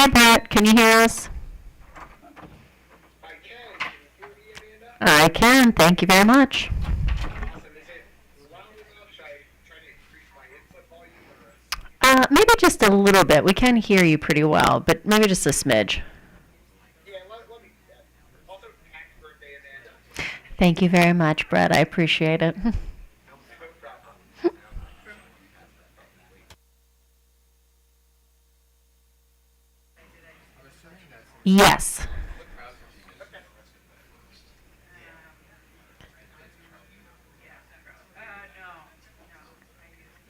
Hi, Brett. Can you hear us? I can. Can you hear me, Amanda? I can. Thank you very much. Awesome. Is it loud enough? Should I try to increase my input volume or? Maybe just a little bit. We can hear you pretty well, but maybe just a smidge. Yeah, let me do that. Also, happy birthday, Amanda. Thank you very much, Brett. I appreciate it. No problem. Yes. Okay.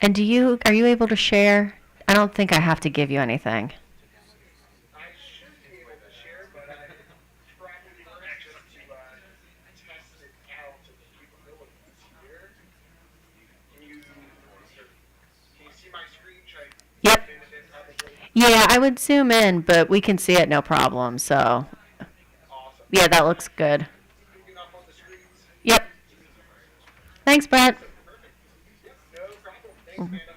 And are you able to share? I don't think I have to give you anything. I should be able to share, but I probably first just to test it out of the capabilities here. Can you can you see my screen? Should I Yep. zoom in a bit? Probably. Yeah, I would zoom in, but we can see it no problem. So, Awesome. yeah, that looks good. Big enough on the screens. Yep. Thanks, Brett. Awesome. Perfect. Yep. No problem. Thanks, Amanda.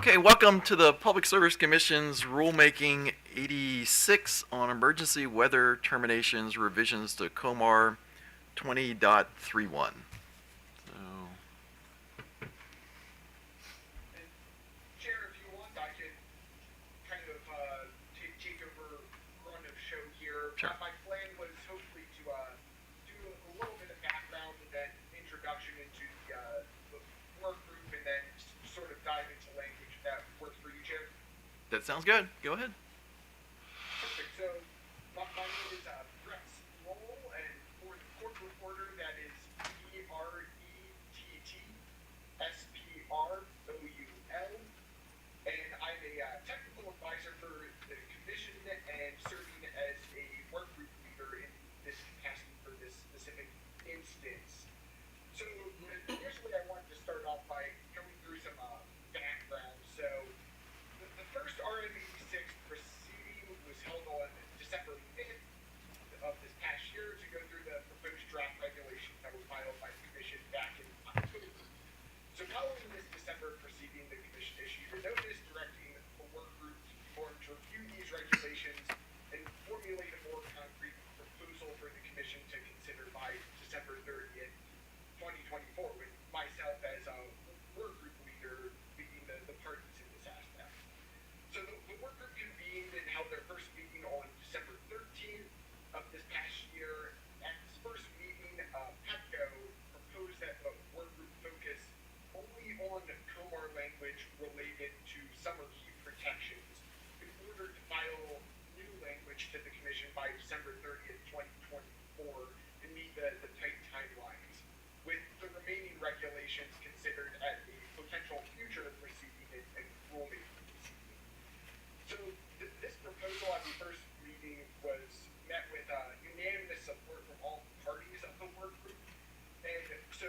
Okay, welcome to the Public Service Commission's Rulemaking 86 on emergency weather terminations revisions to COMAR 20.31. So, And Chair, if you want, I could kind of take over run of show here. Sure. My plan was hopefully to do a little bit of background and then introduction into the work group, and then sort of dive into language if that works for you, Chair. that sounds good. Go ahead. Perfect. So my name is Brett Roll, and for the court reporter, that is BRETTSPROUL. And I'm a technical advisor for the commission and serving as a work group leader in this capacity for this specific instance. So initially I wanted to start off by going through some background. So the first RM86 proceeding was held on December 5th of this past year to go through the proposed draft regulations that were filed by the commission back in October. So following this December proceeding, the commission issued a notice directing a work group to form to review these regulations and formulate a more concrete proposal for the commission to consider by December 30th, 2024, with myself as a work group leader leading the parties in this aspect. So the work group convened and held their first meeting on December 13th of this past year. At this first meeting, PEPCO proposed that the work group focus only on COMAR language related to summer heat protections in order to file new language to the commission by December 30th, 2024 and meet the tight timelines, with the remaining regulations considered at a potential future proceeding and rulemaking proceeding. So this proposal at the first meeting was met with unanimous support from all parties of the work group. And so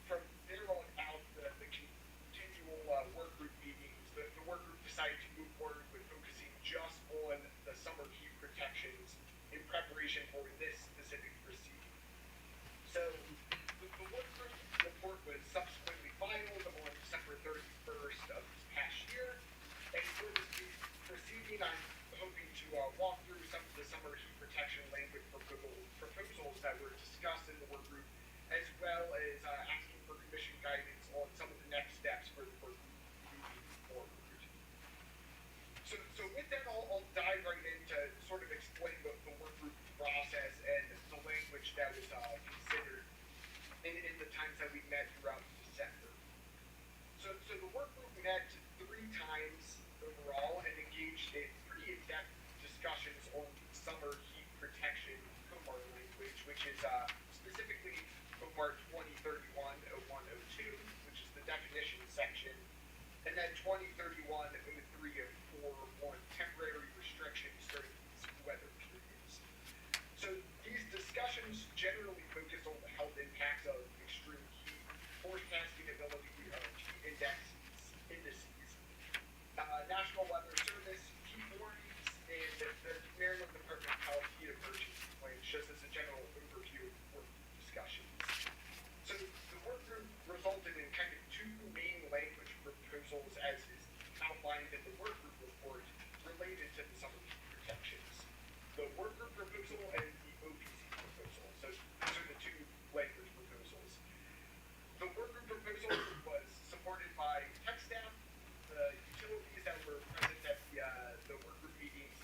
from there on out, the continual work group meetings, the work group decided to move forward with focusing just on the summer heat protections in preparation for this specific proceeding. So the work group report was subsequently filed on December 31st of this past year. And for this proceeding, I'm hoping to walk through some of the summer heat protection language proposals that were discussed in the work group, as well as asking for commission guidance on some of the next steps for the work group moving forward. So with that, I'll dive right in to sort of explain the work group process and the language that was considered in the times that we met throughout December. So the work group met 3 times overall and engaged in pretty in-depth discussions on summer heat protection COMAR language, which is specifically COMAR 2031-0102, which is the definition section, and then 2031-0304 on temporary restrictions during these weather periods. So these discussions generally focus on the health impacts of extreme heat, forecasting ability of heat indices, National Weather Service, heat warnings, and the Maryland Department of Health heat emergency plans, just as a general overview of work discussions. So the work group resulted in kind of 2 main language proposals, as is outlined in the work group report, related to the summer heat protections. The work group proposal and the OPC proposal. So these are the 2 language proposals. The work group proposal was supported by tech staff, the utilities that were present at the work group meetings,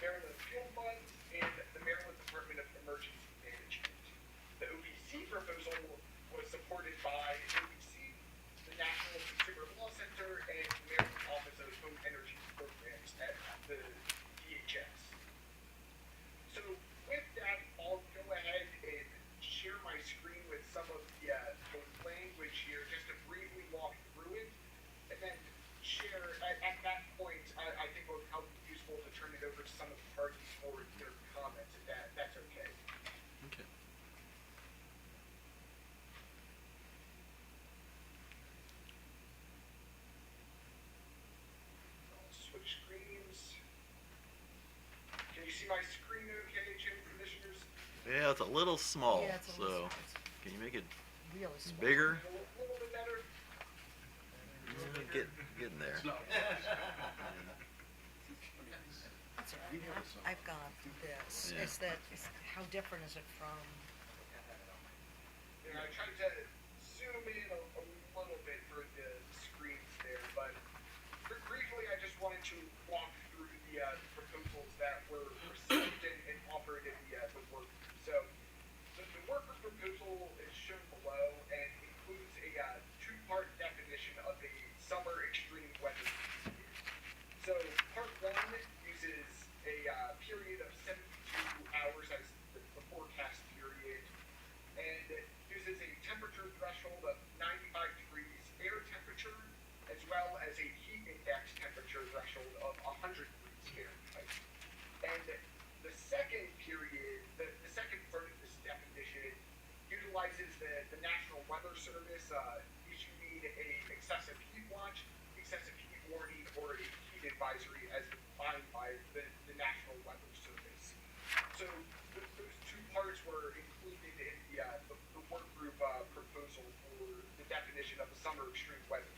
Maryland Fuel Fund, and the Maryland Department of Emergency Management. The OPC proposal was supported by OPC, the National Consumer Law Center, and the Maryland Office of Home Energy Programs at the DHS. So with that, I'll go ahead and share my screen with some of the language here, just to briefly walk through it, and then share, at that point, I think it would help useful to turn it over to some of the parties for their comments, if that's okay. Okay. I'll switch screens. Can you see my screen okay, Commissioners? Yeah, it's a little small, Yeah, it's a so little small. can you make it Really small. bigger? A little bit better? Getting there. Yeah. How different is it from? And I tried to zoom in a little bit for the screens there, but briefly, I just wanted to walk through the proposals that were received and offered in the work group. So the work group proposal is shown below and includes a two-part definition of a summer extreme weather period. So part one uses a period of 72 hours as the forecast period, and it uses a temperature threshold of 95 degrees air temperature, as well as a heat index temperature threshold of 100 degrees Fahrenheit. And the second period, the second part of this definition, utilizes the National Weather Service issuing a excessive heat watch, excessive heat warning, or a heat advisory as defined by the National Weather Service. So those two parts were included in the work group proposal for the definition of a summer extreme weather.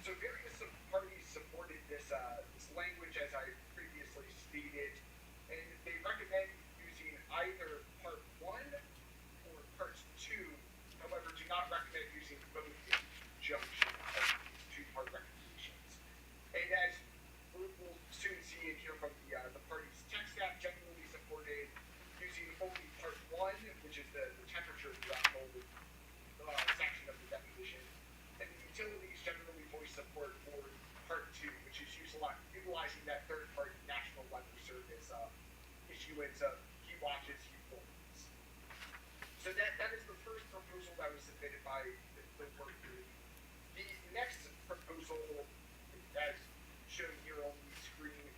So various parties supported this language, as I previously stated, and they recommend using either part one or part two. However, do not recommend using both in conjunction of these two-part recommendations. And as we'll soon see and hear from the parties' tech staff, generally supported using only part one, which is the temperature threshold section of the definition, and the utilities generally voice support for part two, which is utilizing that third-party National Weather Service issuance of heat watches, heat warnings. So that is the first proposal that was submitted by the work group. The next proposal, as shown here on the screen,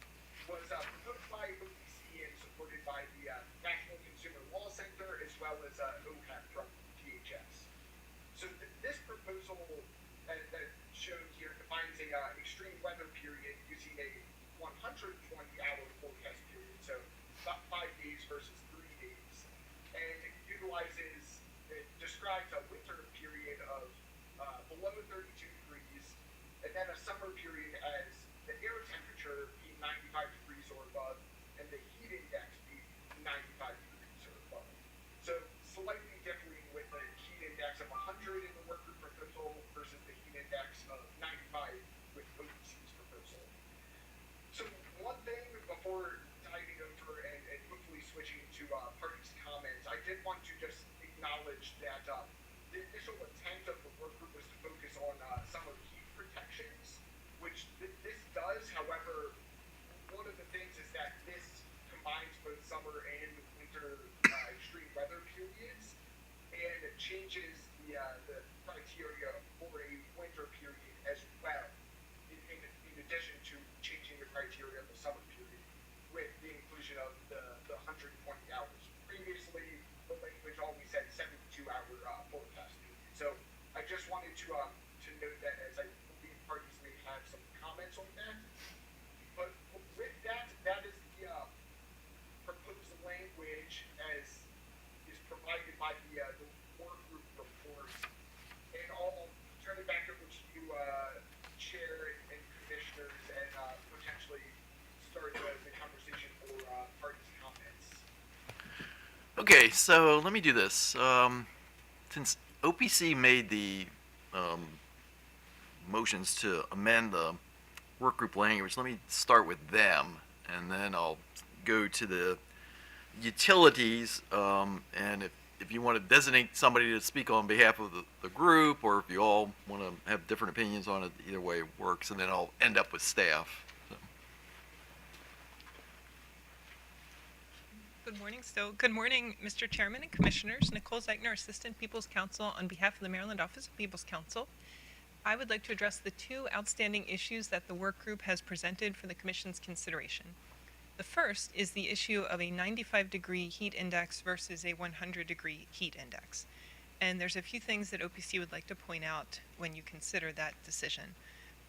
was proposed by OPC and supported by the National Consumer Law Center, as well as OHAP from DHS. So this proposal that shown here defines a extreme weather period using a 120-hour forecast period, so about 5 days versus 3 days, and it describes a winter period of below 32 degrees, and then a summer period as the air temperature being 95 degrees or above, and the heat index being 95 degrees or above. So slightly differing with the heat index of 100 in the work group proposal versus the heat index of 95 with OPC's proposal. So one thing before diving over and hopefully switching to parties' comments, I did want to just acknowledge that the initial intent of the work group was to focus on summer heat protections, which this does. However, one of the things is that this combines both summer and winter extreme weather periods, and it changes the criteria for a winter period as well, in addition to changing the criteria of the summer period with the inclusion of the 120 hours. Previously, the language always said 72-hour forecast period. So I just wanted to note that, as I believe parties may have some comments on that. But with that, that is the proposed language as is provided by the work group report. And I'll turn it back over to you, Chair and Commissioners, and potentially start the conversation for parties' comments. Okay, so let me do this. Since OPC made the motions to amend the workgroup language, let me start with them, and then I'll go to the utilities, and if you want to designate somebody to speak on behalf of the group, or if you all want to have different opinions on it, either way works, and then I'll end up with staff. So. Good morning. Good morning, Mr. Chairman and Commissioners. Nicole Zeichner, Assistant People's Counsel on behalf of the Maryland Office of People's Counsel. I would like to address the two outstanding issues that the work group has presented for the Commission's consideration. The first is the issue of a 95-degree heat index versus a 100-degree heat index. And there's a few things that OPC would like to point out when you consider that decision.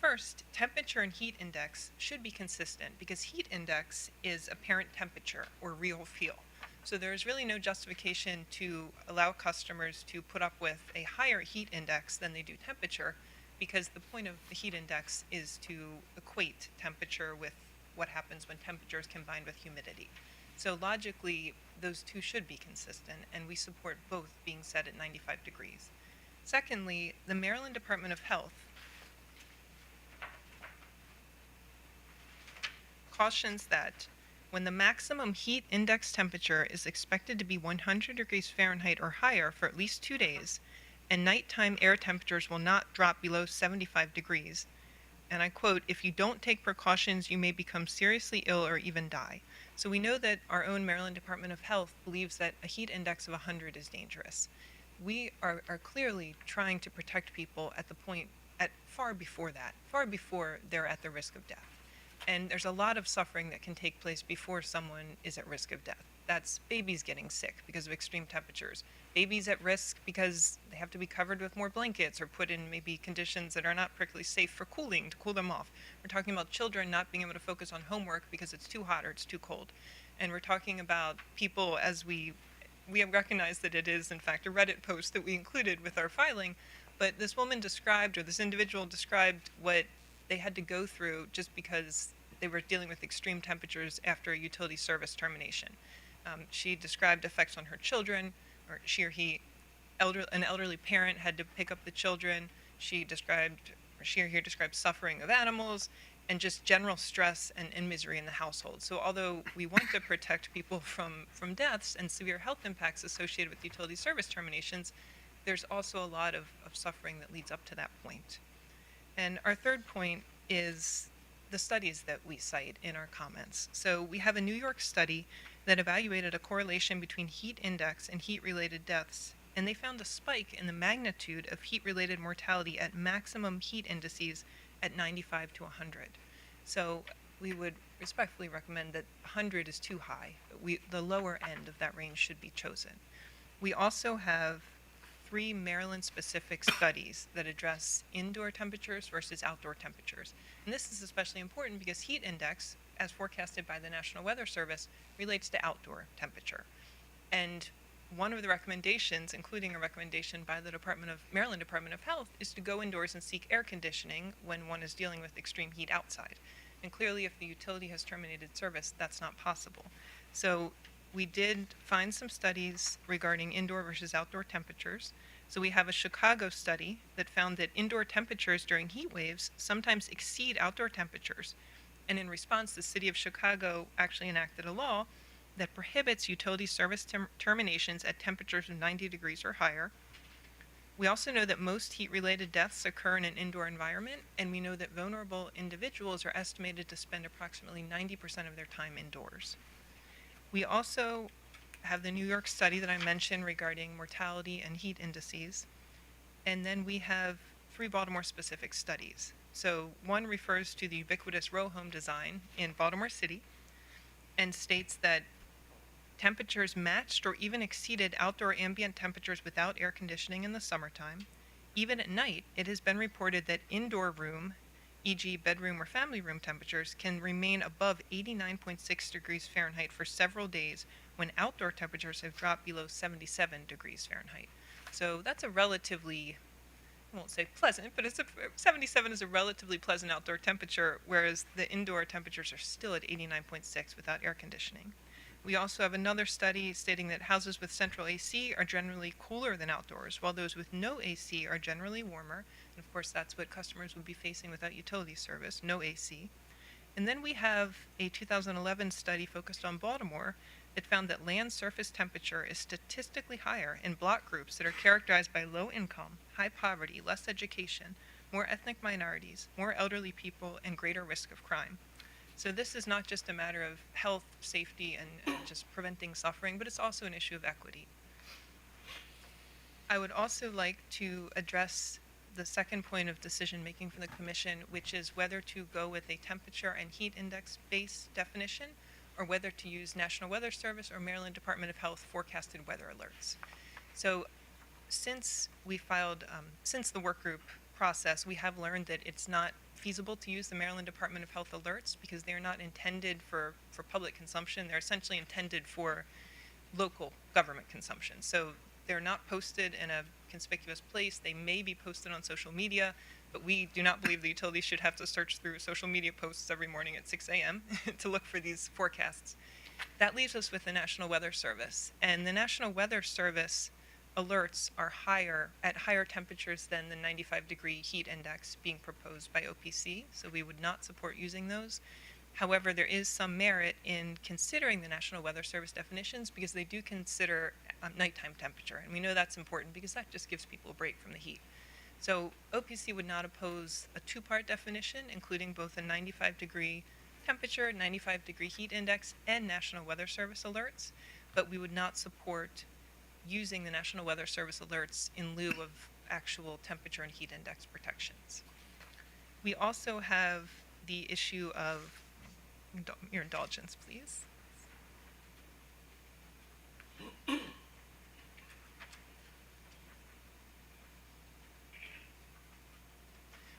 First, temperature and heat index should be consistent because heat index is apparent temperature or real fuel. So there's really no justification to allow customers to put up with a higher heat index than they do temperature, because the point of the heat index is to equate temperature with what happens when temperature is combined with humidity. So logically, those two should be consistent, and we support both being set at 95 degrees. Secondly, the Maryland Department of Health cautions that when the maximum heat index temperature is expected to be 100 degrees Fahrenheit or higher for at least 2 days, and nighttime air temperatures will not drop below 75 degrees, and I quote, "If you don't take precautions, you may become seriously ill or even die." So we know that our own Maryland Department of Health believes that a heat index of 100 is dangerous. We are clearly trying to protect people at the point at far before that, far before they're at the risk of death. And there's a lot of suffering that can take place before someone is at risk of death. That's babies getting sick because of extreme temperatures, babies at risk because they have to be covered with more blankets or put in maybe conditions that are not particularly safe for cooling to cool them off. We're talking about children not being able to focus on homework because it's too hot or it's too cold. And we're talking about people, as we have recognized that it is in fact a Reddit post that we included with our filing, but this woman described, or this individual described, what they had to go through just because they were dealing with extreme temperatures after a utility service termination. She described effects on her children, or she or he, an elderly parent had to pick up the children. She or he described suffering of animals, and just general stress and misery in the household. So although we want to protect people from deaths and severe health impacts associated with utility service terminations, there's also a lot of suffering that leads up to that point. And our third point is the studies that we cite in our comments. So we have a New York study that evaluated a correlation between heat index and heat-related deaths, and they found a spike in the magnitude of heat-related mortality at maximum heat indices at 95 to 100. So we would respectfully recommend that 100 is too high. The lower end of that range should be chosen. We also have 3 Maryland-specific studies that address indoor temperatures versus outdoor temperatures. And this is especially important because heat index, as forecasted by the National Weather Service, relates to outdoor temperature. And one of the recommendations, including a recommendation by the Maryland Department of Health, is to go indoors and seek air conditioning when one is dealing with extreme heat outside. And clearly, if the utility has terminated service, that's not possible. So we did find some studies regarding indoor versus outdoor temperatures. So we have a Chicago study that found that indoor temperatures during heat waves sometimes exceed outdoor temperatures. And in response, the city of Chicago actually enacted a law that prohibits utility service terminations at temperatures of 90 degrees or higher. We also know that most heat-related deaths occur in an indoor environment, and we know that vulnerable individuals are estimated to spend approximately 90% of their time indoors. We also have the New York study that I mentioned regarding mortality and heat indices. And then we have 3 Baltimore-specific studies. So one refers to the ubiquitous row home design in Baltimore City and states that temperatures matched or even exceeded outdoor ambient temperatures without air conditioning in the summertime. Even at night, it has been reported that indoor room, e.g. bedroom or family room temperatures, can remain above 89.6 degrees Fahrenheit for several days when outdoor temperatures have dropped below 77 degrees Fahrenheit. So that's a relatively, I won't say pleasant, but 77 is a relatively pleasant outdoor temperature, whereas the indoor temperatures are still at 89.6 without air conditioning. We also have another study stating that houses with central AC are generally cooler than outdoors, while those with no AC are generally warmer. And of course, that's what customers would be facing without utility service, no AC. And then we have a 2011 study focused on Baltimore that found that land surface temperature is statistically higher in block groups that are characterized by low income, high poverty, less education, more ethnic minorities, more elderly people, and greater risk of crime. So this is not just a matter of health, safety, and just preventing suffering, but it's also an issue of equity. I would also like to address the second point of decision making for the Commission, which is whether to go with a temperature and heat index based definition or whether to use National Weather Service or Maryland Department of Health forecasted weather alerts. So since the work group process, we have learned that it's not feasible to use the Maryland Department of Health alerts because they are not intended for public consumption. They're essentially intended for local government consumption. So they're not posted in a conspicuous place. They may be posted on social media, but we do not believe the utilities should have to search through social media posts every morning at 6 a.m. to look for these forecasts. That leaves us with the National Weather Service. And the National Weather Service alerts are higher at higher temperatures than the 95-degree heat index being proposed by OPC, so we would not support using those. However, there is some merit in considering the National Weather Service definitions because they do consider nighttime temperature, and we know that's important because that just gives people a break from the heat. So OPC would not oppose a two-part definition, including both a 95-degree temperature, 95-degree heat index, and National Weather Service alerts, but we would not support using the National Weather Service alerts in lieu of actual temperature and heat index protections. We also have the issue of, your indulgence, please.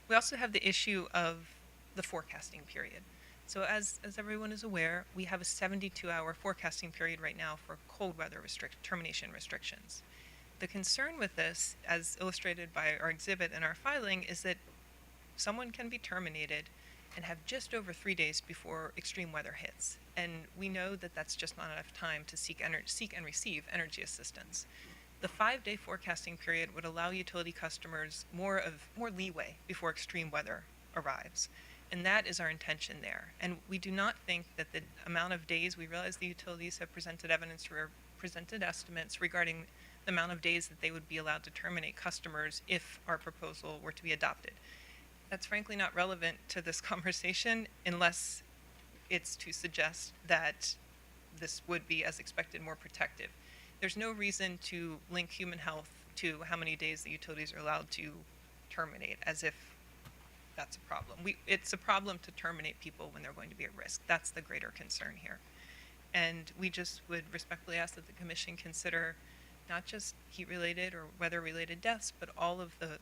We also have the issue of the forecasting period. So as everyone is aware, we have a 72-hour forecasting period right now for cold weather termination restrictions. The concern with this, as illustrated by our exhibit and our filing, is that someone can be terminated and have just over 3 days before extreme weather hits. And we know that that's just not enough time to seek and receive energy assistance. The 5-day forecasting period would allow utility customers more leeway before extreme weather arrives. And that is our intention there. And we do not think that the amount of days, we realize the utilities have presented presented estimates regarding the amount of days that they would be allowed to terminate customers if our proposal were to be adopted. That's frankly not relevant to this conversation unless it's to suggest that this would be, as expected, more protective. There's no reason to link human health to how many days the utilities are allowed to terminate, as if that's a problem. It's a problem to terminate people when they're going to be at risk. That's the greater concern here. And we just would respectfully ask that the Commission consider not just heat-related or weather-related deaths, but all of the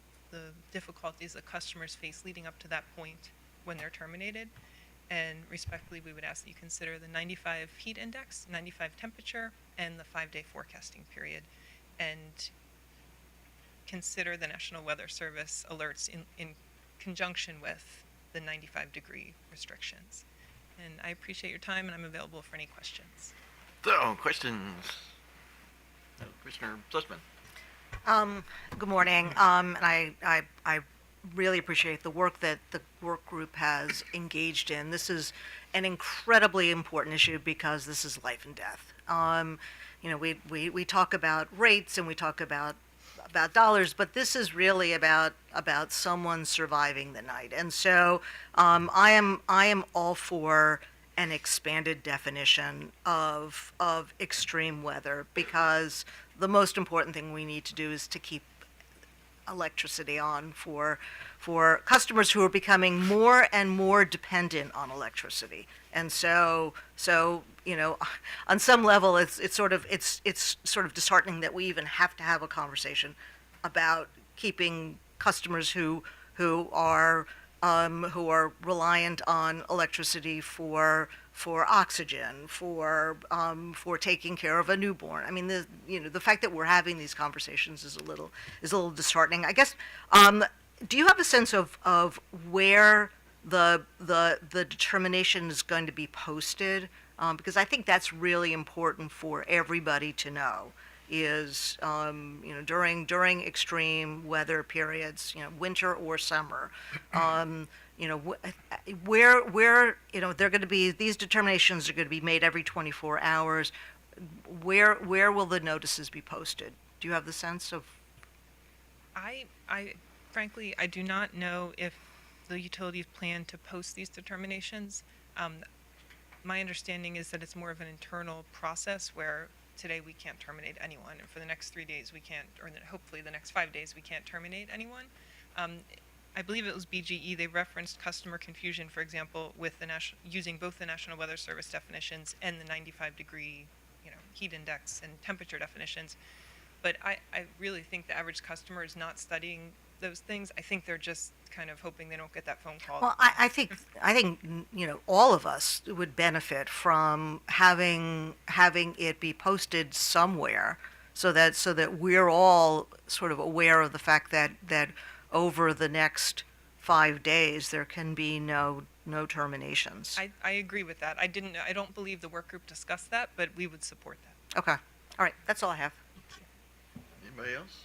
difficulties that customers face leading up to that point when they're terminated. And respectfully, we would ask that you consider the 95 heat index, 95 temperature, and the 5-day forecasting period, and consider the National Weather Service alerts in conjunction with the 95-degree restrictions. And I appreciate your time, and I'm available for any questions. So, questions? Commissioner Sussman. Good morning. And I really appreciate the work that the work group has engaged in. This is an incredibly important issue because this is life and death. We talk about rates and we talk about dollars, but this is really about someone surviving the night. And so I am all for an expanded definition of extreme weather, because the most important thing we need to do is to keep electricity on for customers who are becoming more and more dependent on electricity. And so on some level it's sort of disheartening that we even have to have a conversation about keeping customers who are reliant on electricity for oxygen, for taking care of a newborn. I mean, the fact that we're having these conversations is a little disheartening. I guess. Do you have a sense of where the determination is going to be posted? Because I think that's really important for everybody to know. Is during extreme weather periods, winter or summer, where they're going to be, these determinations are going to be made every 24 hours. Where will the notices be posted? Do you have the sense of? Frankly, I do not know if the utilities plan to post these determinations. My understanding is that it's more of an internal process where today we can't terminate anyone, and for the next 3 days we can't, or hopefully the next 5 days we can't terminate anyone. I believe it was BGE, they referenced customer confusion, for example, with using both the National Weather Service definitions and the 95-degree heat index and temperature definitions. But I really think the average customer is not studying those things. I think they're just kind of hoping they don't get that phone call. Well, I think all of us would benefit from having it be posted somewhere, so that we're all sort of aware of the fact that over the next 5 days, there can be no terminations. I agree with that. I don't believe the work group discussed that, but we would support that. Okay. All right. That's all I have. Anybody else?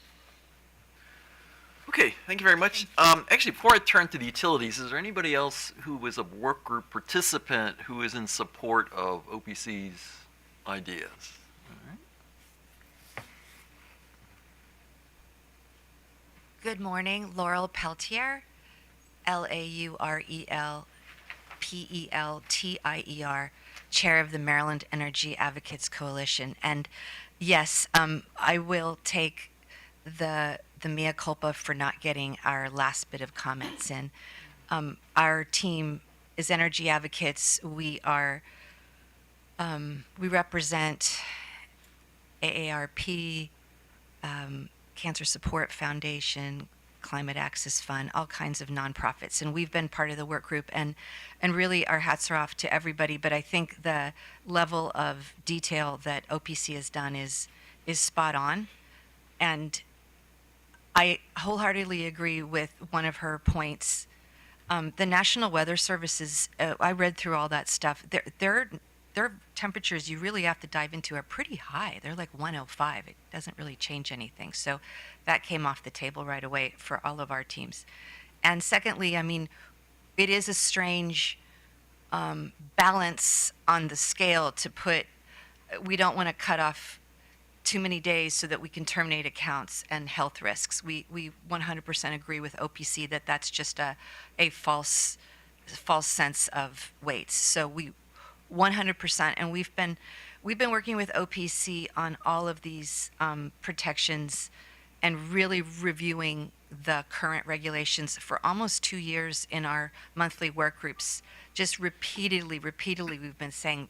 Okay, thank you very much. Actually, before I turn to the utilities, is there anybody else who was a work group participant who is in support of OPC's ideas? All right. Good morning, Laurel Peltier, Laurel Peltier, Chair of the Maryland Energy Advocates Coalition. And yes, I will take the mea culpa for not getting our last bit of comments in. Our team is Energy Advocates. We represent AARP, Cancer Support Foundation, Climate Access Fund, all kinds of nonprofits, and we've been part of the work group, and really our hats are off to everybody. But I think the level of detail that OPC has done is spot on, and I wholeheartly agree with one of her points. The National Weather Services, I read through all that stuff. Their temperatures you really have to dive into are pretty high. They're like 105. It doesn't really change anything. So that came off the table right away for all of our teams. And secondly, I mean, it is a strange balance on the scale to put, we don't want to cut off too many days so that we can terminate accounts and health risks. We 100% agree with OPC that that's just a false sense of weights. So we 100%, and we've been working with OPC on all of these protections and really reviewing the current regulations for almost 2 years in our monthly work groups. Just repeatedly we've been saying.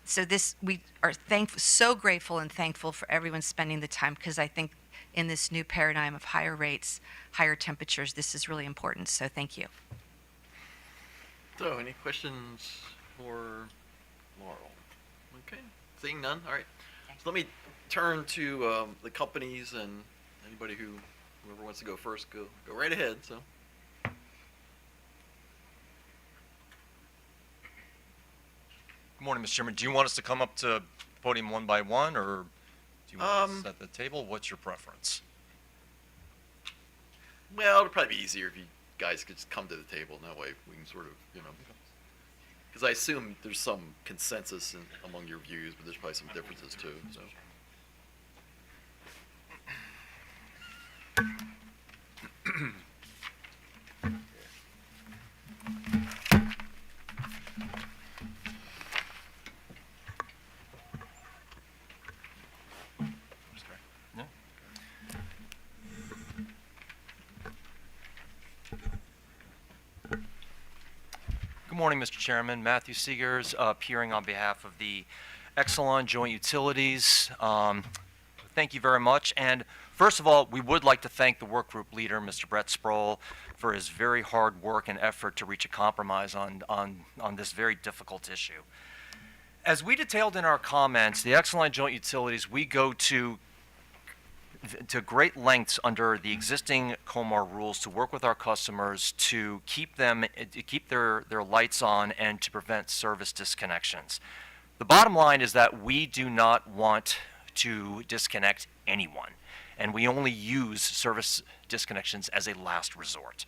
So we are so grateful and thankful for everyone spending the time, because I think in this new paradigm of higher rates, higher temperatures, this is really important. So thank you. So, any questions for Laurel? Okay, seeing none. All right. So let me turn to the companies, and anybody whoever wants to go first, go right ahead. So. Good morning, Mr. Chairman. Do you want us to come up to podium one by one, or do you want us at the table? What's your preference? Well, it'd probably be easier if you guys could just come to the table, and that way we can sort of, because I assume there's some consensus among your views, but there's probably some differences too. So. Good morning, Mr. Chairman. Matthew Seegers, appearing on behalf of the Exelon Joint Utilities. Thank you very much. And first of all, we would like to thank the work group leader, Mr. Brett Sproul, for his very hard work and effort to reach a compromise on this very difficult issue. As we detailed in our comments, the Exelon Joint Utilities, we go to great lengths under the existing COMAR rules to work with our customers to keep their lights on and to prevent service disconnections. The bottom line is that we do not want to disconnect anyone, and we only use service disconnections as a last resort.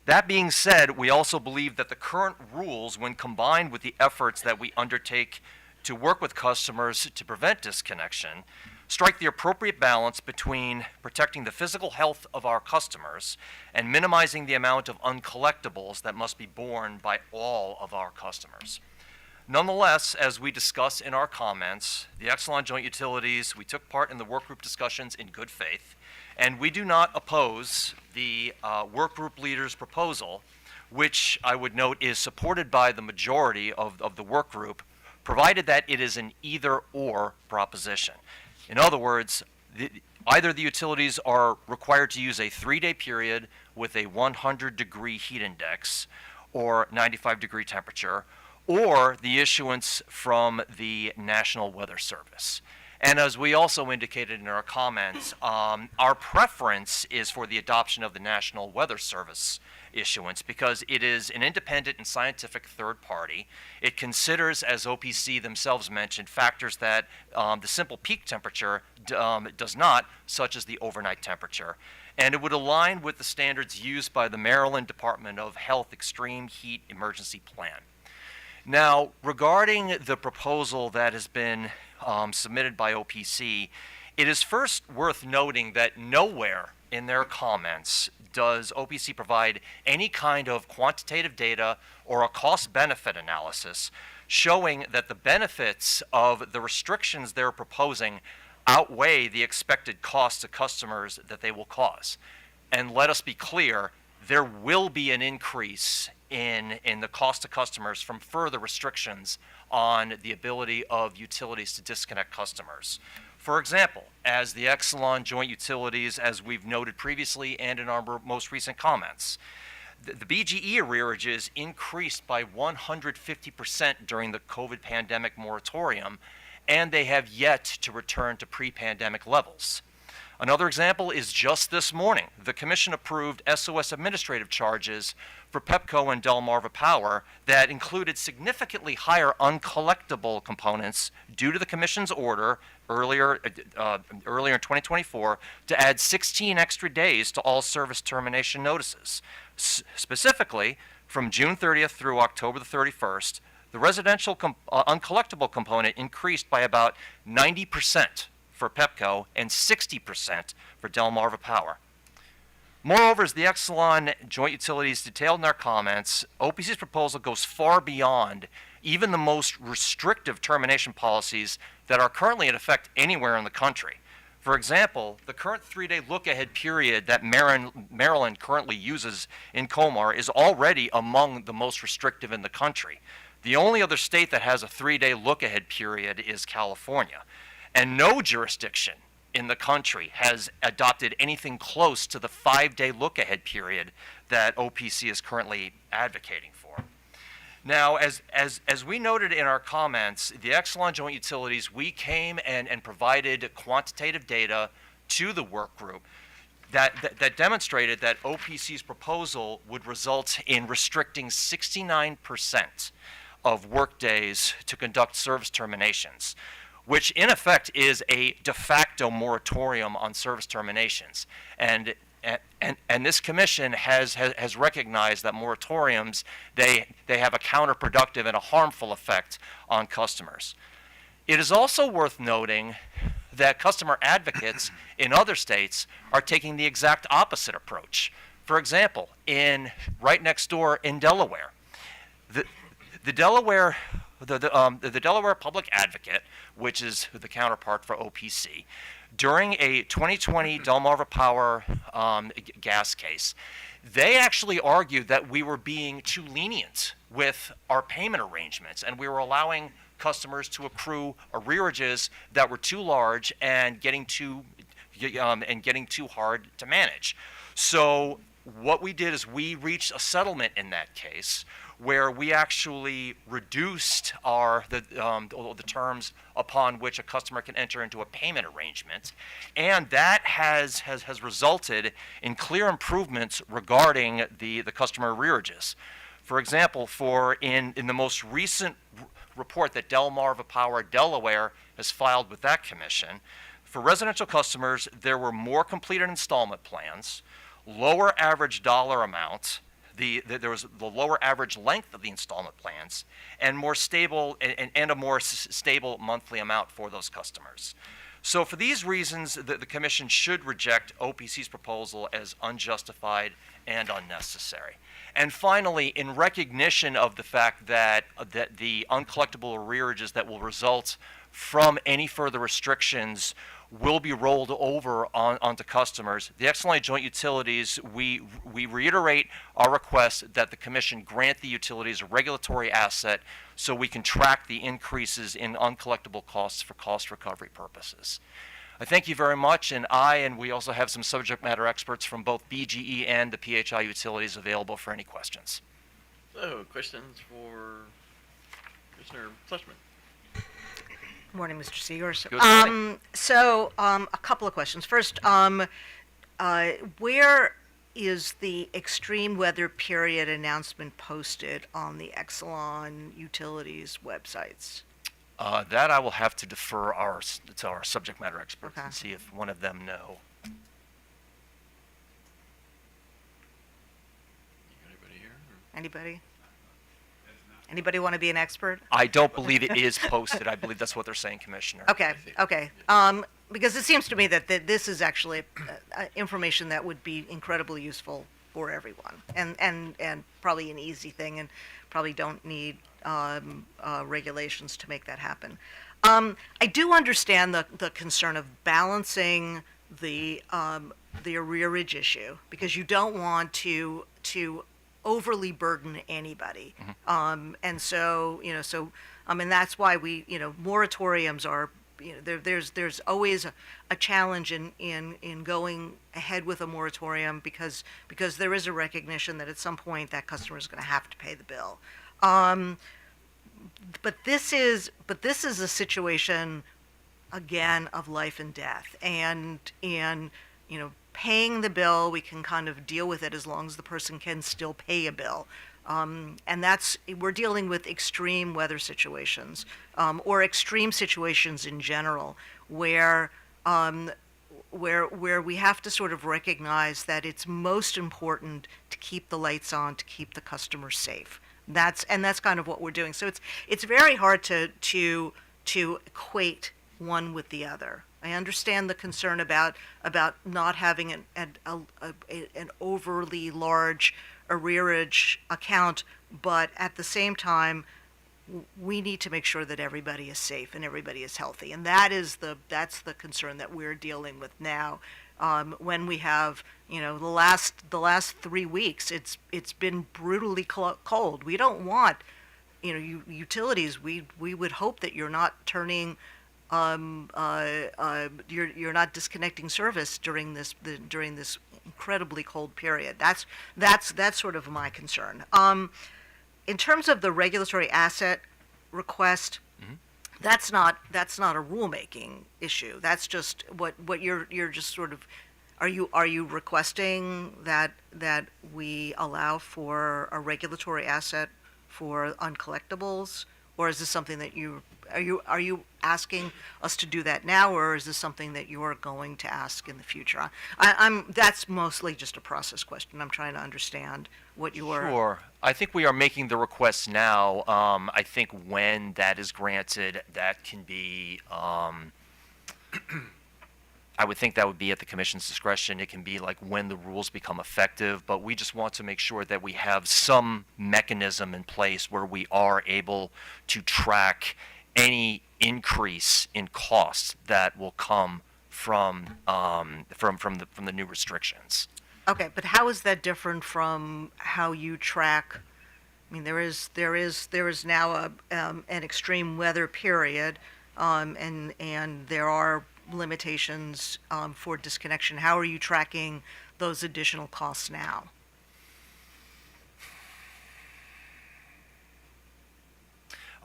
That being said, we also believe that the current rules, when combined with the efforts that we undertake to work with customers to prevent disconnection, strike the appropriate balance between protecting the physical health of our customers and minimizing the amount of uncollectibles that must be borne by all of our customers. Nonetheless, as we discuss in our comments, the Exelon Joint Utilities, we took part in the work group discussions in good faith, and we do not oppose the work group leader's proposal, which I would note is supported by the majority of the work group, provided that it is an either-or proposition. In other words, either the utilities are required to use a 3-day period with a 100-degree heat index or 95-degree temperature, or the issuance from the National Weather Service. And as we also indicated in our comments, our preference is for the adoption of the National Weather Service issuance because it is an independent and scientific third party. It considers, as OPC themselves mentioned, factors that the simple peak temperature does not, such as the overnight temperature. And it would align with the standards used by the Maryland Department of Health Extreme Heat Emergency Plan. Now, regarding the proposal that has been submitted by OPC, it is first worth noting that nowhere in their comments does OPC provide any kind of quantitative data or a cost-benefit analysis showing that the benefits of the restrictions they're proposing outweigh the expected costs to customers that they will cause. And let us be clear, there will be an increase in the cost to customers from further restrictions on the ability of utilities to disconnect customers. For example, as the Exelon joint utilities, as we've noted previously and in our most recent comments, the BGE arrearages increased by 150% during the COVID pandemic moratorium, and they have yet to return to pre-pandemic levels. Another example is just this morning, the Commission approved SOS administrative charges for PEPCO and Delmarva Power that included significantly higher uncollectible components due to the Commission's order earlier in 2024 to add 16 extra days to all service termination notices. Specifically, from June 30th through October the 31st, the residential uncollectible component increased by about 90% for PEPCO and 60% for Delmarva Power. Moreover, as the Exelon joint utilities detailed in their comments, OPC's proposal goes far beyond even the most restrictive termination policies that are currently in effect anywhere in the country. For example, the current 3-day look-ahead period that Maryland currently uses in COMAR is already among the most restrictive in the country. The only other state that has a 3-day look-ahead period is California. And no jurisdiction in the country has adopted anything close to the 5-day look-ahead period that OPC is currently advocating for. Now, as we noted in our comments, the Exelon joint utilities, we came and provided quantitative data to the work group that demonstrated that OPC's proposal would result in restricting 69% of workdays to conduct service terminations, which in effect is a de facto moratorium on service terminations. And this commission has recognized that moratoriums, they have a counterproductive and a harmful effect on customers. It is also worth noting that customer advocates in other states are taking the exact opposite approach. For example, right next door in Delaware, the Delaware Public Advocate, which is the counterpart for OPC, during a 2020 Delmarva Power gas case, they actually argued that we were being too lenient with our payment arrangements, and we were allowing customers to accrue arrearages that were too large and getting too hard to manage. So what we did is we reached a settlement in that case where we actually reduced the terms upon which a customer can enter into a payment arrangement, and that has resulted in clear improvements regarding the customer arrearages. For example, in the most recent report that Delmarva Power Delaware has filed with that commission, for residential customers, there were more completed installment plans, lower average dollar amounts, there was the lower average length of the installment plans, and more stable and a more stable monthly amount for those customers. So for these reasons, the Commission should reject OPC's proposal as unjustified and unnecessary. And finally, in recognition of the fact that the uncollectible arrearages that will result from any further restrictions will be rolled over onto customers, the Exelon Joint Utilities, we reiterate our request that the Commission grant the utilities a regulatory asset so we can track the increases in uncollectible costs for cost recovery purposes. I thank you very much, and we also have some subject matter experts from both BGE and the PHI utilities available for any questions. So, questions for Commissioner Fleshman? Morning, Mr. Seegers. Good morning. A couple of questions. First, where is the extreme weather period announcement posted on the Exelon Utilities websites? That I will have to defer to our subject matter experts Okay. and see if one of them know. Anybody here? Anybody? Anybody want to be an expert? I don't believe it is posted. I believe that's what they're saying, Commissioner. Okay, okay. Because it seems to me that this is actually information that would be incredibly useful for everyone, and probably an easy thing, and probably don't need regulations to make that happen. I do understand the concern of balancing the arrearage issue, because you don't want to overly burden anybody. And so, and that's why moratoriums are, there's always a challenge in going ahead with a moratorium, because there is a recognition that at some point that customer is going to have to pay the bill. But this is a situation, again, of life and death, and paying the bill, we can kind of deal with it as long as the person can still pay a bill. And we're dealing with extreme weather situations, or extreme situations in general, where we have to sort of recognize that it's most important to keep the lights on, to keep the customer safe. That's kind of what we're doing. So it's very hard to equate one with the other. I understand the concern about not having an overly large arrearage account, but at the same time, we need to make sure that everybody is safe and everybody is healthy, and that's the concern that we're dealing with now. When we have, the last 3 weeks, it's been brutally cold. We don't want, utilities. We would hope that you're not turning. You're not disconnecting service during this incredibly cold period. That's sort of my concern. In terms of the regulatory asset request, that's not a rulemaking issue. That's just what you're just sort of. Are you requesting that we allow for a regulatory asset for uncollectibles, or is this something that are you asking us to do that now, or is this something that you're going to ask in the future? That's mostly just a process question. I'm trying to understand what you're. Sure. I think we are making the request now. I think when that is granted, that can be. I would think that would be at the Commission's discretion. It can be like when the rules become effective, but we just want to make sure that we have some mechanism in place where we are able to track any increase in costs that will come from the new restrictions. Okay, but how is that different from how you track? I mean, there is now an extreme weather period, and there are limitations for disconnection. How are you tracking those additional costs now?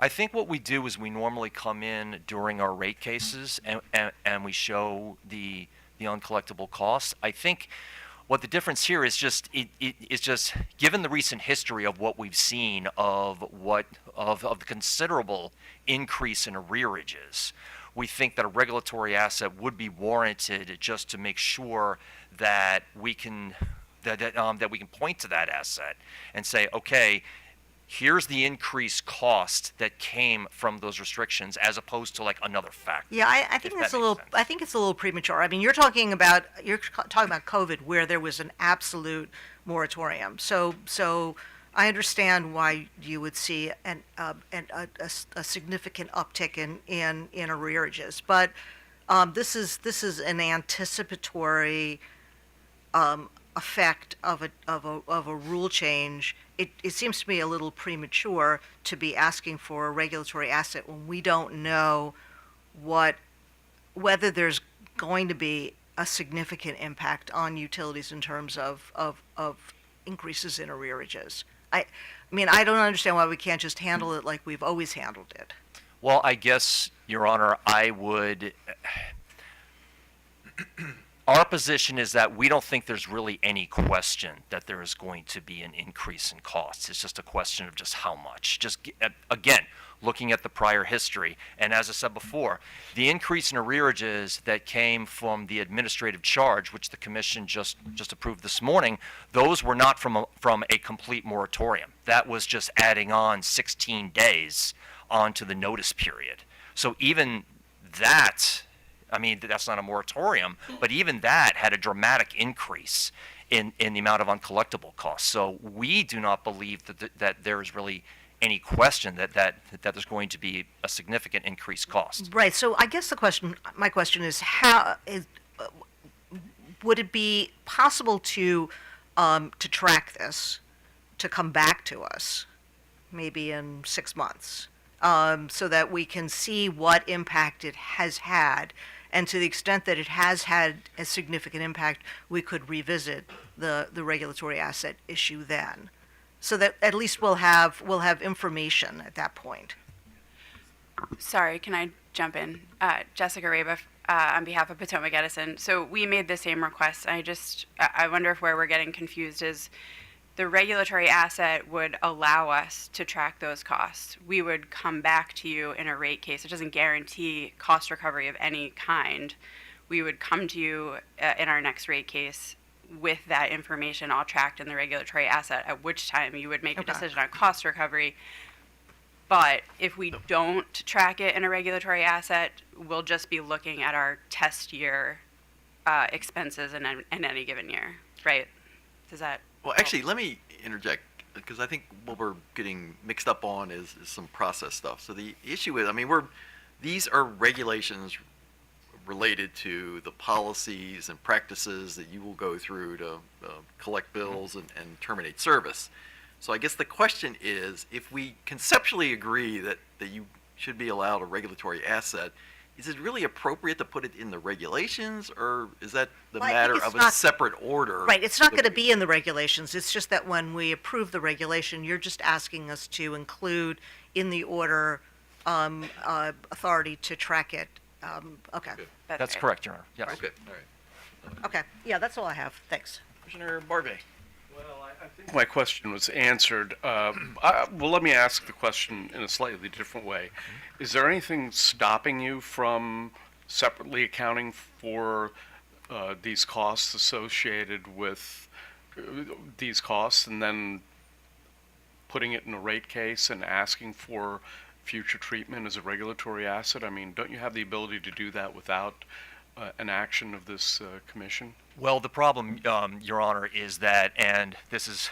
I think what we do is we normally come in during our rate cases and we show the uncollectible costs. I think what the difference here is just it's just given the recent history of what we've seen of the considerable increase in arrearages, we think that a regulatory asset would be warranted just to make sure that we can that we can point to that asset and say, okay, here's the increased cost that came from those restrictions, as opposed to like another factor. Yeah, I think that's a little. I think it's a little premature. I mean, you're talking about COVID, where there was an absolute moratorium. So I understand why you would see a significant uptick in arrearages, but this is an anticipatory effect of a rule change. It seems to me a little premature to be asking for a regulatory asset when we don't know whether there's going to be a significant impact on utilities in terms of increases in arrearages. I mean, I don't understand why we can't just handle it like we've always handled it. Well, I guess, Your Honor, I would. Our position is that we don't think there's really any question that there is going to be an increase in costs. It's just a question of just how much. Again, looking at the prior history, and as I said before, the increase in arrearages that came from the administrative charge, which the commission just approved this morning, those were not from a complete moratorium. That was just adding on 16 days onto the notice period. So even that, I mean, that's not a moratorium, but even that had a dramatic increase in the amount of uncollectible costs. So we do not believe that there is really any question that there's going to be a significant increased cost. Right. So I guess my question is, would it be possible to track this, to come back to us, maybe in 6 months, so that we can see what impact it has had, and to the extent that it has had a significant impact, we could revisit the regulatory asset issue then, so that at least we'll have information at that point. Sorry, can I jump in? Jessica Raba, on behalf of Potomac Edison. So we made the same request. I wonder if where we're getting confused is the regulatory asset would allow us to track those costs. We would come back to you in a rate case. It doesn't guarantee cost recovery of any kind. We would come to you in our next rate case with that information all tracked in the regulatory asset, at which time you would make a decision on cost recovery. But if we don't track it in a regulatory asset, we'll just be looking at our test year expenses in any given year, right? Does that? Well, actually, let me interject, because I think what we're getting mixed up on is some process stuff. So the issue is, I mean, these are regulations related to the policies and practices that you will go through to collect bills and terminate service. So I guess the question is, if we conceptually agree that you should be allowed a regulatory asset, is it really appropriate to put it in the regulations, or is that the matter of a separate order? Right, it's not going to be in the regulations. It's just that when we approve the regulation, you're just asking us to include in the order authority to track it. Okay. Good. That's correct, Your Honor. Yes. Okay, all right. Okay, yeah, that's all I have. Thanks. Commissioner Barbe. Well, I think my question was answered. Well, let me ask the question in a slightly different way. Is there anything stopping you from separately accounting for these costs associated with these costs, and then putting it in a rate case and asking for future treatment as a regulatory asset? I mean, don't you have the ability to do that without an action of this commission? Well, the problem, Your Honor, is that, and this is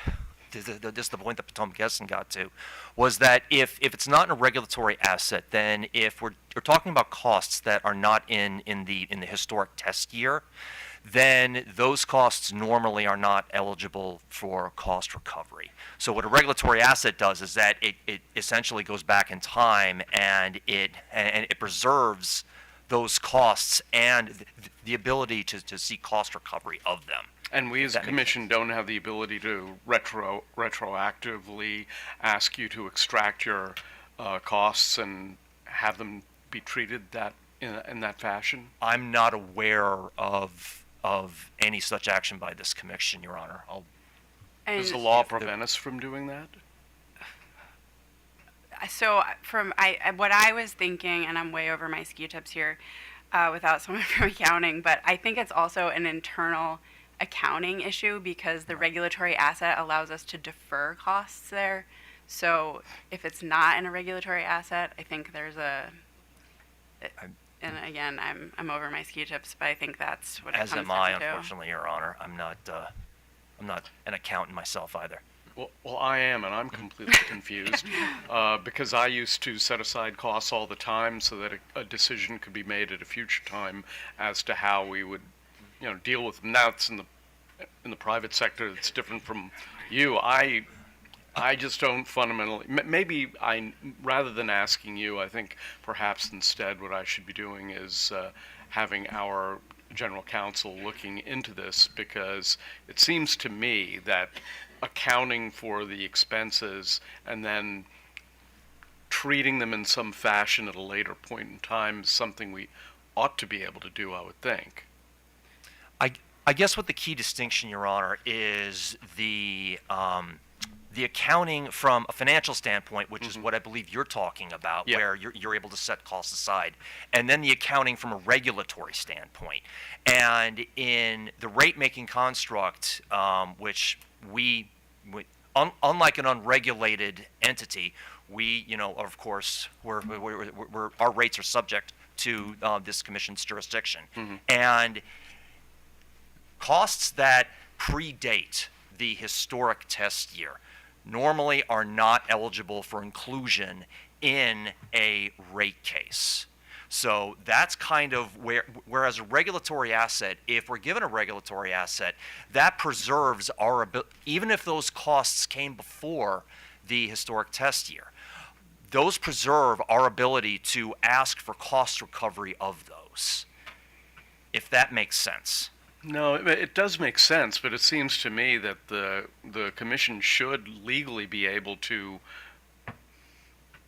the point that Potomac Edison got to, was that if it's not in a regulatory asset, then if we're talking about costs that are not in the historic test year, then those costs normally are not eligible for cost recovery. So what a regulatory asset does is that it essentially goes back in time, and it preserves those costs and the ability to see cost recovery of them. And we as a commission don't have the ability to retroactively ask you to extract your costs and have them be treated in that fashion? I'm not aware of any such action by this commission, Your Honor. Does the law prevent us from doing that? So what I was thinking, and I'm way over my ski tips here without someone from accounting, but I think it's also an internal accounting issue because the regulatory asset allows us to defer costs there. So if it's not in a regulatory asset, I think there's and again, I'm over my ski tips, but I think that's what it comes down to. As am I, unfortunately, Your Honor. I'm not an accountant myself either. Well, I am, and I'm completely confused because I used to set aside costs all the time so that a decision could be made at a future time as to how we would, deal with them. Now it's in the private sector. It's different from you. I just don't fundamentally. Maybe rather than asking you, I think perhaps instead what I should be doing is having our general counsel looking into this, because it seems to me that accounting for the expenses and then treating them in some fashion at a later point in time is something we ought to be able to do, I would think. I guess what the key distinction, Your Honor, is the accounting from a financial standpoint, which is what I believe you're talking about, Yeah. where you're able to set costs aside, and then the accounting from a regulatory standpoint. And in the rate-making construct, which unlike an unregulated entity, we, of course, our rates are subject to this commission's jurisdiction. And costs that predate the historic test year normally are not eligible for inclusion in a rate case. So that's kind of whereas a regulatory asset, if we're given a regulatory asset, that preserves our ability, even if those costs came before the historic test year, those preserve our ability to ask for cost recovery of those, if that makes sense. No, it does make sense, but it seems to me that the commission should legally be able to,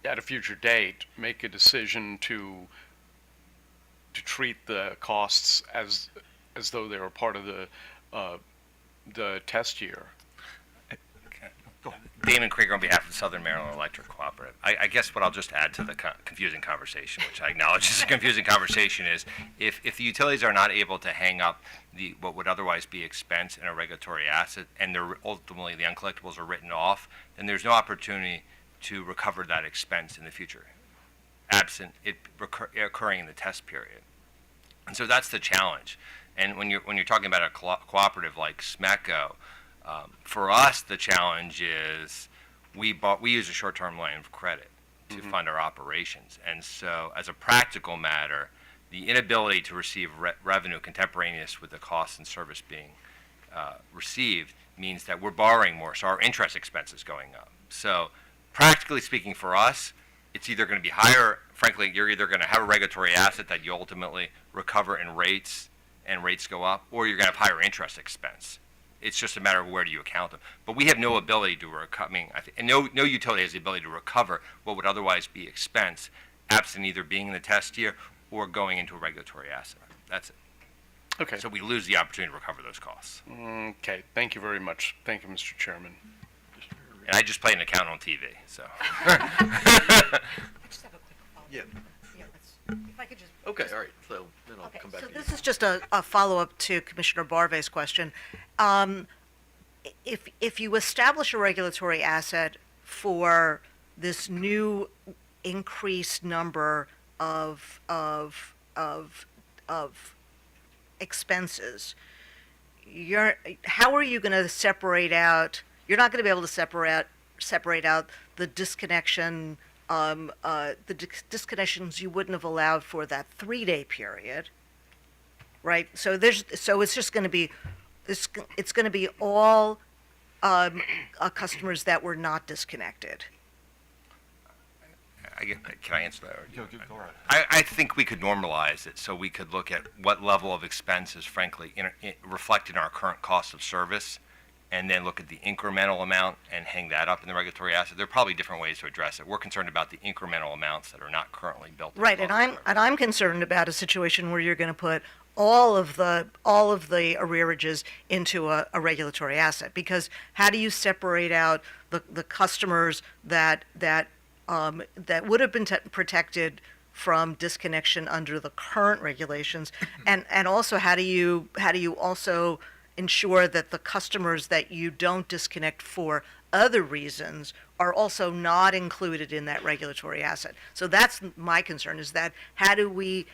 at a future date, make a decision to treat the costs as though they were part of the test year. Damon Krieger on behalf of the Southern Maryland Electric Cooperative. I guess what I'll just add to the confusing conversation, which I acknowledge is a confusing conversation, is if the utilities are not able to hang up what would otherwise be expense in a regulatory asset, and ultimately the uncollectibles are written off, then there's no opportunity to recover that expense in the future, absent it occurring in the test period. And so that's the challenge. And when you're talking about a cooperative like SMECO, for us, the challenge is we use a short-term line of credit to fund our operations. And so as a practical matter, the inability to receive revenue contemporaneous with the cost and service being received means that we're borrowing more, so our interest expense is going up. So practically speaking for us, it's either going to be higher, frankly, you're either going to have a regulatory asset that you ultimately recover in rates and rates go up, or you're going to have higher interest expense. It's just a matter of where do you account them. But we have no ability to recover, and no utility has the ability to recover what would otherwise be expense, absent either being in the test year or going into a regulatory asset. That's it. Okay. So we lose the opportunity to recover those costs. Okay. Thank you very much. Thank you, Mr. Chairman. And I just played an account on TV, so. I just have a quick follow-up. Yeah. If I could just. Okay, all right. So then I'll Okay, come back so to you. this is just a follow-up to Commissioner Barve's question. If you establish a regulatory asset for this new increased number of expenses, how are you going to separate out? You're not going to be able to separate out the disconnection, disconnections you wouldn't have allowed for that 3-day period, right? So it's just going to be it's going to be all customers that were not disconnected. Can I answer that? Go right. I think we could normalize it so we could look at what level of expense is frankly reflected in our current cost of service, and then look at the incremental amount and hang that up in the regulatory asset. There are probably different ways to address it. We're concerned about the incremental amounts that are not currently built into Right, the and cost of service. I'm concerned about a situation where you're going to put all of the arrearages into a regulatory asset, because how do you separate out the customers that would have been protected from disconnection under the current regulations, and also how do you also ensure that the customers that you don't disconnect for other reasons are also not included in that regulatory asset? So that's my concern, is that how do we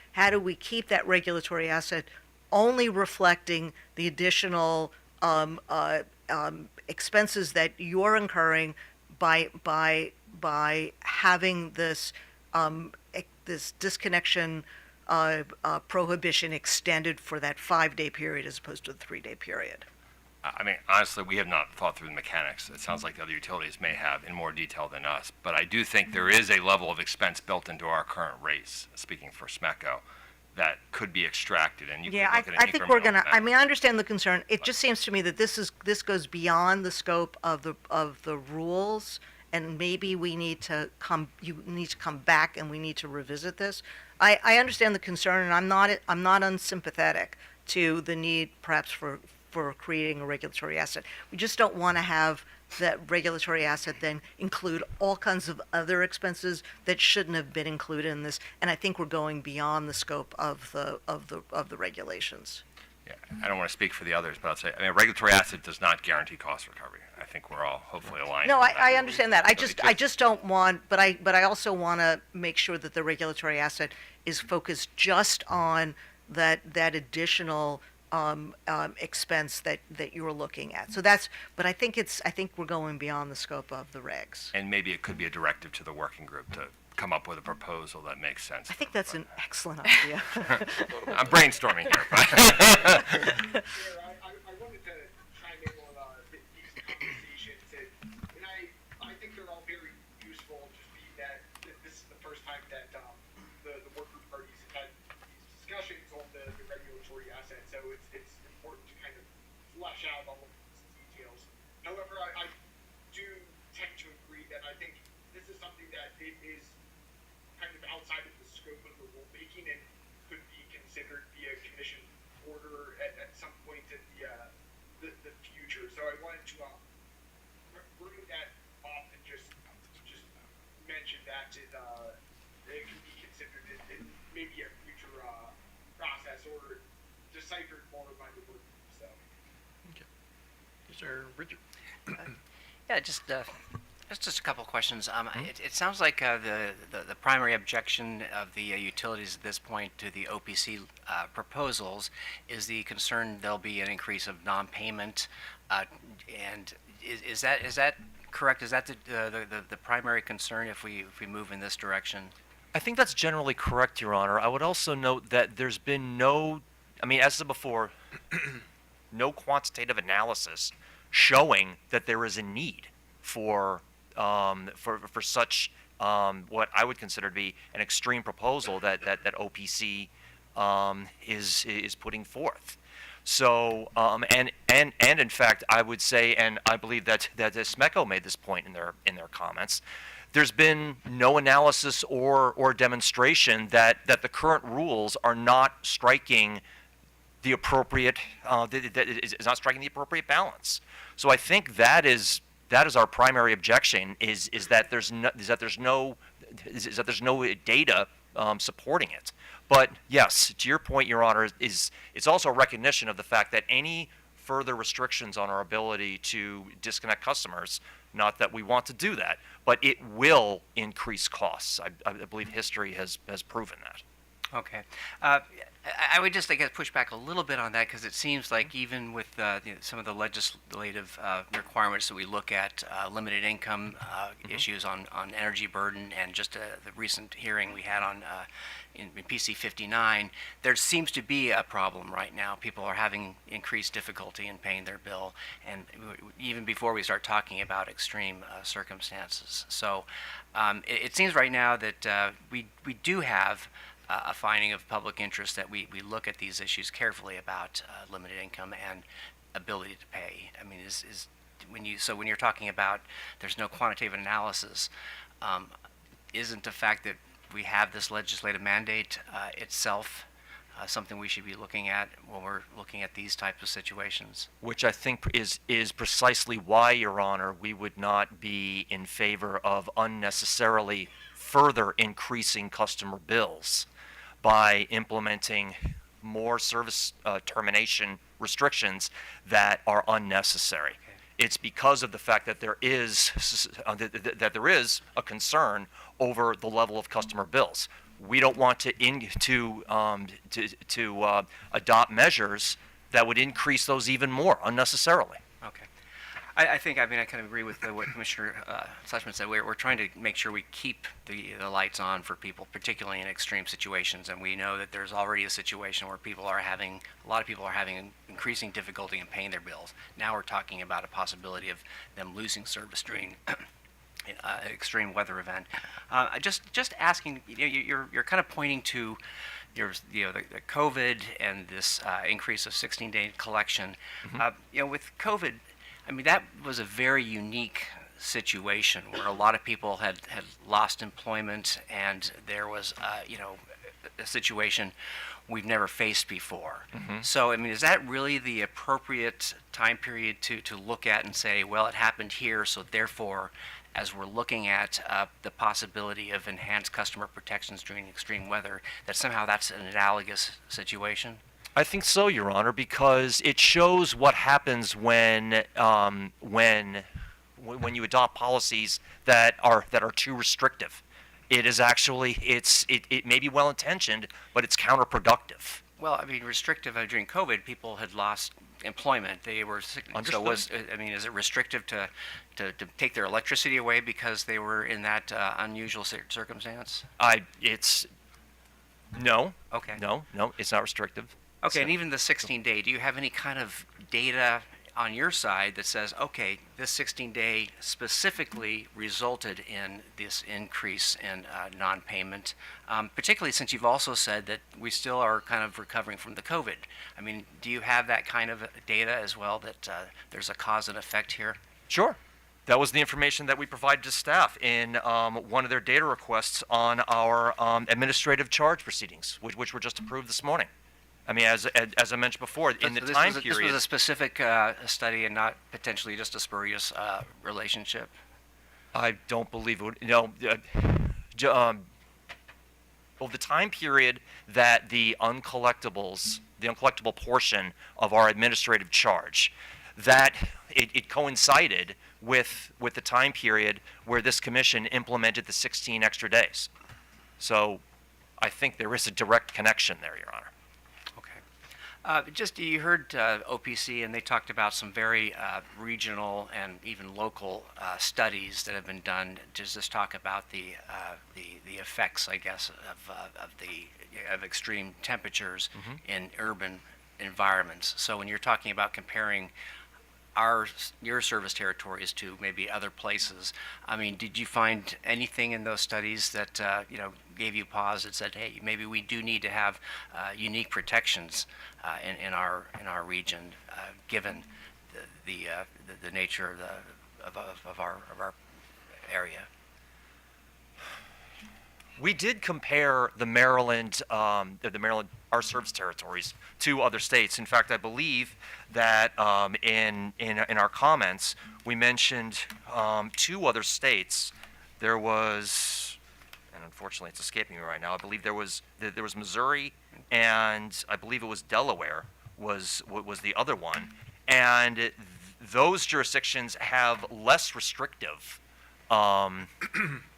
keep that regulatory asset only reflecting the additional expenses that you're incurring by having this this disconnection prohibition extended for that 5-day period as opposed to the 3-day period? I mean, honestly, we have not thought through the mechanics. It sounds like the other utilities may have in more detail than us. But I do think there is a level of expense built into our current rates, speaking for SMECO, that could be extracted. And you Yeah, could look at I an think we're incremental gonna. I amount. mean, I understand the concern. It just seems to me that this goes beyond the scope of the rules, and maybe we need to you need to come back and we need to revisit this. I understand the concern, and I'm not unsympathetic to the need perhaps for creating a regulatory asset. We just don't want to have that regulatory asset then include all kinds of other expenses that shouldn't have been included in this. And I think we're going beyond the scope of the regulations. Yeah, I don't want to speak for the others, but I'll say, I mean, a regulatory asset does not guarantee cost recovery. I think we're all hopefully aligned. No, on that. I understand that. So it I just don't want, but I also want to make sure that the regulatory asset is focused just on that additional expense that you're looking at. So but I think we're going beyond the scope of the regs. And maybe it could be a directive to the working group to come up with a proposal that makes sense. I think that's an excellent idea. I'm brainstorming here. But Chair, I wanted to chime in on these conversations, and I think they're all very useful, just being that this is the first time that the work group parties have had these discussions on the regulatory asset, so it's important to kind of flesh out all of these details. However, I do tend to agree that I think this is something that it is kind of outside of the scope of the rulemaking and could be considered via commission order at some point in the future. So I wanted to bring that up and just mention that it can be considered in maybe a future process or deciphered more by the group. So. Is there Richard? Yeah, just a couple of questions. It sounds like the primary objection of the utilities at this point to the OPC proposals is the concern there'll be an increase of non-payment, and is that correct? Is that the primary concern if we move in this direction? I think that's generally correct, Your Honor. I would also note that there's been no, I mean, as I said before, no quantitative analysis showing that there is a need for such what I would consider to be an extreme proposal that OPC is putting forth. So and in fact, I would say, and I believe that SMECO made this point in their comments. There's been no analysis or demonstration that the current rules are not striking the appropriate is not striking the appropriate balance. So I think that is our primary objection is that there's no data supporting it. But yes, to your point, Your Honor, it's also a recognition of the fact that any further restrictions on our ability to disconnect customers, not that we want to do that, but it will increase costs. I believe history has proven that. Okay. I would just, I guess, push back a little bit on that because it seems like even with some of the legislative requirements that we look at, limited income issues on energy burden, and just the recent hearing we had on in PC 59, there seems to be a problem right now. People are having increased difficulty in paying their bill, and even before we start talking about extreme circumstances. So it seems right now that we do have a finding of public interest that we look at these issues carefully about limited income and ability to pay. I mean, when you're talking about there's no quantitative analysis, isn't the fact that we have this legislative mandate itself something we should be looking at when we're looking at these types of situations? Which I think is precisely why, Your Honor, we would not be in favor of unnecessarily further increasing customer bills by implementing more service termination restrictions that are unnecessary. Okay. It's because of the fact that there is a concern over the level of customer bills. We don't want to adopt measures that would increase those even more unnecessarily. Okay. I think, I mean, I kind of agree with what Commissioner Sussman said. We're trying to make sure we keep the lights on for people, particularly in extreme situations. And we know that there's already a situation where a lot of people are having increasing difficulty in paying their bills. Now we're talking about a possibility of them losing service during extreme weather event. Just asking, you're kind of pointing to the COVID and this increase of 16-day collection. Mm-hmm. With COVID, I mean, that was a very unique situation where a lot of people had lost employment, and there was, a situation we've never faced before. So, I mean, is that really the appropriate time period to look at and say, well, it happened here, so therefore, as we're looking at the possibility of enhanced customer protections during extreme weather, that somehow that's an analogous situation? I think so, Your Honor, because it shows what happens when you adopt policies that are too restrictive. It is actually it may be well intentioned, but it's counterproductive. Well, I mean, restrictive during COVID, people had lost employment. They were sick. So is it restrictive to take their electricity away because they were in that unusual circumstance? No. Okay. No, it's not restrictive. Okay, So- and even the 16-day, do you have any kind of data on your side that says, okay, this 16-day specifically resulted in this increase in non-payment, particularly since you've also said that we still are kind of recovering from the COVID? I mean, do you have that kind of data as well, that there's a cause and effect here? Sure. That was the information that we provided to staff in one of their data requests on our administrative charge proceedings, which were just approved this morning. I mean, as I mentioned before, in the time This period. was a specific study and not potentially just a spurious relationship? I don't believe it would. Well, the time period that the uncollectible portion of our administrative charge, that it coincided with the time period where this commission implemented the 16 extra days. So I think there is a direct connection there, Your Honor. You heard OPC, and they talked about some very regional and even local studies that have been done to just talk about the effects, I guess, of extreme temperatures in urban environments. So when you're talking about comparing your service territories to maybe other places, I mean, did you find anything in those studies that gave you pause, that said, hey, maybe we do need to have unique protections in our region, given the nature of our area? We did compare the Maryland, our service territories to other states. In fact, I believe that in our comments we mentioned 2 other states. There was, and unfortunately it's escaping me right now, I believe there was Missouri, and I believe it was Delaware was the other one, and those jurisdictions have less restrictive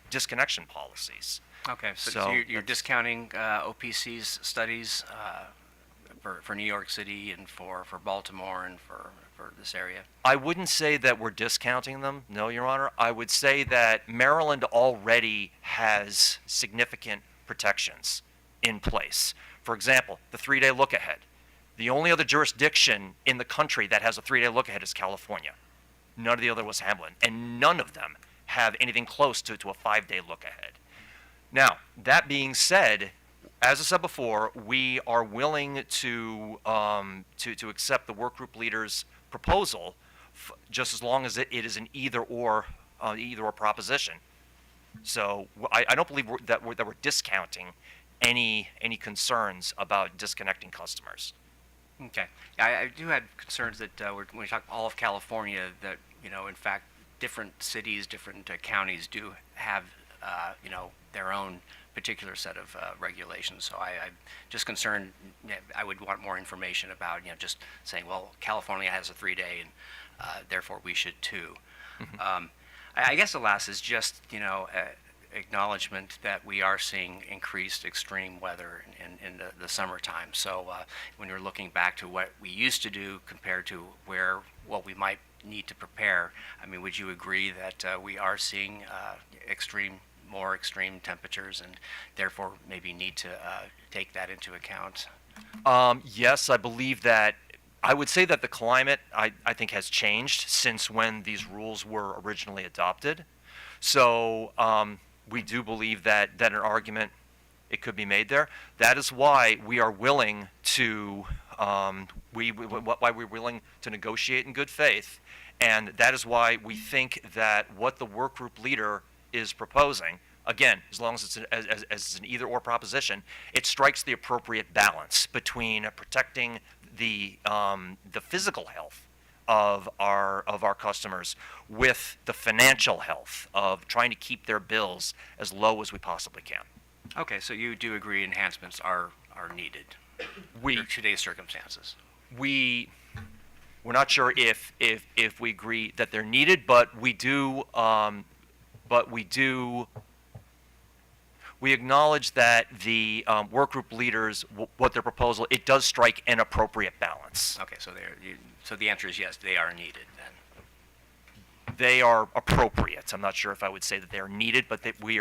disconnection policies. Okay, so So you're discounting OPC's studies for New York City and for Baltimore and for this area? I wouldn't say that we're discounting them, no, Your Honor. I would say that Maryland already has significant protections in place. For example, the 3-day look-ahead. The only other jurisdiction in the country that has a 3-day look-ahead is California. None of the other was Hamlin, and none of them have anything close to a 5-day look-ahead. Now, that being said, as I said before, we are willing to accept the workgroup leader's proposal, just as long as it is an either or proposition. So I don't believe that we're discounting any concerns about disconnecting customers. Okay. I do have concerns that when we talk all of California, that, in fact, different cities, different counties do have, their own particular set of regulations. So I'm just concerned. I would want more information about, just saying, well, California has a 3-day, and therefore we should too. I guess the last is just, acknowledgement that we are seeing increased extreme weather in the summertime. So when you're looking back to what we used to do compared to what we might need to prepare, I mean, would you agree that we are seeing more extreme temperatures, and therefore maybe need to take that into account? Yes, I believe that. I would say that the climate, I think, has changed since when these rules were originally adopted. So we do believe that an argument, it could be made there. That is why we are willing to why we're willing to negotiate in good faith And that is why we think that what the work group leader is proposing, again, as long as it's as it's an either-or proposition, it strikes the appropriate balance between protecting the physical health of our customers with the financial health of trying to keep their bills as low as we possibly can. Okay, so you do agree enhancements are needed We for today's circumstances. we're not sure if we agree that they're needed, but we acknowledge that the work group leaders, what their proposal, it does strike an appropriate balance. Okay, so so the answer is yes, they are needed then. They are appropriate. I'm not sure if I would say that they are needed, but that we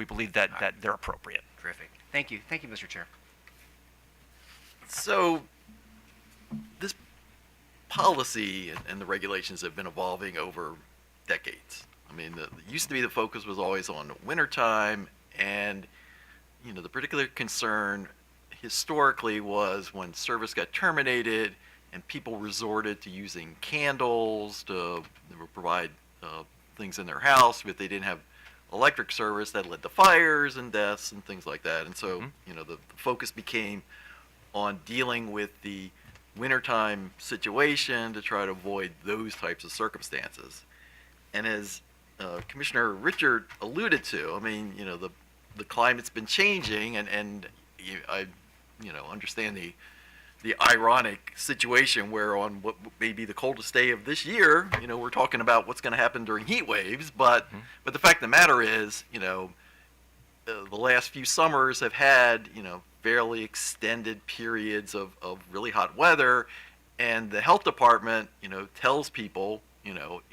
believe that they're appropriate. Terrific. Thank you, Mr. Chair. So this policy and the regulations have been evolving over decades. I mean, it used to be the focus was always on wintertime, and the particular concern historically was when service got terminated and people resorted to using candles to provide things in their house, but they didn't have electric service. That led to fires and deaths and things like that. And so, the focus became on dealing with the wintertime situation to try to avoid those types of circumstances. And as Commissioner Richard alluded to, I mean, the climate's been changing, and I understand the ironic situation where on what may be the coldest day of this year, we're talking about what's going to happen during heat waves, but the fact of the matter is, the last few summers have had, fairly extended periods of really hot weather, and the health department, tells people,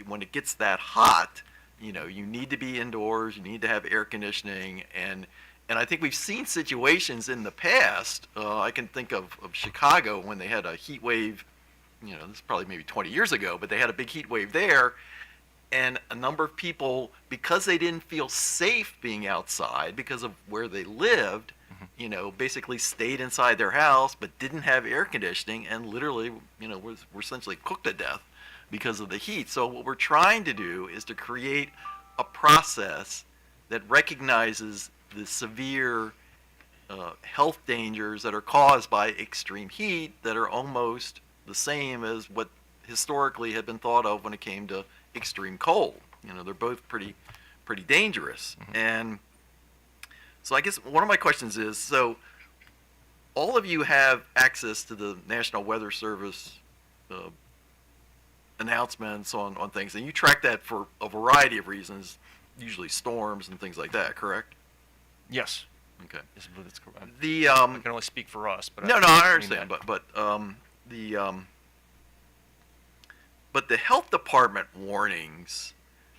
when it gets that hot, you need to be indoors, you need to have air conditioning, and I think we've seen situations in the past. I can think of Chicago when they had a heat wave. This is probably maybe 20 years ago, but they had a big heat wave there, and a number of people, because they didn't feel safe being outside because of where they lived, basically stayed inside their house but didn't have air conditioning, and literally, were essentially cooked to death because of the heat. So what we're trying to do is to create a process that recognizes the severe health dangers that are caused by extreme heat that are almost the same as what historically had been thought of when it came to extreme cold. They're both pretty dangerous. And so I guess one of my questions is, so all of you have access to the National Weather Service announcements on things, and you track that for a variety of reasons, usually storms and things like that, correct? Yes. Okay. Yes, I believe that's correct. I can only speak for us, but I understand. But the health department warnings,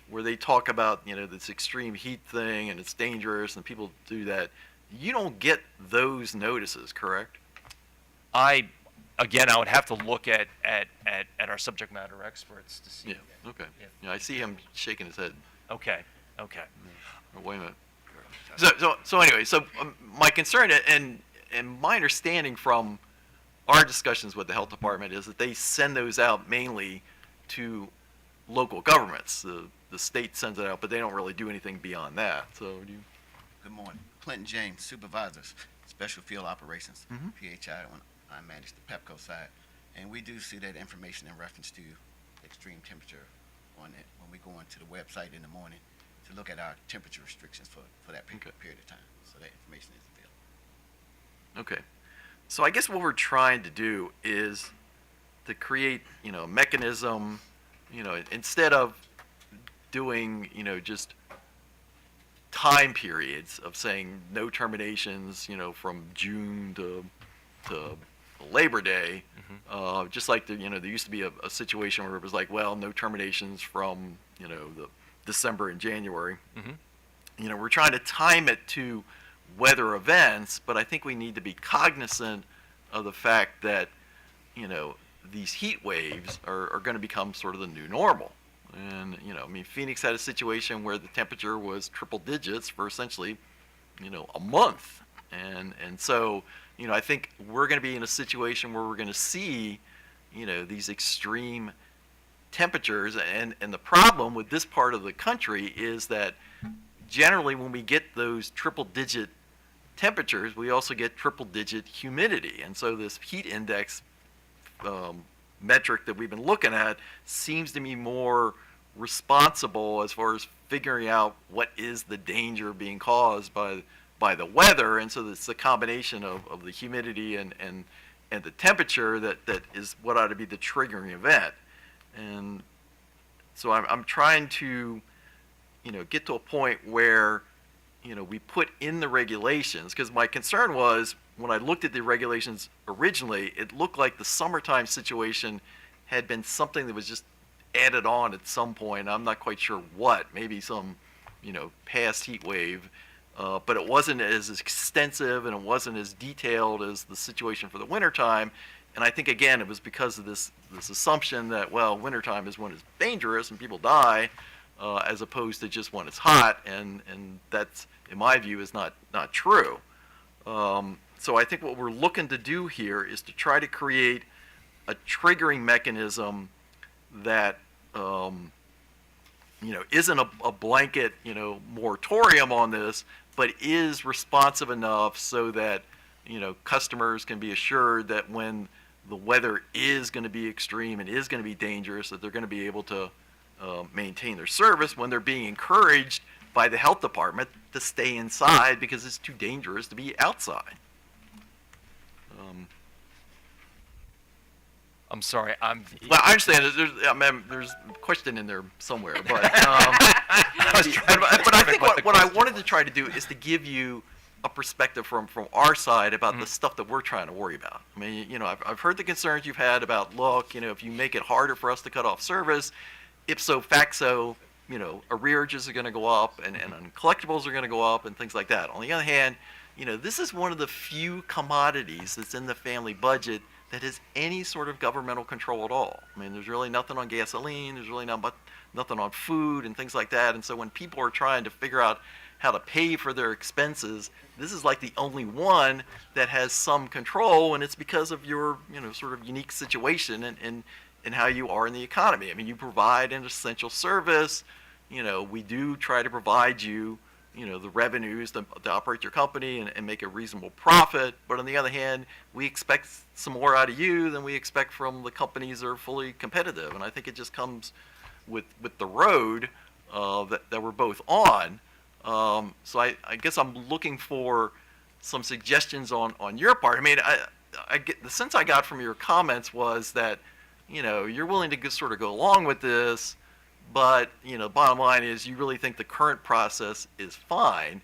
where they talk about this extreme heat thing and it's dangerous and people do that, you don't get those notices, correct? I would have to look at our subject matter experts to see. Yeah. Okay. Yeah, I see him shaking his head. Okay. Oh, wait a minute. So anyway, my concern and my understanding from our discussions with the health department is that they send those out mainly to local governments. The state sends it out, but they don't really do anything beyond that. So do you? Good morning. Clinton James, Supervisors, Special Field Operations, PHI, when I manage the PEPCO side. And we do see that information in reference to extreme temperature on it when we go onto the website in the morning to look at our temperature restrictions for that period of time. So that information is available. Okay. So I guess what we're trying to do is to create, a mechanism, instead of doing, just time periods of saying no terminations, from June to Labor Day, just like there used to be a situation where it was like, well, no terminations from, the December and January. We're trying to time it to weather events, but I think we need to be cognizant of the fact that, these heat waves are going to become sort of the new normal. And, Phoenix had a situation where the temperature was triple digits for essentially, a month. And so, I think we're going to be in a situation where we're going to see, these extreme temperatures, and the problem with this part of the country is that generally when we get those triple-digit temperatures, we also get triple-digit humidity, and so this heat index metric that we've been looking at seems to be more responsible as far as figuring out what is the danger being caused by the weather, and so it's the combination of the humidity and the temperature that is what ought to be the triggering event. And so I'm trying to, get to a point where, we put in the regulations, because my concern was when I looked at the regulations originally, it looked like the summertime situation had been something that was just added on at some point. I'm not quite sure what, maybe some, past heat wave. But it wasn't as extensive and it wasn't as detailed as the situation for the wintertime. And I think, again, it was because of this assumption that, well, wintertime is when it's dangerous and people die, as opposed to just when it's hot. And that's, in my view, is not true. So I think what we're looking to do here is to try to create a triggering mechanism that isn't a blanket, moratorium on this, but is responsive enough so that, customers can be assured that when the weather is going to be extreme and is going to be dangerous, that they're going to be able to maintain their service when they're being encouraged by the health department to stay inside because it's too dangerous to be outside. I'm sorry. Well, I understand. There's a question in there somewhere, but but I think what I wanted to try to do is to give you a perspective from our side about the stuff that we're trying to worry about. I mean, I've heard the concerns you've had about, look, if you make it harder for us to cut off service, ipso facto, arrearages are going to go up and collectibles are going to go up and things like that. On the other hand, this is one of the few commodities that's in the family budget that has any sort of governmental control at all. I mean, there's really nothing on gasoline, there's really nothing on food and things like that. And so when people are trying to figure out how to pay for their expenses, this is like the only one that has some control, and it's because of your, sort of unique situation and how you are in the economy. I mean, you provide an essential service. We do try to provide you, the revenues to operate your company and make a reasonable profit. But on the other hand, we expect some more out of you than we expect from the companies that are fully competitive. And I think it just comes with the road that we're both on. So I guess I'm looking for some suggestions on your part. I mean, I get the sense I got from your comments was that, you're willing to sort of go along with this, but, bottom line is you really think the current process is fine.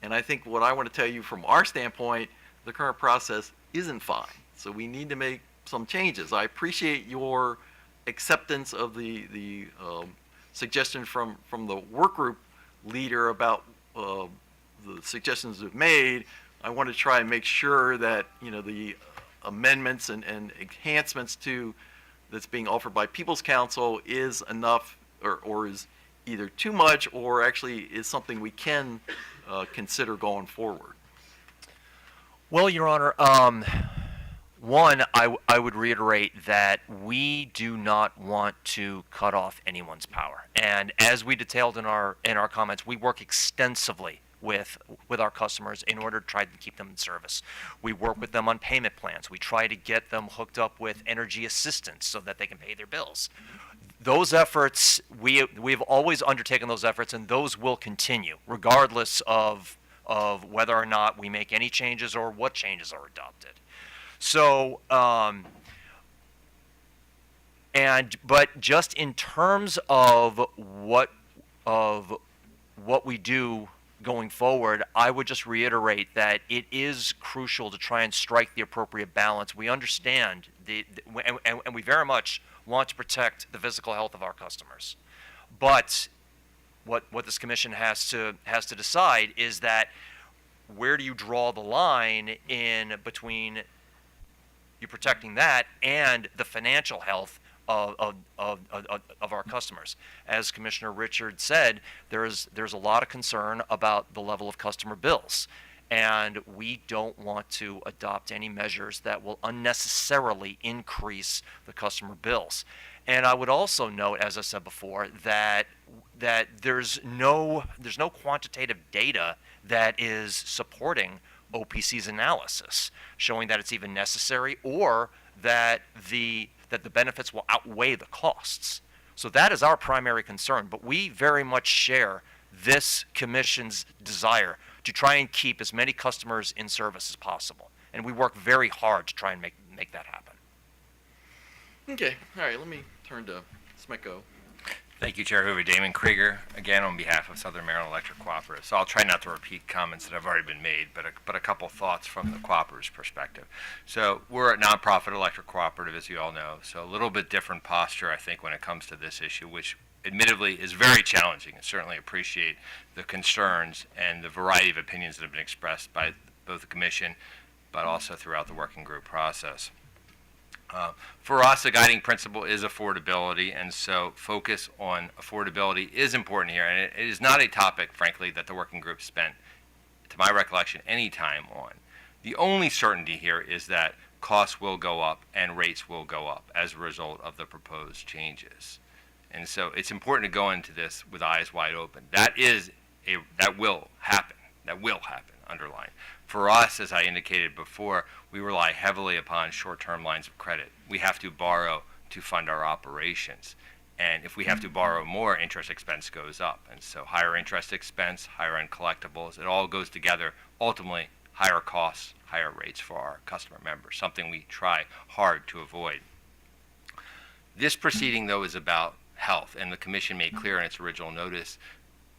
And I think what I want to tell you from our standpoint, the current process isn't fine. So we need to make some changes. I appreciate your acceptance of the suggestion from the work group leader about the suggestions we've made. I want to try and make sure that, the amendments and enhancements to that's being offered by People's Council is enough or is either too much or actually is something we can consider going forward. Well, Your Honor, one, I would reiterate that we do not want to cut off anyone's power. And as we detailed in our comments, we work extensively with our customers in order to try to keep them in service. We work with them on payment plans. We try to get them hooked up with energy assistance so that they can pay their bills. Those efforts, we've always undertaken those efforts, and those will continue, regardless of whether or not we make any changes or what changes are adopted. So, but just in terms of what we do going forward, I would just reiterate that it is crucial to try and strike the appropriate balance. We understand and we very much want to protect the physical health of our customers. But what this commission has to decide is that where do you draw the line in between you protecting that and the financial health of our customers. As Commissioner Richard said, there's a lot of concern about the level of customer bills, and we don't want to adopt any measures that will unnecessarily increase the customer bills. And I would also note, as I said before, that there's no quantitative data that is supporting OPC's analysis, showing that it's even necessary or that the benefits will outweigh the costs. So that is our primary concern. But we very much share this commission's desire to try and keep as many customers in service as possible, and we work very hard to try and make that happen. Okay, all right, let me turn to Smecco. Thank you, Chair Hoover. Damon Krieger, again on behalf of Southern Maryland Electric Cooperative. So I'll try not to repeat comments that have already been made, but a couple thoughts from the cooperative's perspective. So we're a nonprofit electric cooperative, as you all know, so a little bit different posture, I think, when it comes to this issue, which admittedly is very challenging, and certainly appreciate the concerns and the variety of opinions that have been expressed by both the Commission, but also throughout the working group process. For us, the guiding principle is affordability, and so focus on affordability is important here. And it is not a topic, frankly, that the working group spent, to my recollection, any time on. The only certainty here is that costs will go up and rates will go up as a result of the proposed changes. And so it's important to go into this with eyes wide open. That will happen. That will happen, underline. For us, as I indicated before, we rely heavily upon short-term lines of credit. We have to borrow to fund our operations. And if we have to borrow more, interest expense goes up. And so higher interest expense, higher end collectibles, it all goes together. Ultimately, higher costs, higher rates for our customer members, something we try hard to avoid. This proceeding, though, is about health, and the Commission made clear in its original notice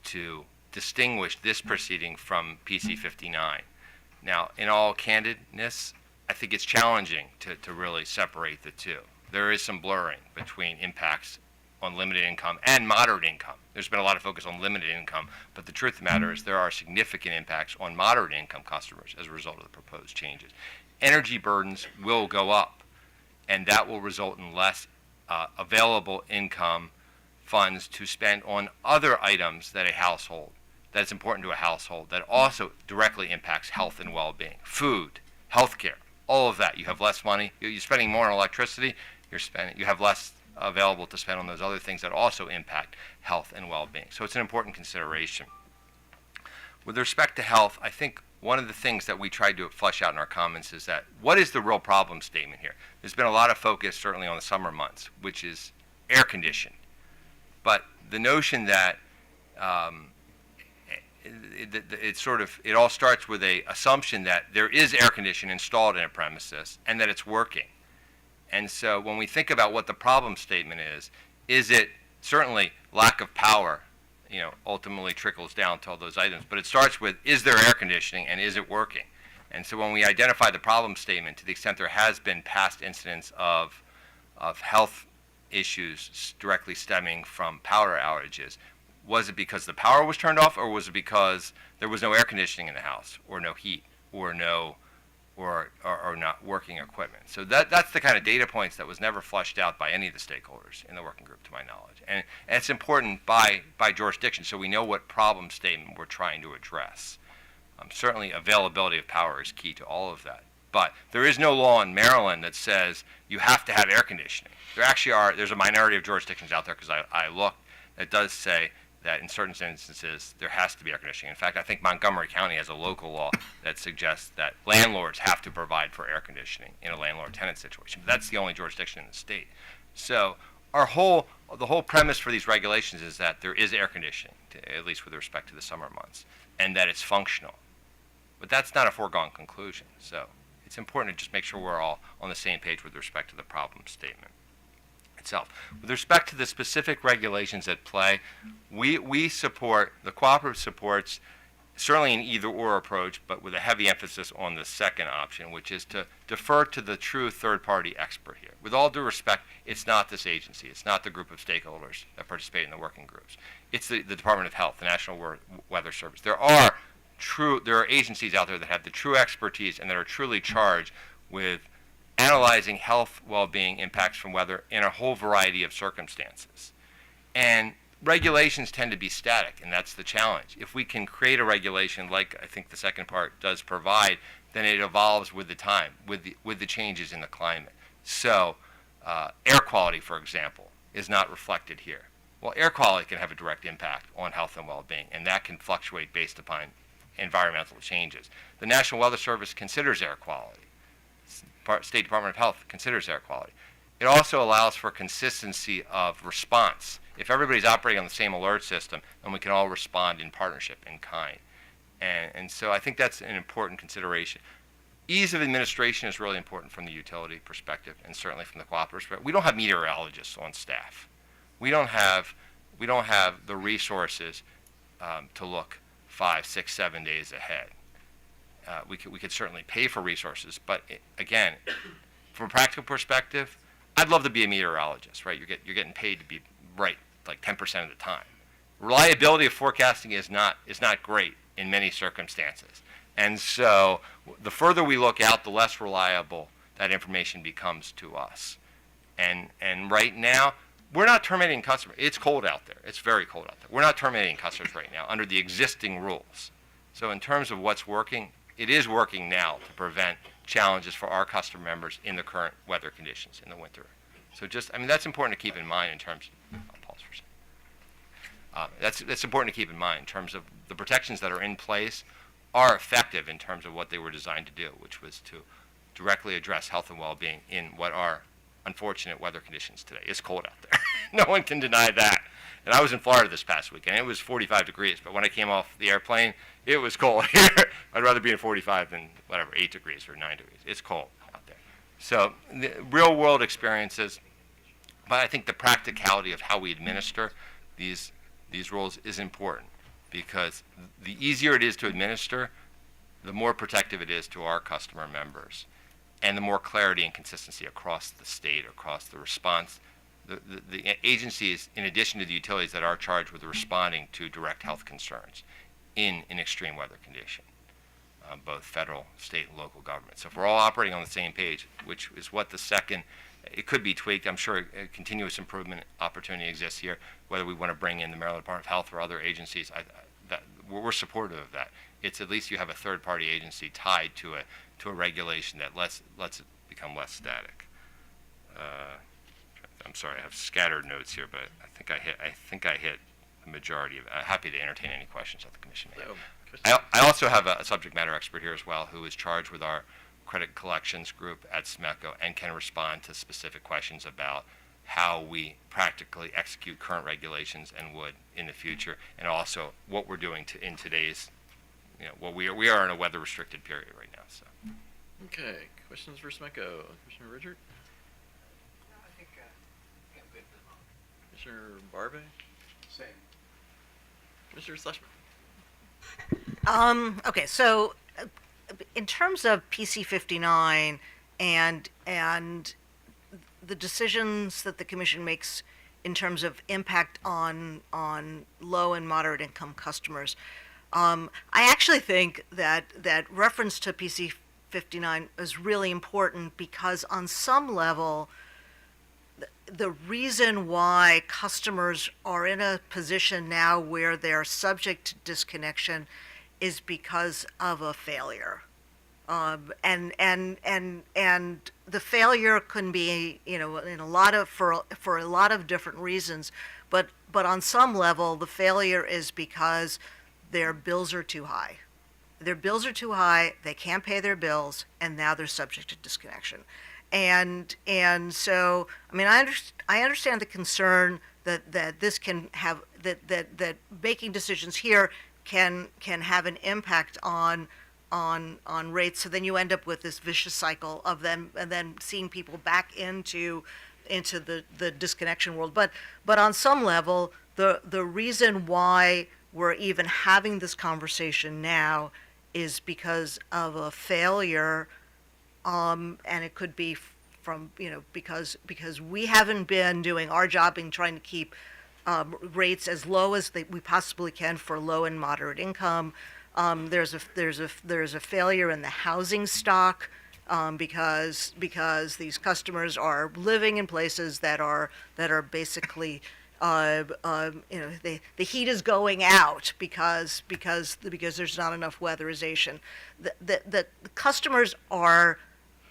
to distinguish this proceeding from PC 59. Now, in all candidness, I think it's challenging to really separate the two. There is some blurring between impacts on limited income and moderate income. There's been a lot of focus on limited income, but the truth of the matter is there are significant impacts on moderate income customers as a result of the proposed changes. Energy burdens will go up, and that will result in less available income funds to spend on other items that that's important to a household that also directly impacts health and well-being. Food, healthcare, all of that. You have less money. You're spending more on electricity. You have less available to spend on those other things that also impact health and well-being. So it's an important consideration. With respect to health, I think one of the things that we tried to flesh out in our comments is that what is the real problem statement here? There's been a lot of focus certainly on the summer months, which is air conditioning. But the notion that it all starts with a assumption that there is air conditioning installed in a premises and that it's working. And so when we think about what the problem statement is it certainly lack of power, ultimately trickles down to all those items, but it starts with, is there air conditioning and is it working? And so when we identify the problem statement, to the extent there has been past incidents of health issues directly stemming from power outages, was it because the power was turned off, or was it because there was no air conditioning in the house, or no heat, or not working equipment? So that's the kind of data points that was never fleshed out by any of the stakeholders in the working group, to my knowledge. And it's important by jurisdiction, so we know what problem statement we're trying to address. Certainly availability of power is key to all of that. But there is no law in Maryland that says you have to have air conditioning. There's a minority of jurisdictions out there, because I looked, that does say that in certain instances there has to be air conditioning. In fact, I think Montgomery County has a local law that suggests that landlords have to provide for air conditioning in a landlord-tenant situation. But that's the only jurisdiction in the state. So the whole premise for these regulations is that there is air conditioning, at least with respect to the summer months, and that it's functional. But that's not a foregone conclusion. So it's important to just make sure we're all on the same page with respect to the problem statement itself. With respect to the specific regulations at play, the cooperative supports certainly an either-or approach, but with a heavy emphasis on the second option, which is to defer to the true third-party expert here. With all due respect, it's not this agency. It's not the group of stakeholders that participate in the working groups. It's the Department of Health, the National Weather Service. There are agencies out there that have the true expertise and that are truly charged with analyzing health, well-being impacts from weather in a whole variety of circumstances. And regulations tend to be static, and that's the challenge. If we can create a regulation like I think the second part does provide, then it evolves with the time, with the changes in the climate. So air quality, for example, is not reflected here. Well, air quality can have a direct impact on health and well-being, and that can fluctuate based upon environmental changes. The National Weather Service considers air quality. State Department of Health considers air quality. It also allows for consistency of response. If everybody's operating on the same alert system, then we can all respond in partnership, in kind. And so I think that's an important consideration. Ease of administration is really important from the utility perspective, and certainly from the cooperative perspective. We don't have meteorologists on staff. We don't have the resources to look 5, 6, 7 days ahead. We could certainly pay for resources, but again, from a practical perspective, I'd love to be a meteorologist, right? You're getting paid to be right like 10% of the time. Reliability of forecasting is not great in many circumstances, and so the further we look out, the less reliable that information becomes to us. And right now, we're not terminating customers. It's cold out there. It's very cold out there. We're not terminating customers right now under the existing rules. So in terms of what's working, it is working now to prevent challenges for our customer members in the current weather conditions in the winter. So that's important to keep in mind in terms of, I'll pause for a second. That's important to keep in mind in terms of the protections that are in place are effective in terms of what they were designed to do, which was to directly address health and well-being in what are unfortunate weather conditions today. It's cold out there. No one can deny that. And I was in Florida this past weekend. It was 45 degrees, but when I came off the airplane, it was cold here. I'd rather be in 45 than 8 degrees or 9 degrees. It's cold out there. So the real world experiences, but I think the practicality of how we administer these rules is important, because the easier it is to administer, the more protective it is to our customer members, and the more clarity and consistency across the state, across the response. The agencies, in addition to the utilities that are charged with responding to direct health concerns in an extreme weather condition, both federal, state, and local government. So if we're all operating on the same page, which is what it could be tweaked. I'm sure a continuous improvement opportunity exists here, whether we want to bring in the Maryland Department of Health or other agencies. We're supportive of that. It's at least you have a third-party agency tied to a regulation that lets it become less static. I'm sorry, I have scattered notes here, but I think I hit the majority of it. I'm happy to entertain any questions that the commission may have. I also have a subject matter expert here as well, who is charged with our credit collections group at SMECO and can respond to specific questions about how we practically execute current regulations and would in the future, and also what we're doing in today's, we are in a weather restricted period right now. So. Okay, questions for SMECO? Commissioner Richard? I think I'm good. Commissioner Barbe? Same. Commissioner Schlesman? Okay, so in terms of PC 59 and the decisions that the commission makes in terms of impact on low and moderate income customers, I actually think that reference to PC 59 is really important, because on some level, the reason why customers are in a position now where they're subject to disconnection is because of a failure. And the failure can be, in for a lot of different reasons, but on some level, the failure is because their bills are too high. Their bills are too high, they can't pay their bills, and now they're subject to disconnection. And so, I understand the concern that this can have, that making decisions here can have an impact on rates. So then you end up with this vicious cycle of them, and then seeing people back into the disconnection world. But on some level, the reason why we're even having this conversation now is because of a failure, and it could be from, because we haven't been doing our job in trying to keep rates as low as we possibly can for low and moderate income. There's a failure in the housing stock, because these customers are living in places that are basically, the heat is going out because there's not enough weatherization. The customers are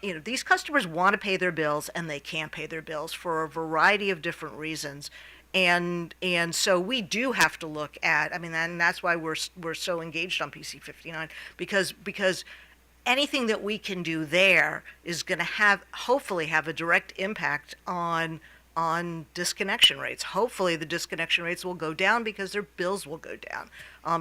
these customers want to pay their bills and they can't pay their bills for a variety of different reasons. And so we do have to look at, I mean, and that's why we're so engaged on PC 59, because anything that we can do there is going to hopefully have a direct impact on disconnection rates. Hopefully the disconnection rates will go down because their bills will go down.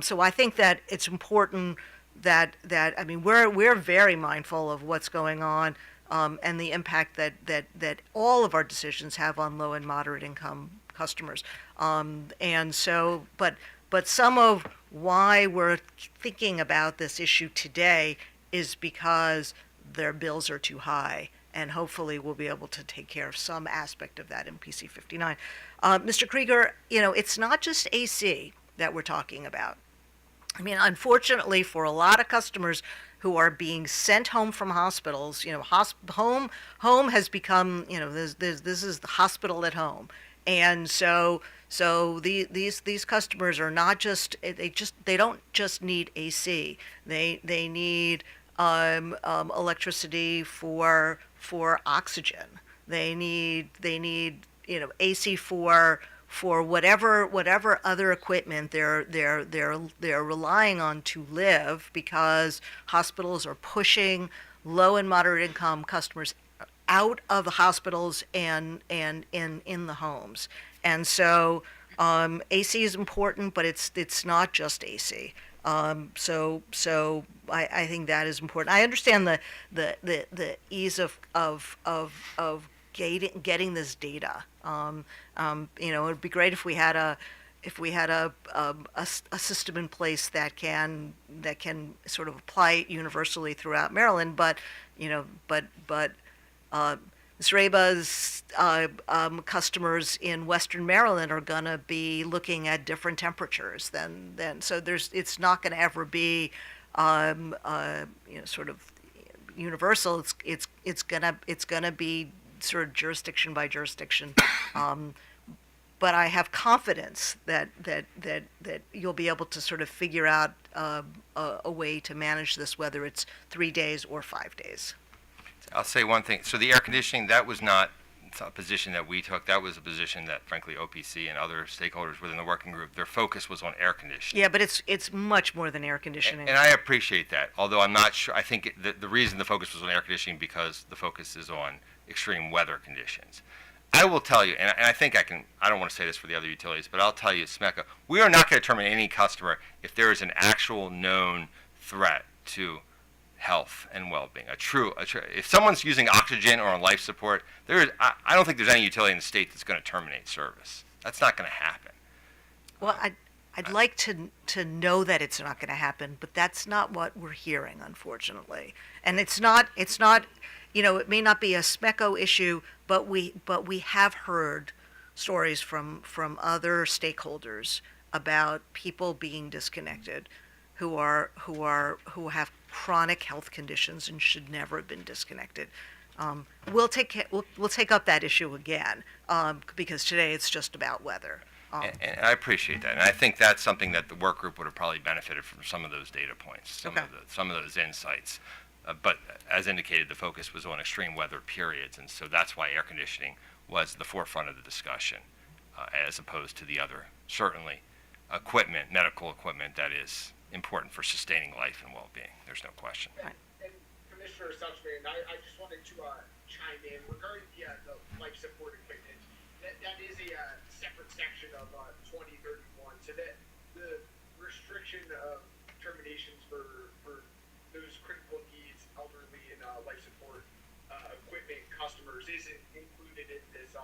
So I think that it's important that I mean, we're very mindful of what's going on, and the impact that all of our decisions have on low and moderate income customers. And so, but some of why we're thinking about this issue today is because their bills are too high, and hopefully we'll be able to take care of some aspect of that in PC 59. Mr. Krieger, it's not just AC that we're talking about. I mean, unfortunately, for a lot of customers who are being sent home from hospitals, home has become, this is the hospital at home, and so these customers are not just they don't just need AC. They need electricity for oxygen. They need AC for whatever other equipment they're relying on to live, because hospitals are pushing low and moderate income customers out of the hospitals and in the homes. And so AC is important, but it's not just AC. So I think that is important. I understand the ease of getting this data. It would be great if we had a system in place that can sort of apply it universally throughout Maryland. But Ms. Reba's customers in Western Maryland are going to be looking at different temperatures than so it's not going to ever be sort of universal. It's gonna be sort of jurisdiction by jurisdiction. But I have confidence that you'll be able to sort of figure out a way to manage this, whether it's 3 days or 5 days. I'll say one thing. So the air conditioning, that was not a position that we took. That was a position that, frankly, OPC and other stakeholders within the working group, their focus was on air conditioning. Yeah, but it's much more than air conditioning. And I appreciate that, although I'm not sure. I think the reason the focus was on air conditioning because the focus is on extreme weather conditions. I will tell you, and I think I don't want to say this for the other utilities, but I'll tell you, SMECA, we are not going to terminate any customer if there is an actual known threat to health and well-being. If someone's using oxygen or on life support, I don't think there's any utility in the state that's going to terminate service. That's not going to happen. Well, I'd like to know that it's not going to happen, but that's not what we're hearing, unfortunately. And it's not. It may not be a SMECO issue, but we have heard stories from other stakeholders about people being disconnected, who have chronic health conditions and should never have been disconnected. We'll take up that issue again, because today it's just about weather. And I appreciate that, and I think that's something that the work group would have probably benefited from, some of those data points, some of those insights. But as indicated, the focus was on extreme weather periods, and so that's why air conditioning was the forefront of the discussion, as opposed to the other, certainly, medical equipment that is important for sustaining life and well-being. There's no question. And Commissioner Sussman, I just wanted to chime in regarding the life support equipment. That is a separate section of 2031. So that the restriction of terminations for those critical needs, elderly and life support equipment customers isn't included in this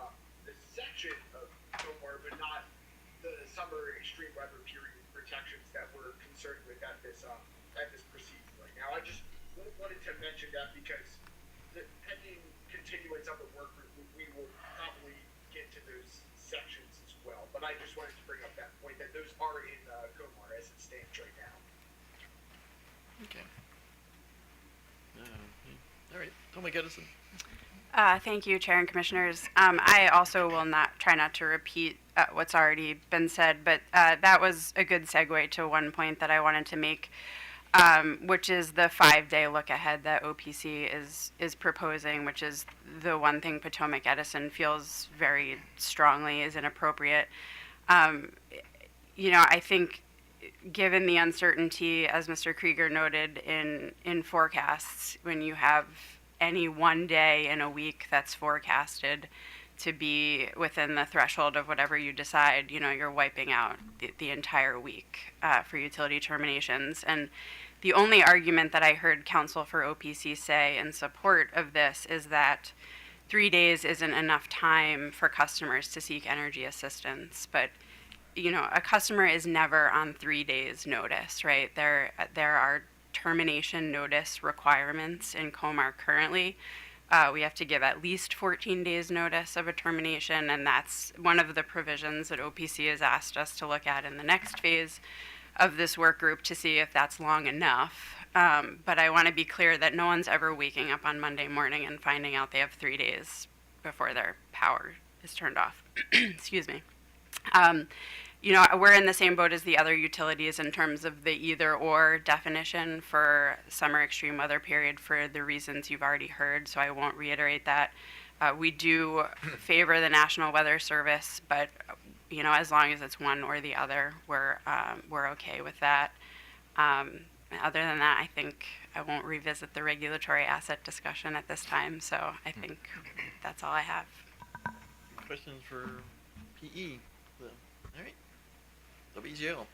section of COMAR, but not the summer extreme weather period protections that we're concerned with at this proceeding right now. I just wanted to mention that because the pending continuance of the work group, we will probably get to those sections as well. But I just wanted to bring up that point that those are in COMAR as it stands right now. Okay. All right. Toma Edison. Thank you, Chair and Commissioners. I also will try not to repeat what's already been said, but that was a good segue to one point that I wanted to make. which is the 5-day look ahead that OPC is proposing, which is the one thing Potomac Edison feels very strongly is inappropriate. I think given the uncertainty, as Mr. Krieger noted, in forecasts, when you have any one day in a week that's forecasted to be within the threshold of whatever you decide, you're wiping out the entire week for utility terminations. And the only argument that I heard counsel for OPC say in support of this is that 3 days isn't enough time for customers to seek energy assistance. But a customer is never on 3 days notice, right? There are termination notice requirements in COMAR currently. We have to give at least 14 days notice of a termination, and that's one of the provisions that OPC has asked us to look at in the next phase of this work group to see if that's long enough. But I want to be clear that no one's ever waking up on Monday morning and finding out they have 3 days before their power is turned off. Excuse me. We're in the same boat as the other utilities in terms of the either or definition for summer extreme weather period for the reasons you've already heard, so I won't reiterate that. We do favor the National Weather Service, but as long as it's one or the other, we're okay with that. Other than that, I think I won't revisit the regulatory asset discussion at this time, so I think that's all I have. Questions for PE? All right. WGL.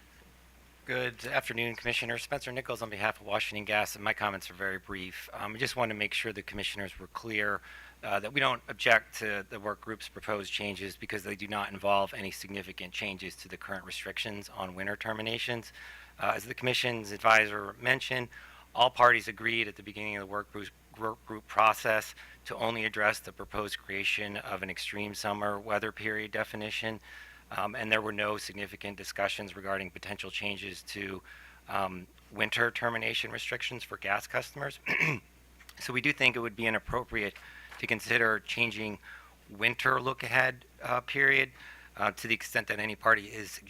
Good afternoon, Commissioner. Spencer Nichols on behalf of Washington Gas, and my comments are very brief. I just want to make sure the commissioners were clear that we don't object to the work group's proposed changes because they do not involve any significant changes to the current restrictions on winter terminations. As the Commission's advisor mentioned, all parties agreed at the beginning of the work group process to only address the proposed creation of an extreme summer weather period definition. And there were no significant discussions regarding potential changes to winter termination restrictions for gas customers. So we do think it would be inappropriate to consider changing winter look-ahead period to the extent that any party is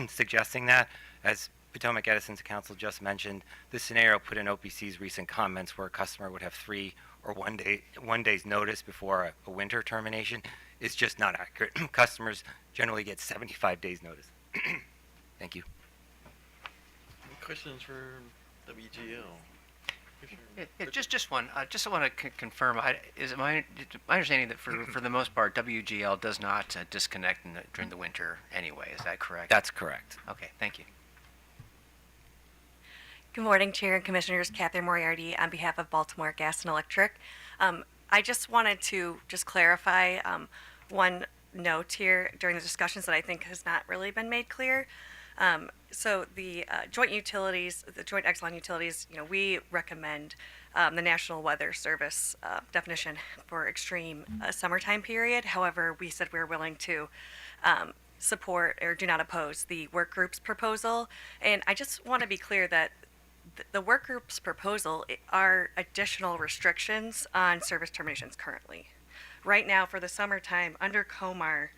suggesting that. As Potomac Edison's counsel just mentioned, this scenario put in OPC's recent comments where a customer would have 3 or 1 day's notice before a winter termination. It's just not accurate. Customers generally get 75 days notice. Thank you. Any questions for WGL? Just one. Just want to confirm. Is it my understanding that for the most part, WGL does not disconnect during the winter anyway? Is that correct? That's correct. Okay. Thank you. Good morning, Chair and Commissioners. Catherine Moriarty on behalf of Baltimore Gas and Electric. I just wanted to clarify one note here during the discussions that I think has not really been made clear. So the joint utilities, the joint Exelon utilities, we recommend the National Weather Service definition for extreme summertime period. However, we said we were willing to support or do not oppose the work group's proposal. And I just want to be clear that the work group's proposal are additional restrictions on service terminations currently. Right now, for the summertime, under COMAR,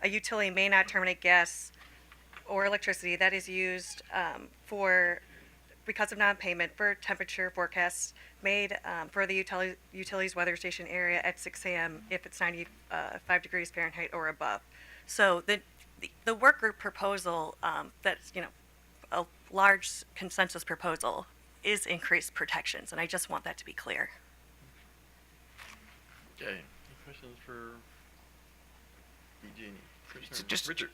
a utility may not terminate gas or electricity that is used because of non-payment for temperature forecasts made for the utility's weather station area at 6 a.m. if it's 95 degrees Fahrenheit or above. So the work group proposal that's a large consensus proposal is increased protections, and I just want that to be clear. Okay. Any questions for PG&E? Richard.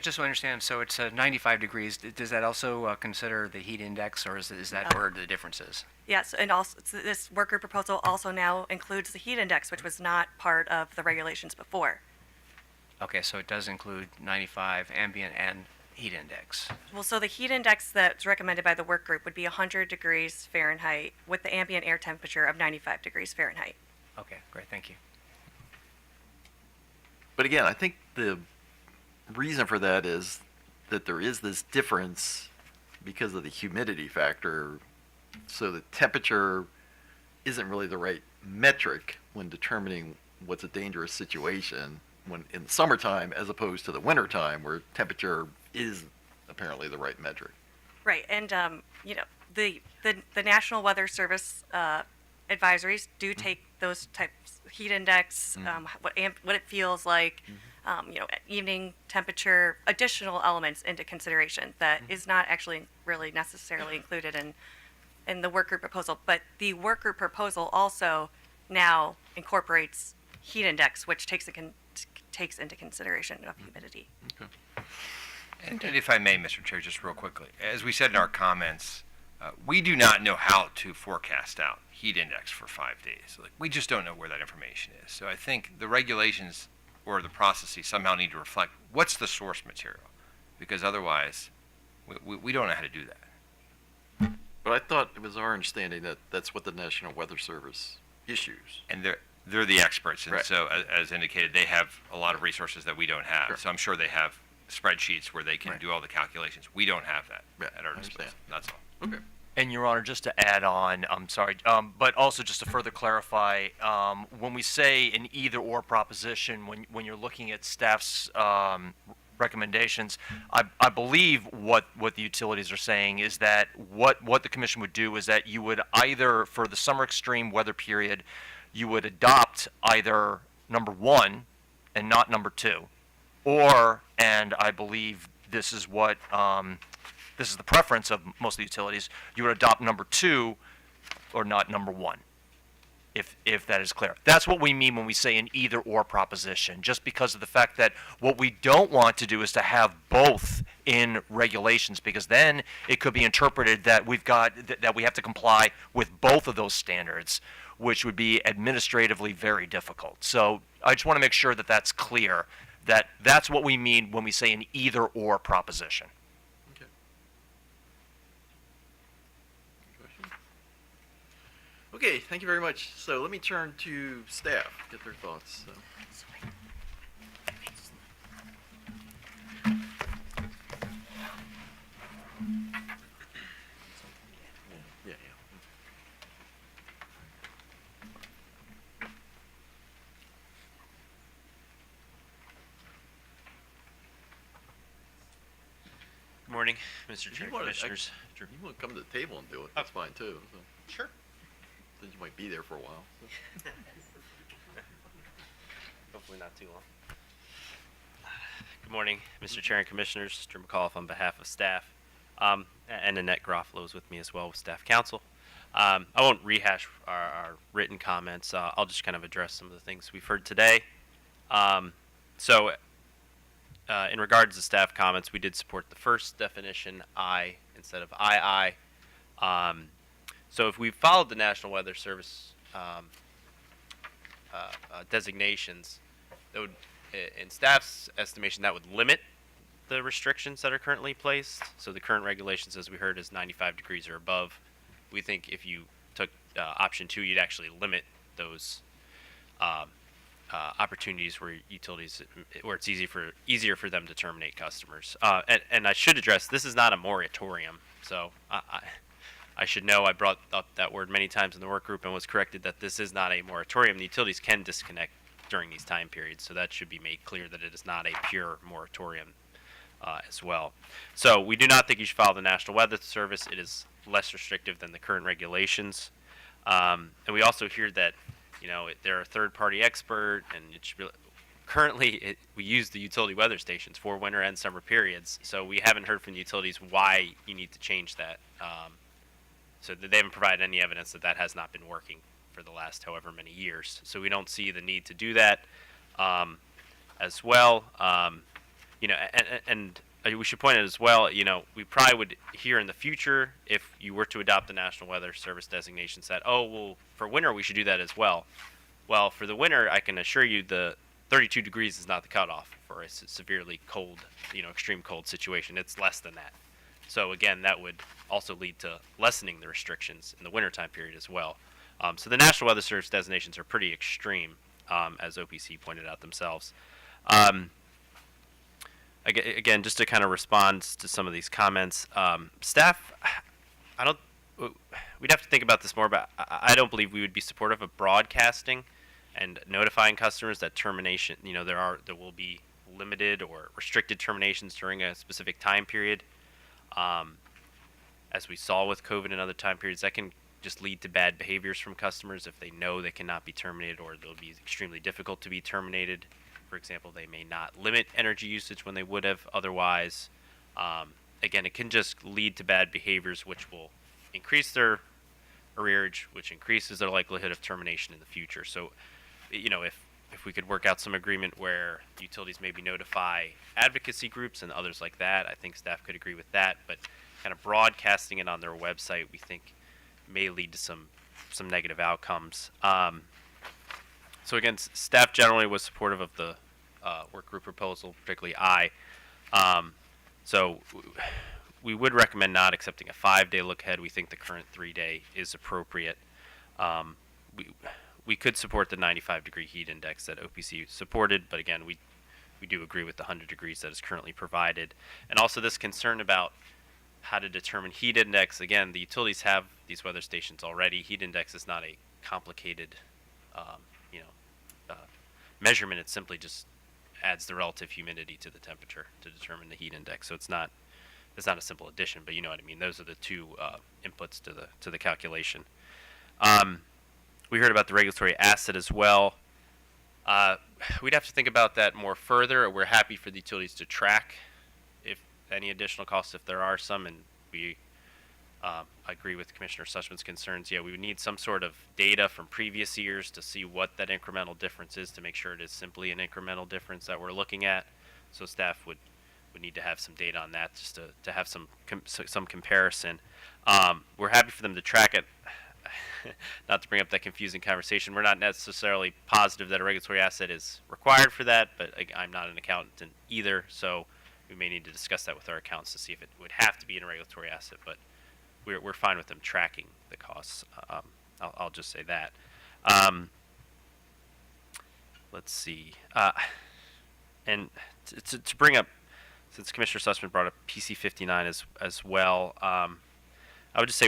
Just so I understand. So it's 95 degrees. Does that also consider the heat index, or is that where the difference is? Yes, and also this work group proposal also now includes the heat index, which was not part of the regulations before. Okay, so it does include 95 ambient and heat index. Well, so the heat index that's recommended by the work group would be 100 degrees Fahrenheit with the ambient air temperature of 95 degrees Fahrenheit. Okay, great, thank you. But again, I think the reason for that is that there is this difference because of the humidity factor. So the temperature isn't really the right metric when determining what's a dangerous situation when in the summertime as opposed to the wintertime where temperature is apparently the right metric. Right, and the National Weather Service advisories do take those types, heat index, what it feels like, evening temperature, additional elements into consideration that is not actually really necessarily included in the work group proposal. But the work group proposal also now incorporates heat index, which takes into consideration of humidity. And if I may, Mr. Chair, just real quickly, as we said in our comments, we do not know how to forecast out heat index for 5 days. Like, we just don't know where that information is. So I think the regulations or the processes somehow need to reflect what's the source material, because otherwise we don't know how to do that. But I thought it was our understanding that that's what the National Weather Service issues. And they're the experts, and Right. so as indicated, they have a lot of resources that we don't have. Sure. So I'm sure they have spreadsheets where they can Right. do all the calculations. We don't have that Yeah, at our I understand. disposal. That's all. Okay. And Your Honor, just to add on, I'm sorry, but also just to further clarify, when we say an either-or proposition, when you're looking at staff's recommendations, I believe what the utilities are saying is that what the commission would do is that you would either, for the summer extreme weather period, you would adopt either number 1 and not number 2, or, and I believe this is what this is the preference of most of the utilities, you would adopt number 2 or not number 1, if that is clear. That's what we mean when we say an either-or proposition, just because of the fact that what we don't want to do is to have both in regulations, because then it could be interpreted that that we have to comply with both of those standards, which would be administratively very difficult. So I just want to make sure that that's clear, that that's what we mean when we say an either-or proposition. Okay. Question? Okay, thank you very much. So let me turn to staff, get their thoughts. So. Yeah. Good morning, Mr. If Chair, you wanna- Commissioners. You want to come to the table and do it, that's fine too. So. Sure. Then you might be there for a while. So. Hopefully not too long. Good morning, Mr. Chair and Commissioners. Mr. McAuliffe on behalf of staff. And Annette Groffalo is with me as well with staff counsel. I won't rehash our written comments. I'll just kind of address some of the things we've heard today. In regards to staff comments, we did support the first definition, I, instead of II. So if we followed the National Weather Service designations, that would, in staff's estimation, that would limit the restrictions that are currently placed. So the current regulations, as we heard, is 95 degrees or above. We think if you took option 2, you'd actually limit those opportunities where where it's easier for them to terminate customers. And I should address, this is not a moratorium. So I should know, I brought up that word many times in the work group and was corrected that this is not a moratorium. The utilities can disconnect during these time periods, so that should be made clear that it is not a pure moratorium as well. So we do not think you should follow the National Weather Service. It is less restrictive than the current regulations. And we also hear that, they're a third-party expert, and it should be, currently we use the utility weather stations for winter and summer periods, so we haven't heard from the utilities why you need to change that. So they haven't provided any evidence that that has not been working for the last however many years. So we don't see the need to do that as well. And we should point out as well, we probably would hear in the future, if you were to adopt the National Weather Service designations, that, oh, well, for winter we should do that as well. Well, for the winter, I can assure you the 32 degrees is not the cutoff for a severely cold, extreme cold situation. It's less than that. So again, that would also lead to lessening the restrictions in the wintertime period as well. So the National Weather Service designations are pretty extreme, as OPC pointed out themselves. Again, just to kind of respond to some of these comments, staff, we'd have to think about this more, but I don't believe we would be supportive of broadcasting and notifying customers that termination, there will be limited or restricted terminations during a specific time period. as we saw with COVID and other time periods, that can just lead to bad behaviors from customers if they know they cannot be terminated or they'll be extremely difficult to be terminated. For example, they may not limit energy usage when they would have otherwise. Again, it can just lead to bad behaviors, which will increase their arrearage, which increases their likelihood of termination in the future. So, if we could work out some agreement where utilities maybe notify advocacy groups and others like that, I think staff could agree with that. But kind of broadcasting it on their website, we think may lead to some negative outcomes. So again, staff generally was supportive of the work group proposal, particularly I. So we would recommend not accepting a 5-day look ahead. We think the current 3-day is appropriate. We could support the 95-degree heat index that OPC supported, but again, we do agree with the 100 degrees that is currently provided. And also this concern about how to determine heat index. Again, the utilities have these weather stations already. Heat index is not a complicated, measurement. It simply just adds the relative humidity to the temperature to determine the heat index. So it's not a simple addition, but you know what I mean. Those are the two inputs to the calculation. We heard about the regulatory asset as well. We'd have to think about that more further. We're happy for the utilities to track if any additional costs, if there are some, and we agree with Commissioner Sussman's concerns. Yeah, we would need some sort of data from previous years to see what that incremental difference is to make sure it is simply an incremental difference that we're looking at. So staff would need to have some data on that just to have some comparison. We're happy for them to track it. Not to bring up that confusing conversation, we're not necessarily positive that a regulatory asset is required for that, but I'm not an accountant either, so we may need to discuss that with our accountants to see if it would have to be in a regulatory asset, but we're fine with them tracking the costs. I'll just say that. Let's see. And to bring up, since Commissioner Sussman brought up PC 59 as well, I would just say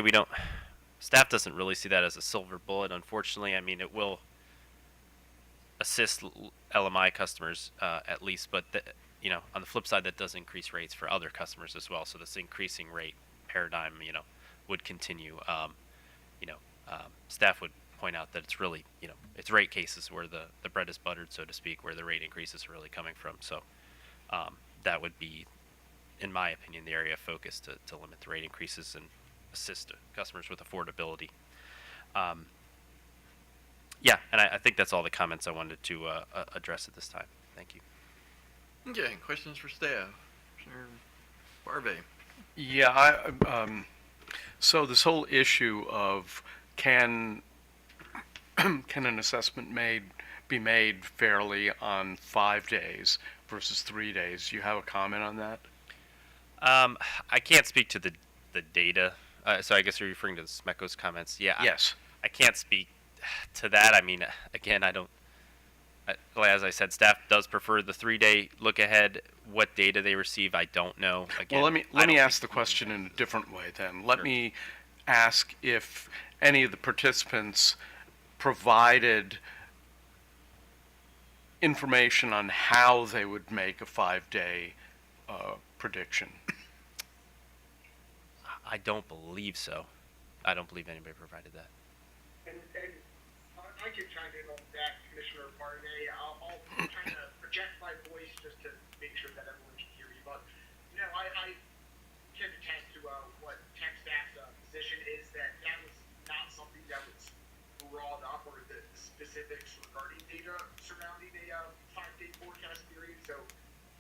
staff doesn't really see that as a silver bullet, unfortunately. I mean, it will assist LMI customers at least, but on the flip side, that does increase rates for other customers as well. So this increasing rate paradigm, would continue. Staff would point out that it's really, it's rate cases where the bread is buttered, so to speak, where the rate increases are really coming from. So that would be, in my opinion, the area of focus to limit the rate increases and assist customers with affordability. Yeah, and I think that's all the comments I wanted to address at this time. Thank you. Okay, questions for staff? Commissioner Barbe. Yeah, so this whole issue of can an assessment be made fairly on 5 days versus 3 days? Do you have a comment on that? I can't speak to the data. So I guess you're referring to the SMECO's comments. Yeah. Yes. I can't speak to that. I mean, again, as I said, staff does prefer the 3-day look ahead. What data they receive, I don't know. Again, well, let me ask the question in a different way then. Let me ask if any of the participants provided information on how they would make a 5-day prediction. I don't believe so. I don't believe anybody provided that. And I can chime in on that, Commissioner Barnay. I'll kind of project my voice just to make sure that everyone can hear me. But, I can attest to what tech staff's position is, that was not something that was brought up, or the specifics regarding data surrounding a 5-day forecast period. So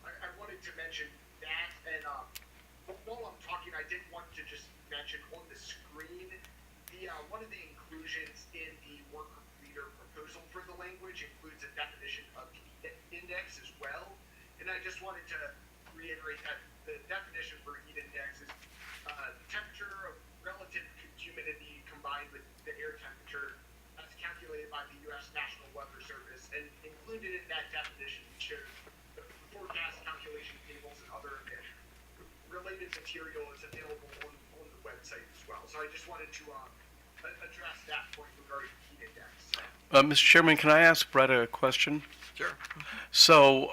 I wanted to mention that. And while I'm talking, I did want to just mention on the screen, one of the inclusions in the work leader proposal for the language includes a definition of the index as well. And I just wanted to reiterate that the definition for heat index is temperature of relative humidity combined with the air temperature as calculated by the U.S. National Weather Service. And included in that definition shows the forecast calculation tables and other related material is available on the website as well. So I just wanted to address that point regarding heat index. Mr. Chairman, can I ask Brett a question? Sure. So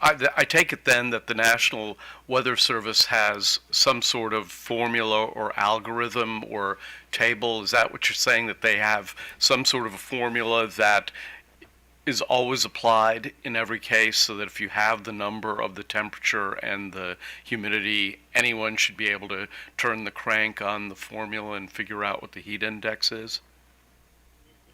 I take it then that the National Weather Service has some sort of formula or algorithm or table. Is that what you're saying, that they have some sort of a formula that is always applied in every case, so that if you have the number of the temperature and the humidity, anyone should be able to turn the crank on the formula and figure out what the heat index is?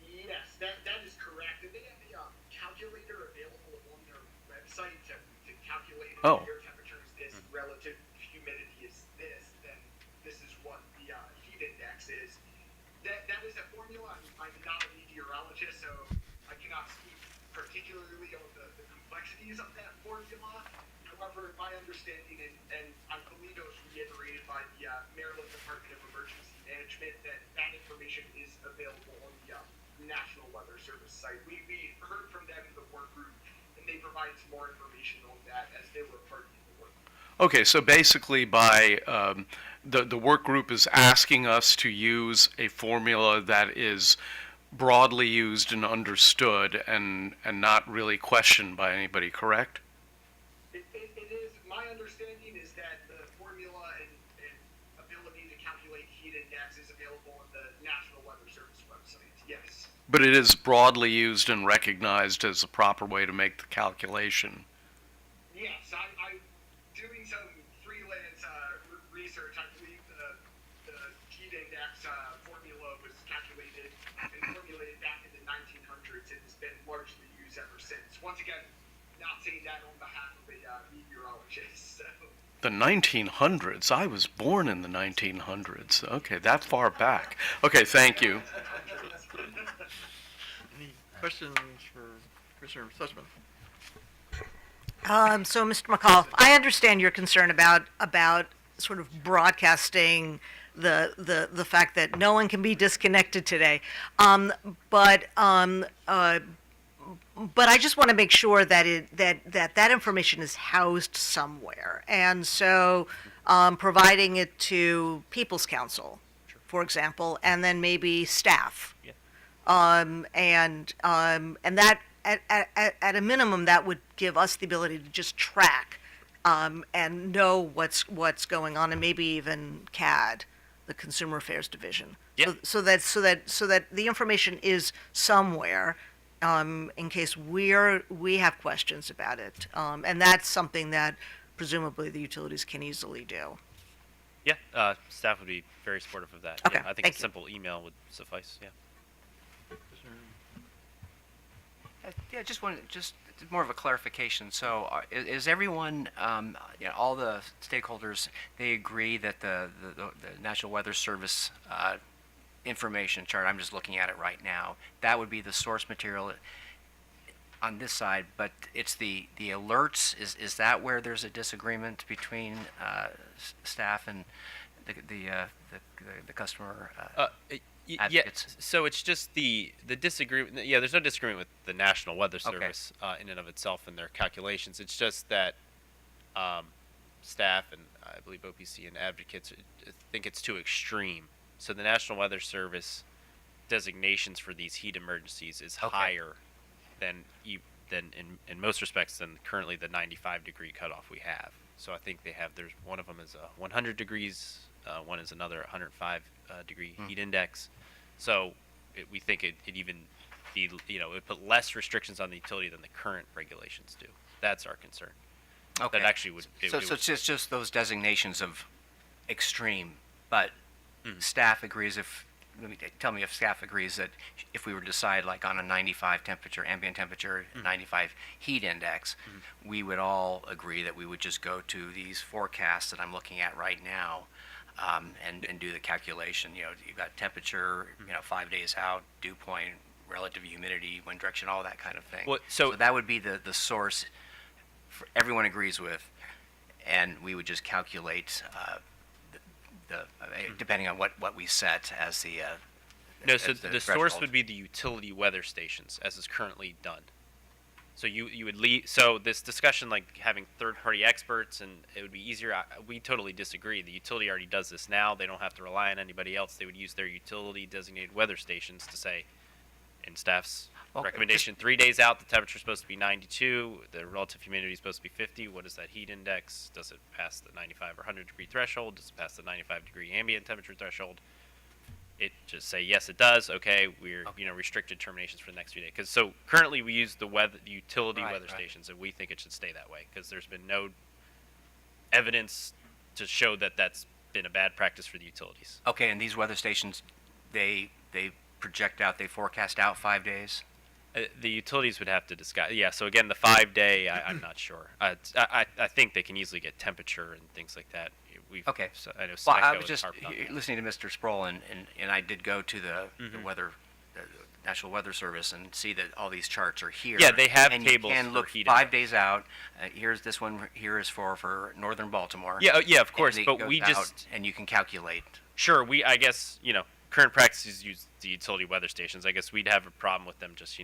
Yes, that is correct. And they have the calculator available on their website to calculate if Oh. air temperature is this, relative humidity is this, then this is what the heat index is. That is a formula. I'm not a meteorologist, so I cannot speak particularly on the complexities of that formula. However, my understanding, and I believe it was reiterated by the Maryland Department of Emergency Management, that information is available on the National Weather Service site. We heard from them in the work group, and they provided some more information on that as they were part of the work group. Okay, so basically by the work group is asking us to use a formula that is broadly used and understood and not really questioned by anybody, correct? It is, my understanding is that the formula and ability to calculate heat index is available on the National Weather Service website, yes. But it is broadly used and recognized as a proper way to make the calculation. Yes, I'm doing some freelance research. I believe the heat index formula was calculated and formulated back in the 1900s and has been largely used ever since. Once again, not saying that on behalf of a meteorologist. So. The 1900s? I was born in the 1900s. Okay, that far back. Okay, thank you. Any questions for Commissioner Sussman? So, Mr. McAuliffe, I understand your concern about sort of broadcasting the fact that no one can be disconnected today. But I just want to make sure that that information is housed somewhere, and so providing it to People's Council, for example, and then maybe staff. Yeah. And that at a minimum, that would give us the ability to just track and know what's going on, and maybe even CAD, the Consumer Affairs Division. Yeah. So that the information is somewhere in case we have questions about it, and that's something that presumably the utilities can easily do. Yeah, staff would be very supportive of that. Okay, Yeah, I think thank a you. simple email would suffice. Yeah. Yeah, just more of a clarification. So, is everyone, all the stakeholders, they agree that the National Weather Service information chart, I'm just looking at it right now, that would be the source material on this side, but it's the alerts, is that where there's a disagreement between staff and the customer advocates? Yeah, so it's just the disagreement. Yeah, there's no disagreement with the National Weather Okay. Service in and of itself and their calculations. It's just that staff and I believe OPC and advocates think it's too extreme. So the National Weather Service designations for these heat emergencies is Okay. higher than in most respects than currently the 95-degree cutoff we have. So I think they have, there's one of them is 100 degrees, one is another 105 degree heat index. So we think it even be, it would put less restrictions on the utility than the current regulations do. That's our concern. Okay. That actually would. So it's just those designations of extreme, but staff agrees tell me if staff agrees that if we were to decide like on a 95 temperature, ambient temperature, 95 heat index, we would all agree that we would just go to these forecasts that I'm looking at right now, and do the calculation. You've got temperature, 5 days out, dew point, relative humidity, wind direction, all that kind of thing. Well, so so that would be the source everyone agrees with, and we would just calculate depending on what we set as the No, so as the source threshold. would be the utility weather stations, as is currently done. So you would leave. So this discussion, like having third-party experts, and it would be easier. We totally disagree. The utility already does this now. They don't have to rely on anybody else. They would use their utility-designated weather stations to say, in staff's Well, recommendation, 3 days out, the temperature is supposed to be 92. The relative humidity is supposed to be 50. What is that heat index? Does it pass the 95 or 100 degree threshold? Does it pass the 95 degree ambient temperature threshold? It just say yes, it does. Okay, we're restricted terminations for the next few days. Because so currently we use the utility weather stations, and we think it should stay that way because there's been no evidence to show that that's been a bad practice for the utilities. Okay, and these weather stations, they project out, they forecast out 5 days? The utilities would have to discuss. Yeah. So again, the 5-day, I'm not sure. I think they can easily get temperature and things like that. Okay. So I know Well, Sneco I was has just harped on that. listening to Mr. Sproul, and I did go to the weather, the National Weather Service, and see that all these charts are here. Yeah, they have and tables you can for look heat 5 index. days out. Here's this one. Here is for northern Baltimore. Yeah. Yeah. Of course. And it But goes we out, just and you can calculate. sure. I guess current practices use the utility weather stations. I guess we'd have a problem with them just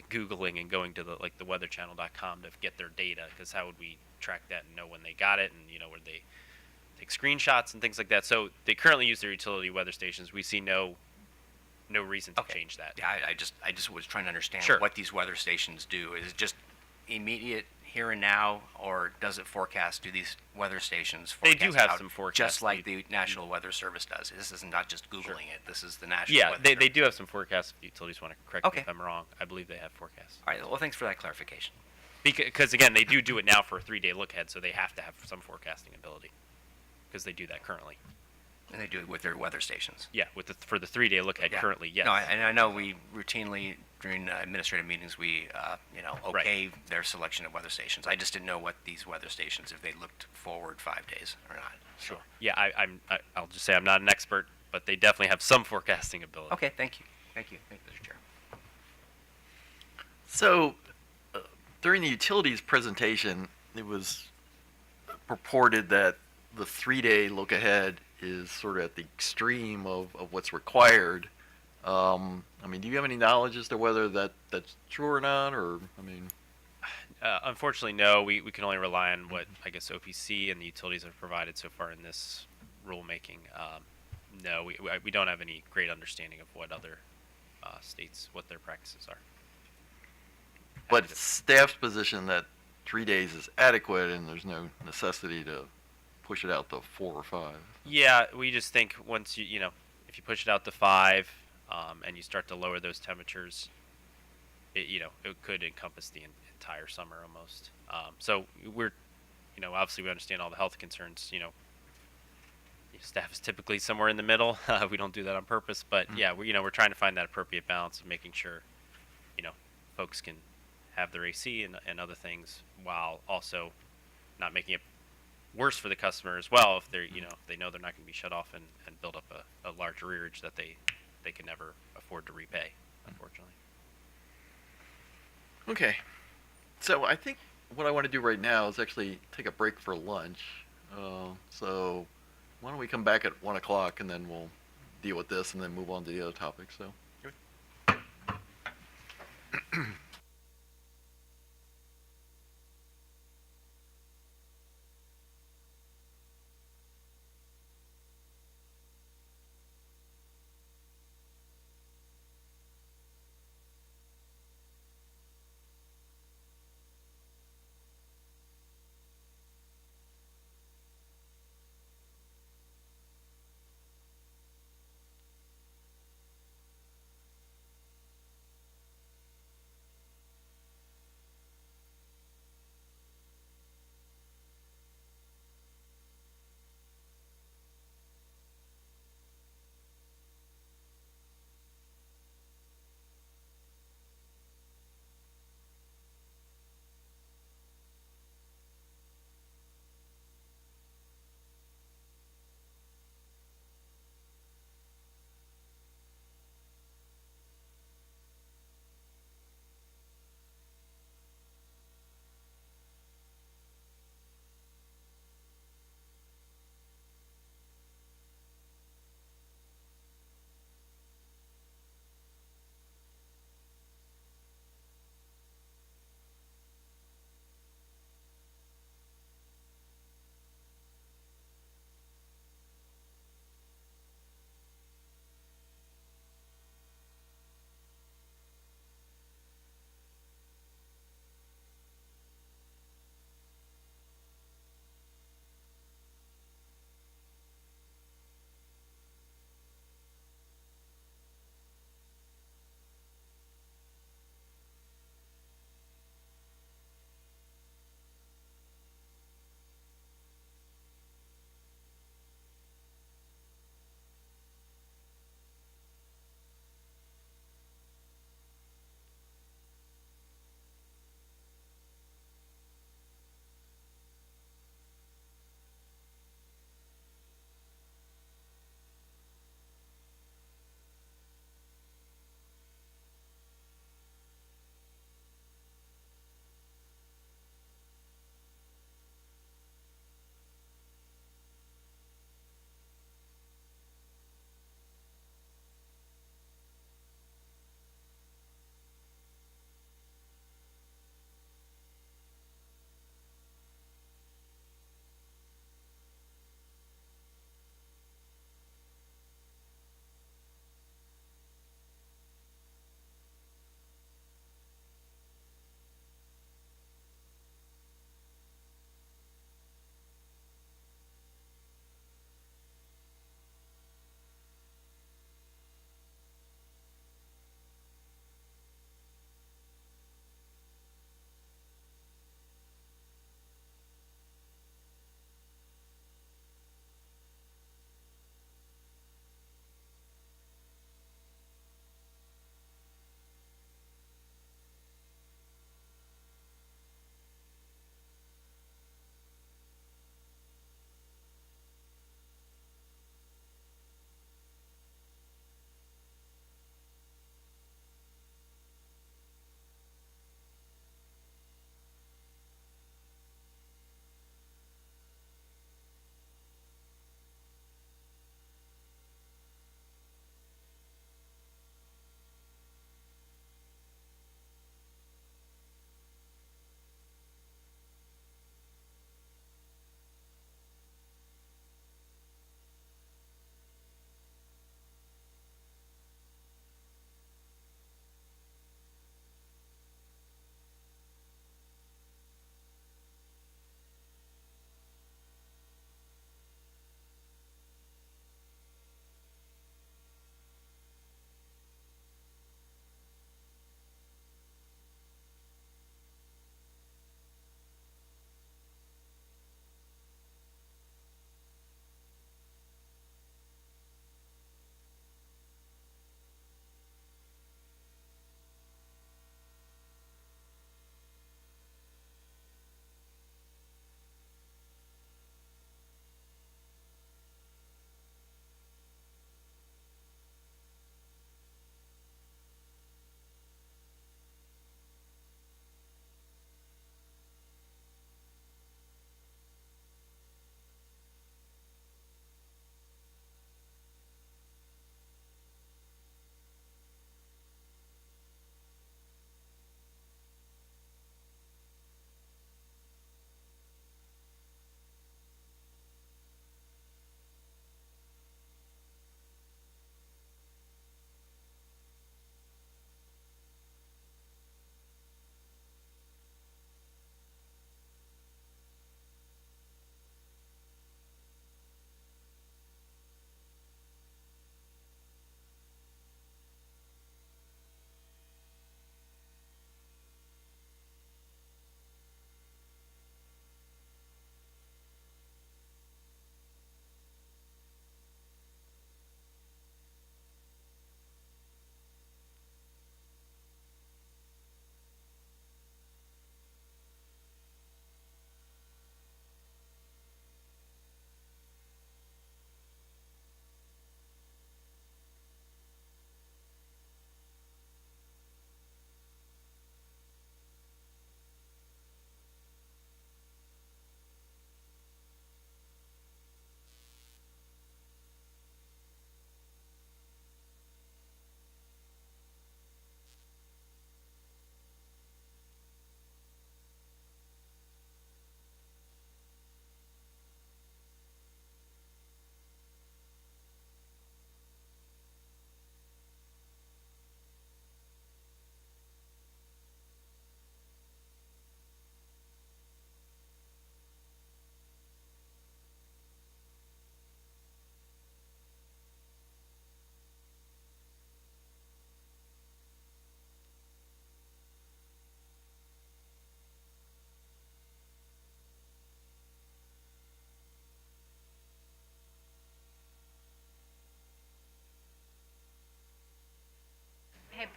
Googling and going to the weatherchannel.com to get their data, because how would we track that and know when they got it, and where they take screenshots and things like that. So they currently use their utility weather stations. We see no reason to change that. Yeah, I just was trying to understand Sure. what these weather stations do. Is it just immediate here and now, or does it forecast? Do these weather stations They forecast do have out some forecasts. just like the National Weather Service does? This is not just Googling it. This is the National Yeah, Weather they Service. do have some forecasts. If the utilities want to correct me Okay. if I'm wrong, I believe they have forecasts. All right, well, thanks for that clarification. Because again, they do it now for a 3-day look ahead, so they have to have some forecasting ability. Because they do that currently. And they do it with their weather stations. Yeah, for the 3-day look ahead Yeah. currently, yes. No, and I know we routinely, during administrative meetings, we, okay their selection of weather stations. I just didn't know what these weather stations, if they looked forward 5 days or not. So- Sure. Yeah, I'll just say I'm not an expert, but they definitely have some forecasting ability. Okay, thank you. Thank you, Mr. Chair. So, during the utilities presentation, it was purported that the 3-day look ahead is sort of at the extreme of what's required. Do you have any knowledge as to whether that's true or not, or Unfortunately, no. We can only rely on what I guess OPC and the utilities have provided so far in this rulemaking. No, we don't have any great understanding of what other states, what their practices are. But staff's position that 3 days is adequate and there's no necessity to push it out to 4 or 5. Yeah, we just think once if you push it out to 5, and you start to lower those temperatures, it could encompass the entire summer almost. So we're, obviously we understand all the health concerns. Staff is typically somewhere in the middle. We don't do that on purpose, but yeah, we're trying to find that appropriate balance of making sure, folks can have their AC and other things while also not making it worse for the customer as well if they're if they know they're not going to be shut off and build up a large arrearage that they can never afford to repay, unfortunately. Okay. So I think what I want to do right now is actually take a break for lunch. So why don't we come back at 1 o'clock and then we'll deal with this and then move on to the other topics. So.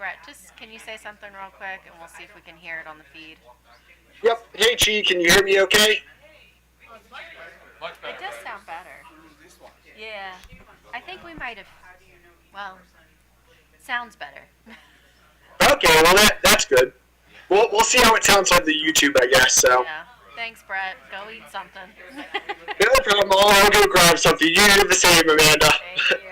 Brett, just can you say something real quick and we'll see if we can hear it on the feed? Yep. Hey, Chi, can you hear me okay? It does sound better. Yeah. I think we might have, well, sounds better. Okay, well that's good. We'll see how it sounds on the YouTube, I guess. So Yeah. Thanks, Brett. Go eat something. no problem. I'll go grab something. You do the same, Amanda. Thank you.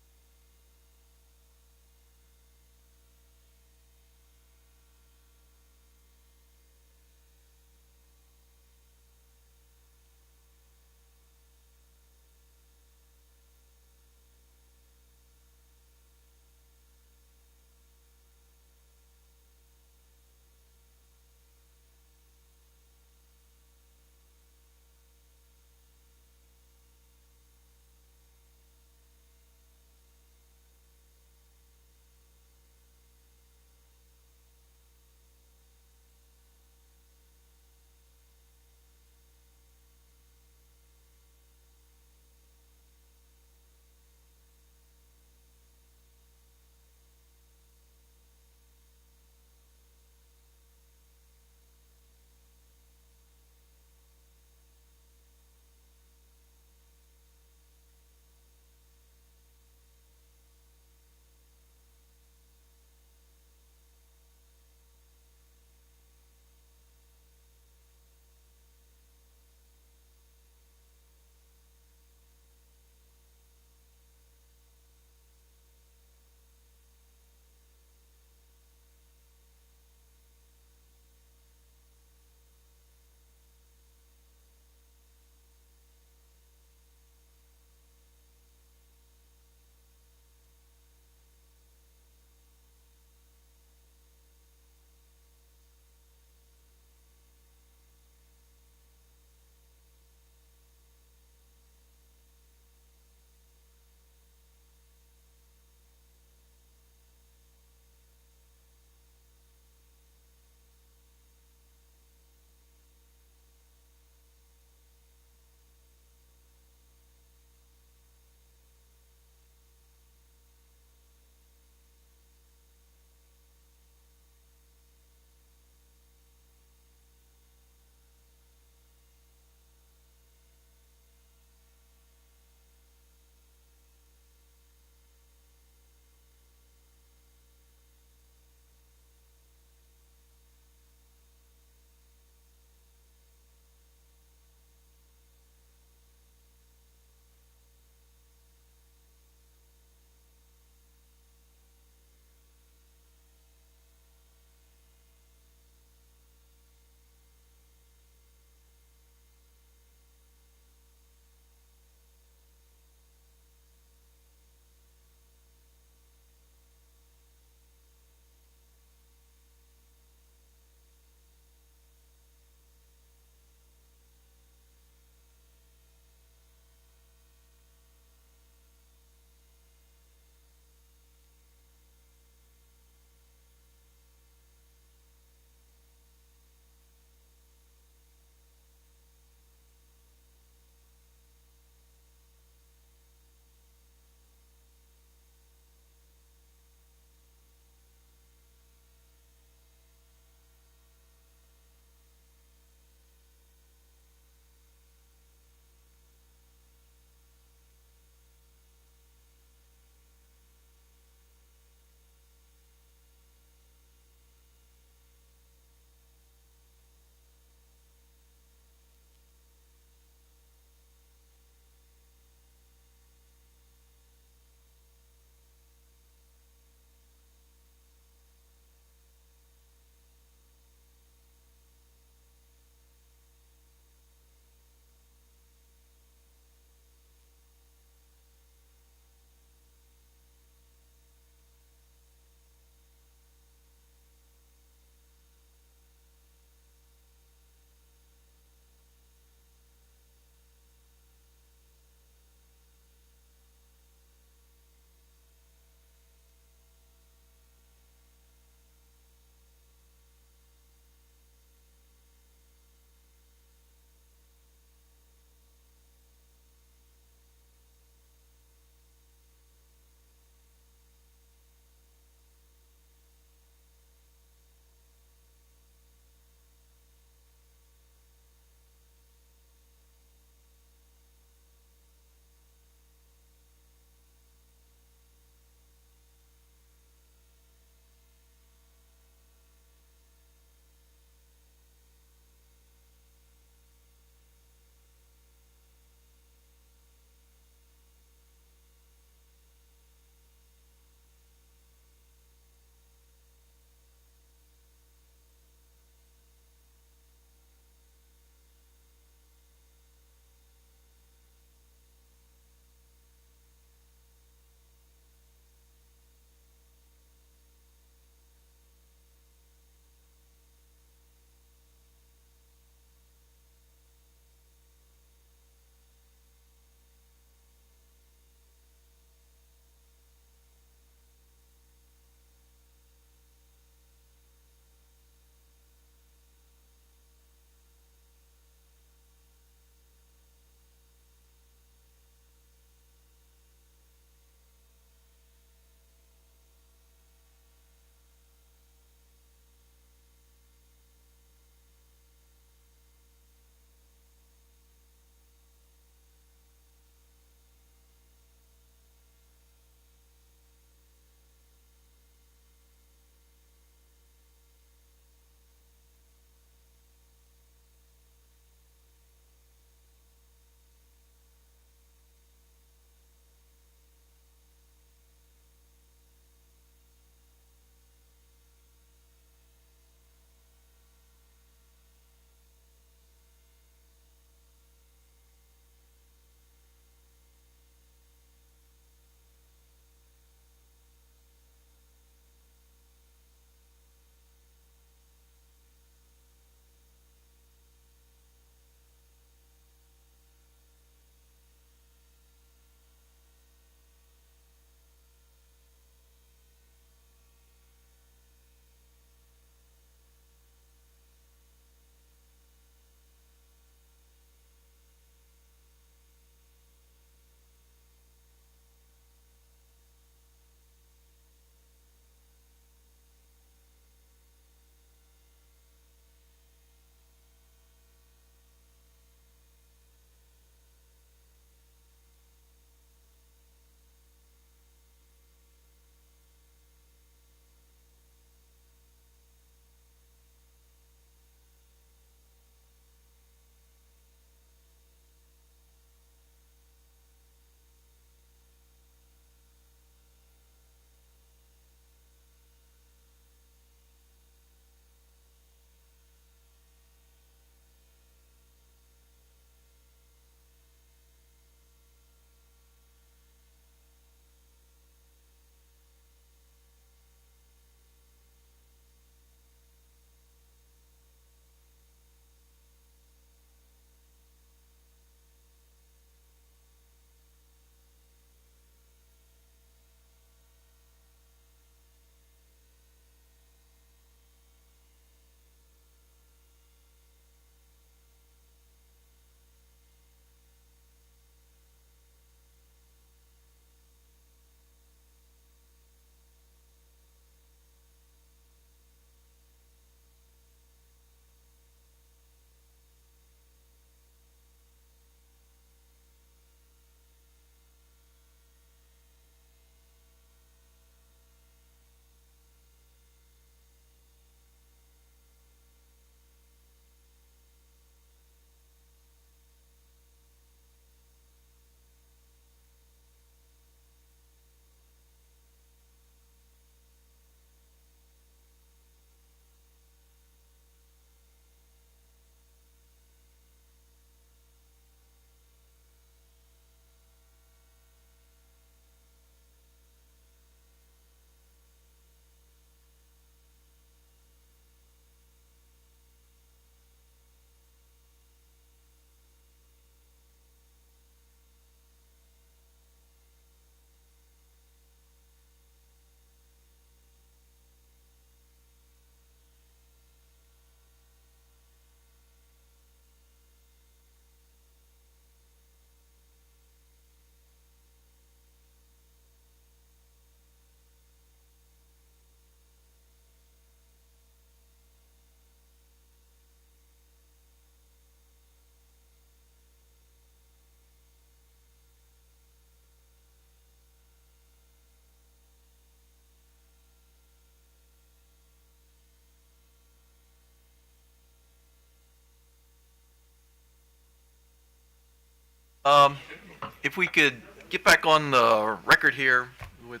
If we could get back on the record here with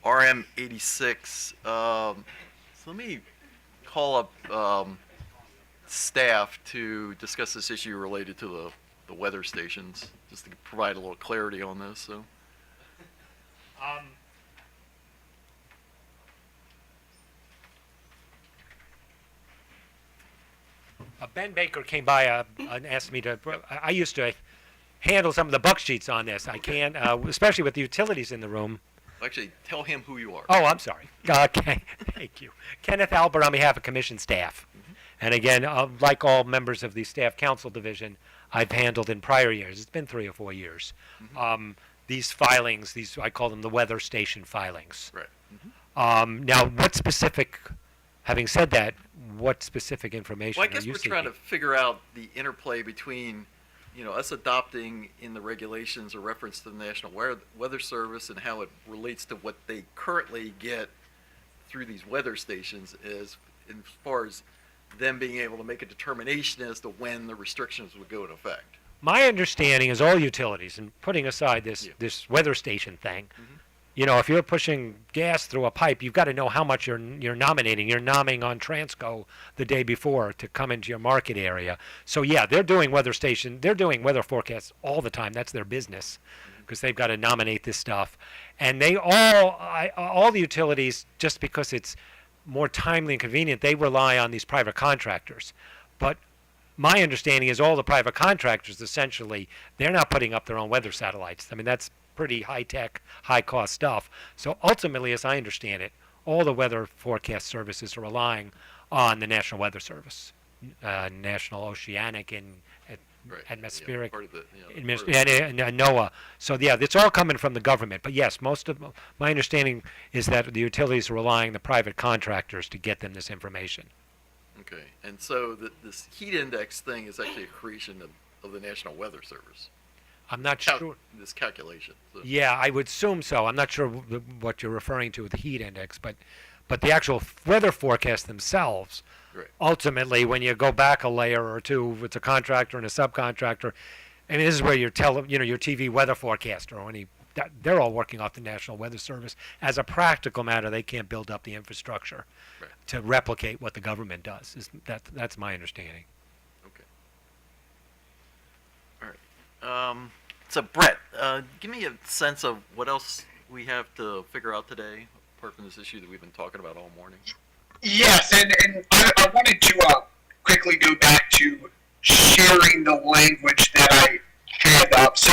RM86, so let me call up staff to discuss this issue related to the weather stations, just to provide a little clarity on this. So. Ben Baker came by and asked me to. I used to handle some of the buck sheets on this. I can't, especially with the utilities in the room. Actually, tell him who you are. Oh, I'm sorry. Okay, thank you. Kenneth Albert on behalf of Commission staff. And again, like all members of the Staff Council Division, I've handled in prior years. It's been 3 or 4 years. These filings, I call them the weather station filings. Right. Now, what specific? Having said that, what specific information Well, I guess are you we're seeking? trying to figure out the interplay between, us adopting in the regulations a reference to the National Weather Service and how it relates to what they currently get through these weather stations as far as them being able to make a determination as to when the restrictions would go into effect. My understanding is all utilities, and putting aside this weather station thing, if you're pushing gas through a pipe, you've got to know how much you're nominating. You're nomming on Transco the day before to come into your market area. So yeah, they're doing weather forecasts all the time. That's their business, because they've got to nominate this stuff. And they all the utilities, just because it's more timely and convenient, they rely on these private contractors. But my understanding is all the private contractors, essentially, they're not putting up their own weather satellites. I mean, that's pretty high-tech, high-cost stuff. So ultimately, as I understand it, all the weather forecast services are relying on the National Weather Service, National Oceanic and Atmospheric, and NOAA. So yeah, it's all coming from the government. But yes, most of my understanding is that the utilities are relying on the private contractors to get them this information. Okay, and so this heat index thing is actually a creation of the National Weather Service. I'm not sure. This calculation. So. Yeah, I would assume so. I'm not sure what you're referring to with the heat index, but the actual weather forecasts themselves, ultimately, when you go back a layer or two, it's a contractor and a subcontractor, and this is where your TV weather forecaster or they're all working off the National Weather Service. As a practical matter, they can't build up the infrastructure to replicate what the government does. That's my understanding. Okay. All right. So Brett, give me a sense of what else we have to figure out today, apart from this issue that we've been talking about all morning. Yes, and I wanted to quickly go back to sharing the language that I had up. So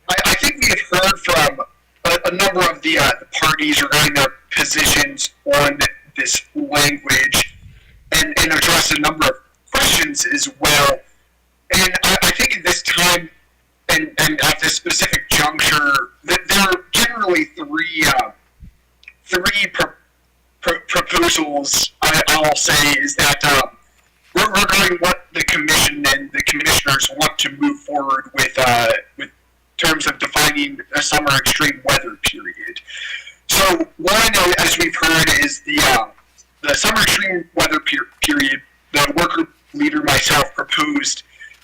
I think we have heard from a number of the parties regarding their positions on this language and address a number of questions as well. And I think at this time and at this specific juncture, there are generally three proposals I'll say is that regarding what the commission and the commissioners want to move forward with terms of defining a summer extreme weather period. So one, as we've heard, is the summer extreme weather period. The work group leader myself proposed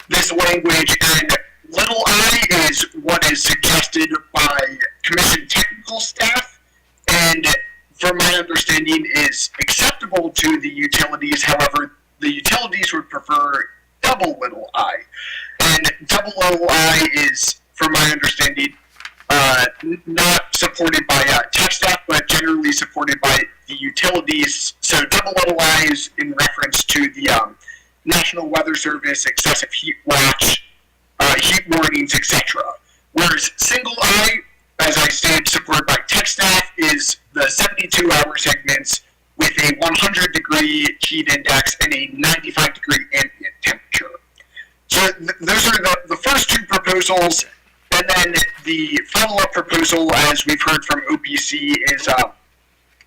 this language, and little I is what is suggested by commission technical staff, and from my understanding is acceptable to the utilities. However, the utilities would prefer double little I, and double little I is, from my understanding, not supported by tech staff, but generally supported by the utilities. So double little I is in reference to the National Weather Service, excessive heat watch, heat warnings, etc. Whereas single I, as I stated, supported by tech staff, is the 72-hour segments with a 100-degree heat index and a 95-degree ambient temperature. So those are the first two proposals. And then the follow-up proposal, as we've heard from OPC, is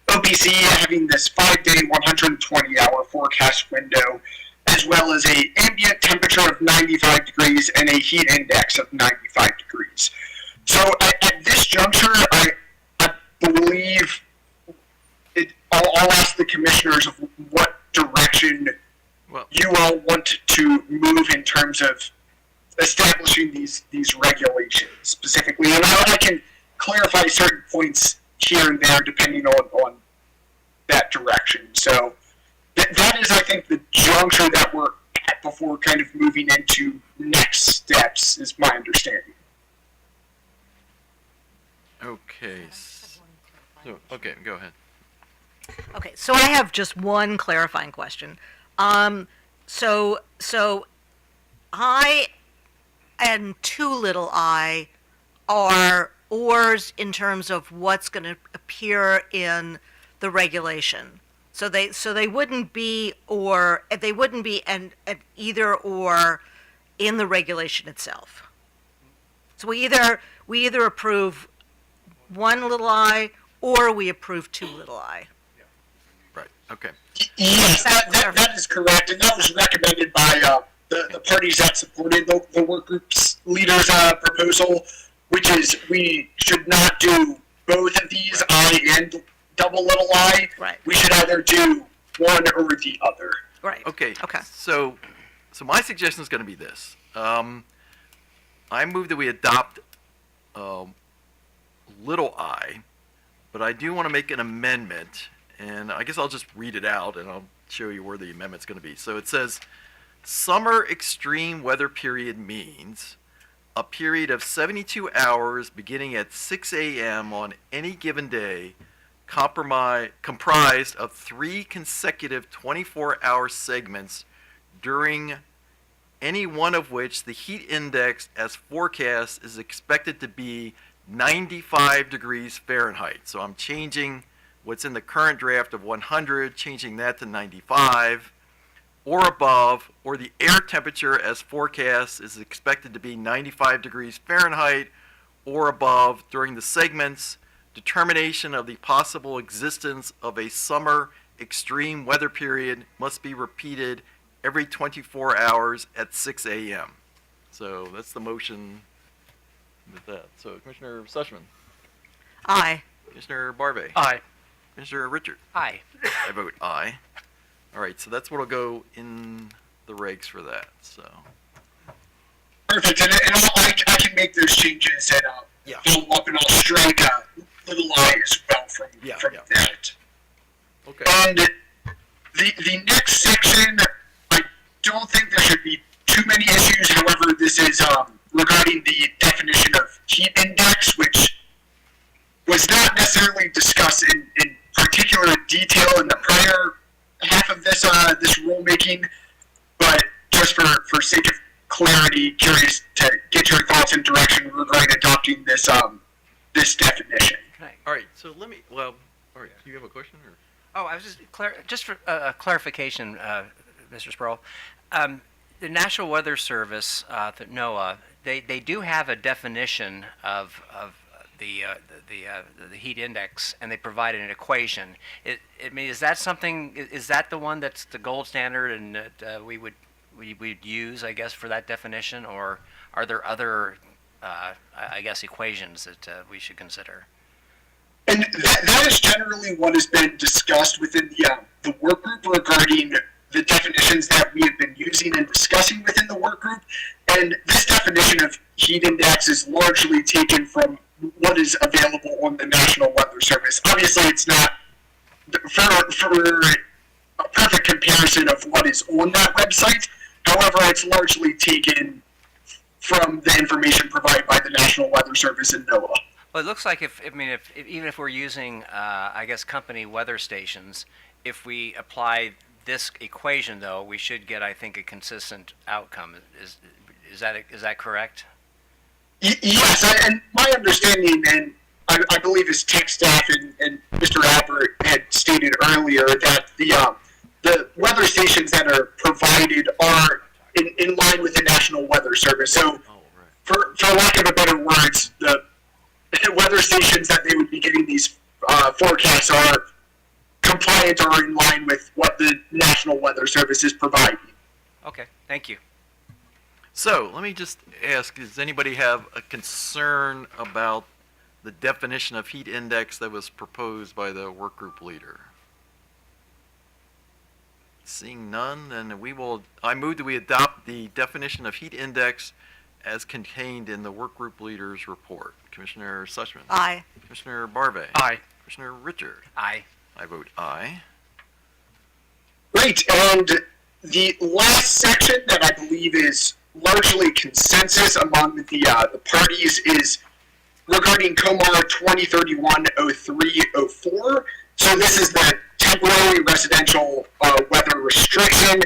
OPC having this 5-day, 120-hour forecast window, as well as a ambient temperature of 95 degrees and a heat index of 95 degrees. So at this juncture, I believe I'll ask the commissioners of what direction you all want to move in terms of establishing these regulations specifically, and I can clarify certain points here and there depending on that direction. So that is, I think, the juncture that we're at before kind of moving into next steps, is my understanding. Okay. Okay, go ahead. Okay, so I have just one clarifying question. So I and too little I are ors in terms of what's going to appear in the regulation. So they wouldn't be an either or in the regulation itself. So we either approve one little I or we approve two little I. Right. Okay. Yes, that is correct, and that was recommended by the parties that supported the work group's leader's proposal, which is we should not do both of these, I and double little I. Right. We should either do one or the other. Right. Okay. Okay. So my suggestion is going to be this. I move that we adopt little I, but I do want to make an amendment, and I guess I'll just read it out, and I'll show you where the amendment's going to be. So it says, summer extreme weather period means a period of 72 hours beginning at 6 a.m. on any given day, comprised of 3 consecutive 24-hour segments, during any one of which the heat index as forecast is expected to be 95 degrees Fahrenheit. So I'm changing what's in the current draft of 100, changing that to 95 or above, or the air temperature as forecast is expected to be 95 degrees Fahrenheit or above during the segments. Determination of the possible existence of a summer extreme weather period must be repeated every 24 hours at 6 a.m. So that's the motion with that. So Commissioner Sushman. Aye. Commissioner Barbe. Aye. Commissioner Richard. Aye. I vote aye. All right, so that's what'll go in the regs for that. So. Perfect, and I can make those changes and follow up, and I'll strike little I as well from that. Okay. And the next section, I don't think there should be too many issues. However, this is regarding the definition of heat index, which was not necessarily discussed in particular detail in the prior half of this rulemaking, but just for sake of clarity, curious to get your thoughts and direction regarding adopting this this definition. All right, so let me. Well, all right. Do you have a question or? Oh, I was just for clarification, Mr. Sproul. The National Weather Service, the NOAA, they do have a definition of the heat index, and they provide an equation. I mean, is that something? Is that the one that's the gold standard, and that we would use, I guess, for that definition, or are there other, I guess, equations that we should consider? And that is generally what has been discussed within the work group regarding the definitions that we have been using and discussing within the work group. And this definition of heat index is largely taken from what is available on the National Weather Service. Obviously, it's not for a perfect comparison of what is on that website. However, it's largely taken from the information provided by the National Weather Service and NOAA. Well, it looks like even if we're using, I guess, company weather stations, if we apply this equation, though, we should get, I think, a consistent outcome. Is that correct? Yes, and my understanding, and I believe his tech staff and Mr. Albert had stated earlier, that the weather stations that are provided are in line with the National Weather Service. So, for lack of a better words, the weather stations that they would be getting these forecasts are compliant or in line with what the National Weather Service is providing. Okay, thank you. So let me just ask, does anybody have a concern about the definition of heat index that was proposed by the work group leader? Seeing none, then I move that we adopt the definition of heat index as contained in the work group leaders report. Commissioner Sussman. Aye. Commissioner Barbe. Aye. Commissioner Richard. Aye. I vote aye. Great, and the last section that I believe is largely consensus among the parties is regarding COMAR 2031-0304. So this is the temporary residential weather restriction.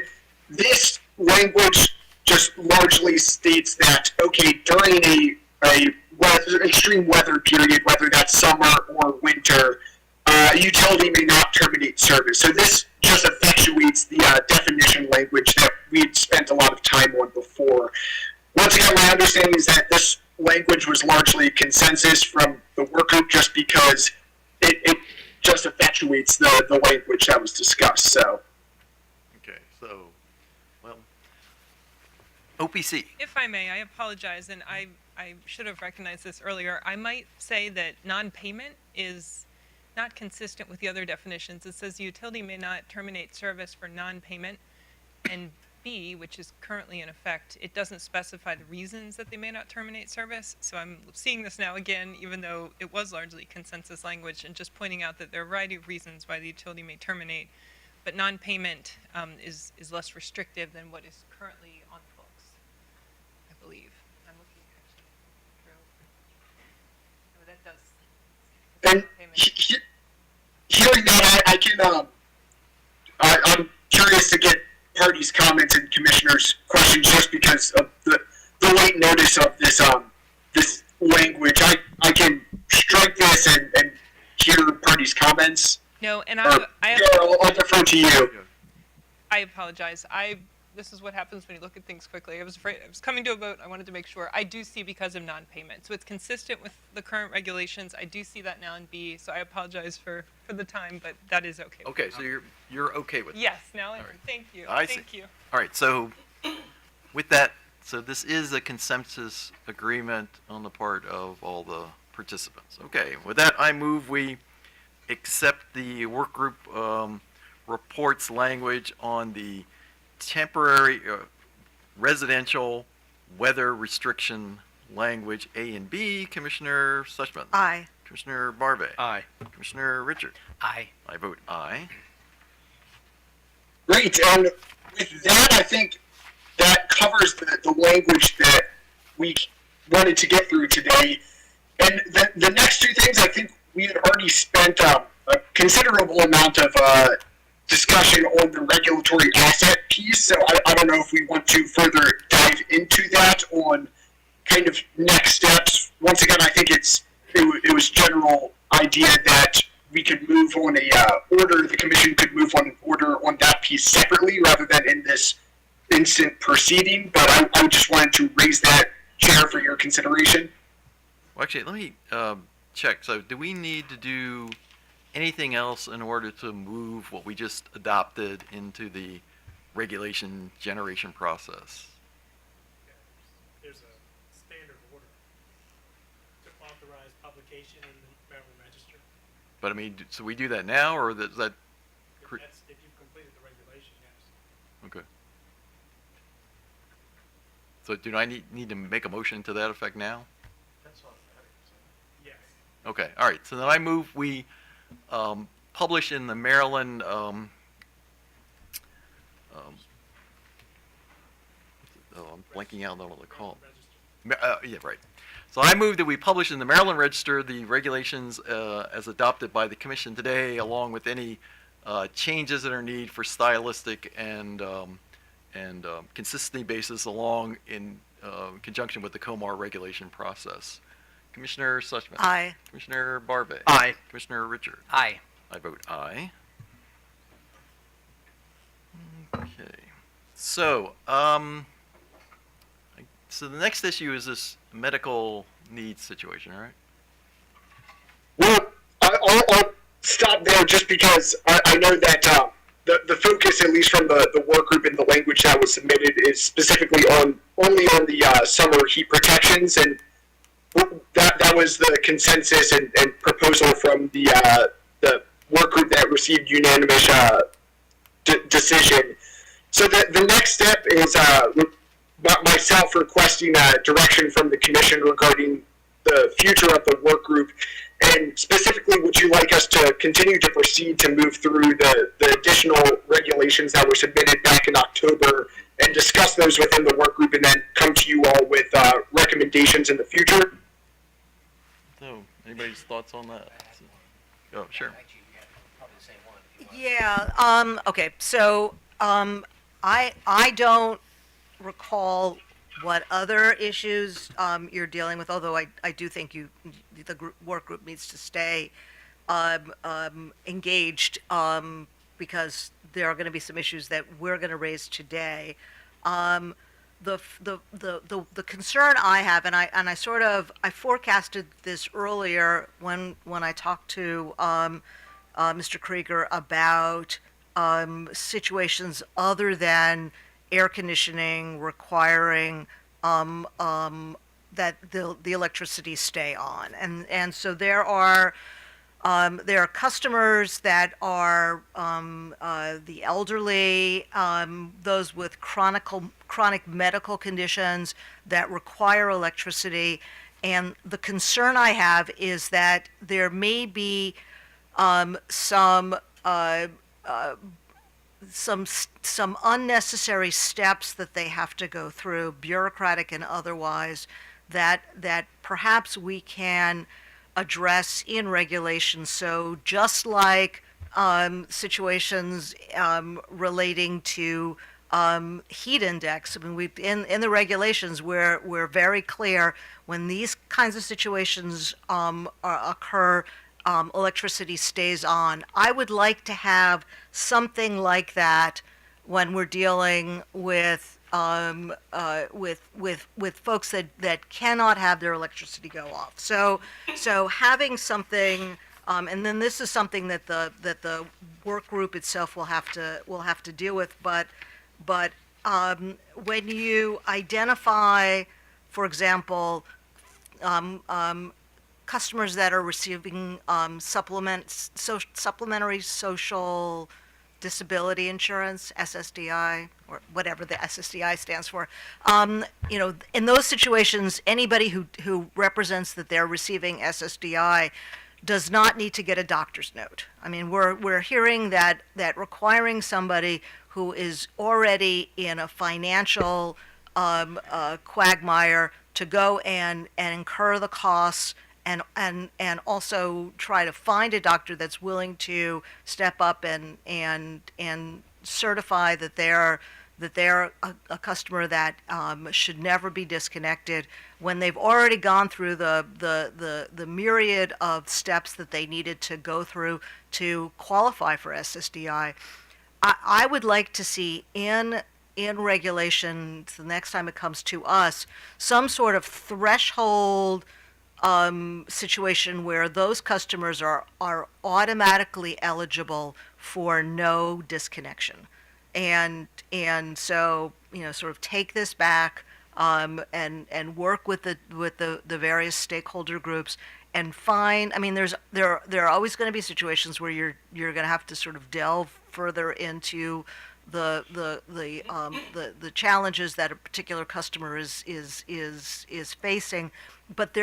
This language just largely states that, okay, during a extreme weather period, whether that's summer or winter, a utility may not terminate service. So this just effectuates the definition language that we'd spent a lot of time on before. Once again, my understanding is that this language was largely consensus from the work group just because it just effectuates the language that was discussed. So, Okay, so, well, OPC. If I may, I apologize, and I should have recognized this earlier. I might say that non-payment is not consistent with the other definitions. It says the utility may not terminate service for non-payment, and B, which is currently in effect, it doesn't specify the reasons that they may not terminate service. So I'm seeing this now again, even though it was largely consensus language, and just pointing out that there are a variety of reasons why the utility may terminate, but non-payment is less restrictive than what is currently on the books, I believe. I'm looking actually through. Oh, that does. and hearing that, I can I'm curious to get parties' comments and commissioners' questions just because of the late notice of this this language. I can strike this and hear parties' comments. No, and I'll defer to you. I apologize. This is what happens when you look at things quickly. I was afraid. I was coming to a vote. I wanted to make sure. I do see because of non-payment. So it's consistent with the current regulations. I do see that now in B. So I apologize for the time, but that is okay. Okay, so you're okay with it? Yes. Now, All right. thank you. I Thank see. you. All right, so with that, so this is a consensus agreement on the part of all the participants. Okay, with that, I move we accept the work group reports language on the temporary residential weather restriction language A and B. Commissioner Sussman. Aye. Commissioner Barbe. Aye. Commissioner Richard. Aye. I vote aye. Great, and with that, I think that covers the language that we wanted to get through today. And the next two things, I think we had already spent a considerable amount of discussion on the regulatory asset piece, so I don't know if we want to further dive into that on kind of next steps. Once again, I think it was general idea that we could move on the commission could move on an order on that piece separately rather than in this instant proceeding, but I just wanted to raise that, Chair, for your consideration. Well, actually, let me check. So do we need to do anything else in order to move what we just adopted into the regulation generation process? There's a standard order to authorize publication in the Maryland Register. But I mean, so we do that now, or is that? If you've completed the regulation, yes. Okay. So do I need to make a motion to that effect now? That's all. Yes. Okay, all right. So then I move we publish in the Maryland I'm blanking out on what they call it. Yeah, right. So I move that we publish in the Maryland Register the regulations as adopted by the Commission today, along with any changes that are needed for stylistic and consistency basis along in conjunction with the COMAR regulation process. Commissioner Sussman. Aye. Commissioner Barbe. Aye. Commissioner Richard. Aye. I vote aye. Okay. So, so the next issue is this medical needs situation, all right? Well, I'll stop there just because I know that the focus, at least from the work group and the language that was submitted, is specifically only on the summer heat protections, and that was the consensus and proposal from the work group that received unanimous decision. So the next step is myself requesting direction from the commission regarding the future of the work group, and specifically, would you like us to continue to proceed to move through the additional regulations that were submitted back in October and discuss those within the work group and then come to you all with recommendations in the future? So, anybody's thoughts on that? Oh, sure. Yeah, okay, so, I don't recall what other issues, you're dealing with, although I do think the work group needs to stay, engaged, because there are gonna be some issues that we're gonna raise today. The concern I have, and I forecasted this earlier when I talked to, Mr. Krieger about situations other than air conditioning requiring that the electricity stay on, and so there are customers that are the elderly, those with chronic medical conditions that require electricity, and the concern I have is that there may be some unnecessary steps that they have to go through, bureaucratic and otherwise, that perhaps we can address in regulations. So just like situations relating to heat index, I mean, in the regulations we're very clear when these kinds of situations occur. Electricity stays on. I would like to have something like that when we're dealing with folks that cannot have their electricity go off. So having something, and then this is something that the work group itself will have to deal with. But when you identify, for example, customers that are receiving supplementary social disability insurance, SSDI, or whatever the SSDI stands for. In those situations, anybody who represents that they're receiving SSDI does not need to get a doctor's note. I mean, we're hearing that requiring somebody who is already in a financial quagmire to go and incur the costs and also try to find a doctor that's willing to step up and certify that they're a customer that should never be disconnected when they've already gone through the myriad of steps that they needed to go through to qualify for SSDI. I would like to see in regulations the next time it comes to us some sort of threshold situation where those customers are automatically eligible for no disconnection, and so sort of take this back and work with the various stakeholder groups and find. I mean, there are always going to be situations where you're going to have to sort of delve further into the challenges that a particular customer is facing, but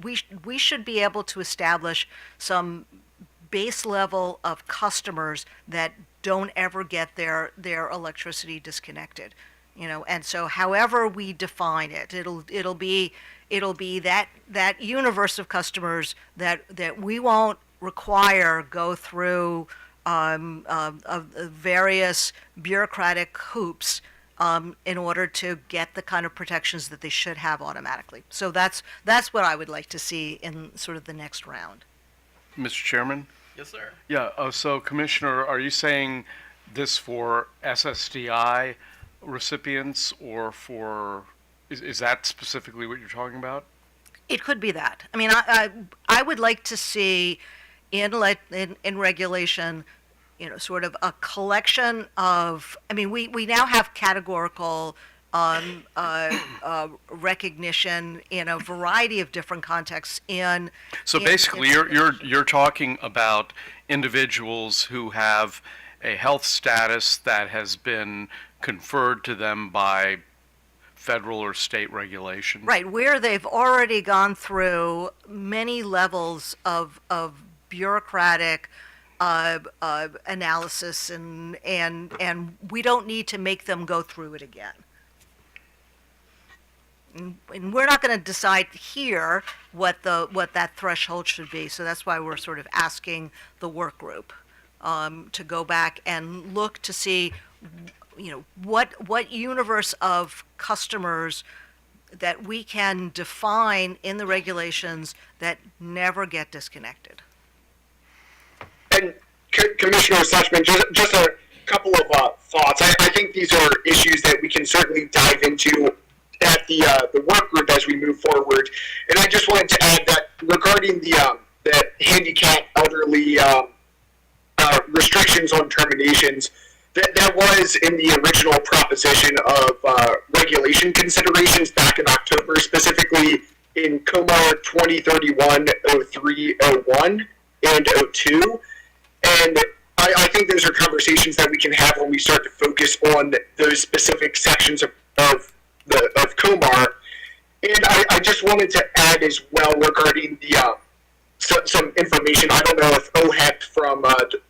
we should be able to establish some base level of customers that don't ever get their electricity disconnected, and so however we define it, it'll be that universe of customers that we won't require go through of various bureaucratic hoops in order to get the kind of protections that they should have automatically. So that's what I would like to see in sort of the next round. Mr. Chairman? Yes, sir. Yeah, so Commissioner, are you saying this for SSDI recipients or is that specifically what you're talking about? It could be that. I mean, I would like to see in regulation, sort of a collection of. I mean, we now have categorical recognition in a variety of different contexts. So basically, you're talking about individuals who have a health status that has been conferred to them by federal or state regulation. Right, where they've already gone through many levels of bureaucratic analysis, and we don't need to make them go through it again. And we're not going to decide here what that threshold should be, so that's why we're sort of asking the work group to go back and look to see, what universe of customers that we can define in the regulations that never get disconnected. And Commissioner Suchman, just a couple of thoughts. I think these are issues that we can certainly dive into at the work group as we move forward. And I just wanted to add that regarding the handicap elderly restrictions on terminations, that was in the original proposition of regulation considerations back in October, specifically in COMA 2031-0301 and 02. And I think those are conversations that we can have when we start to focus on those specific sections of COMAR. And I just wanted to add as well regarding the some information. I don't know if OHEP from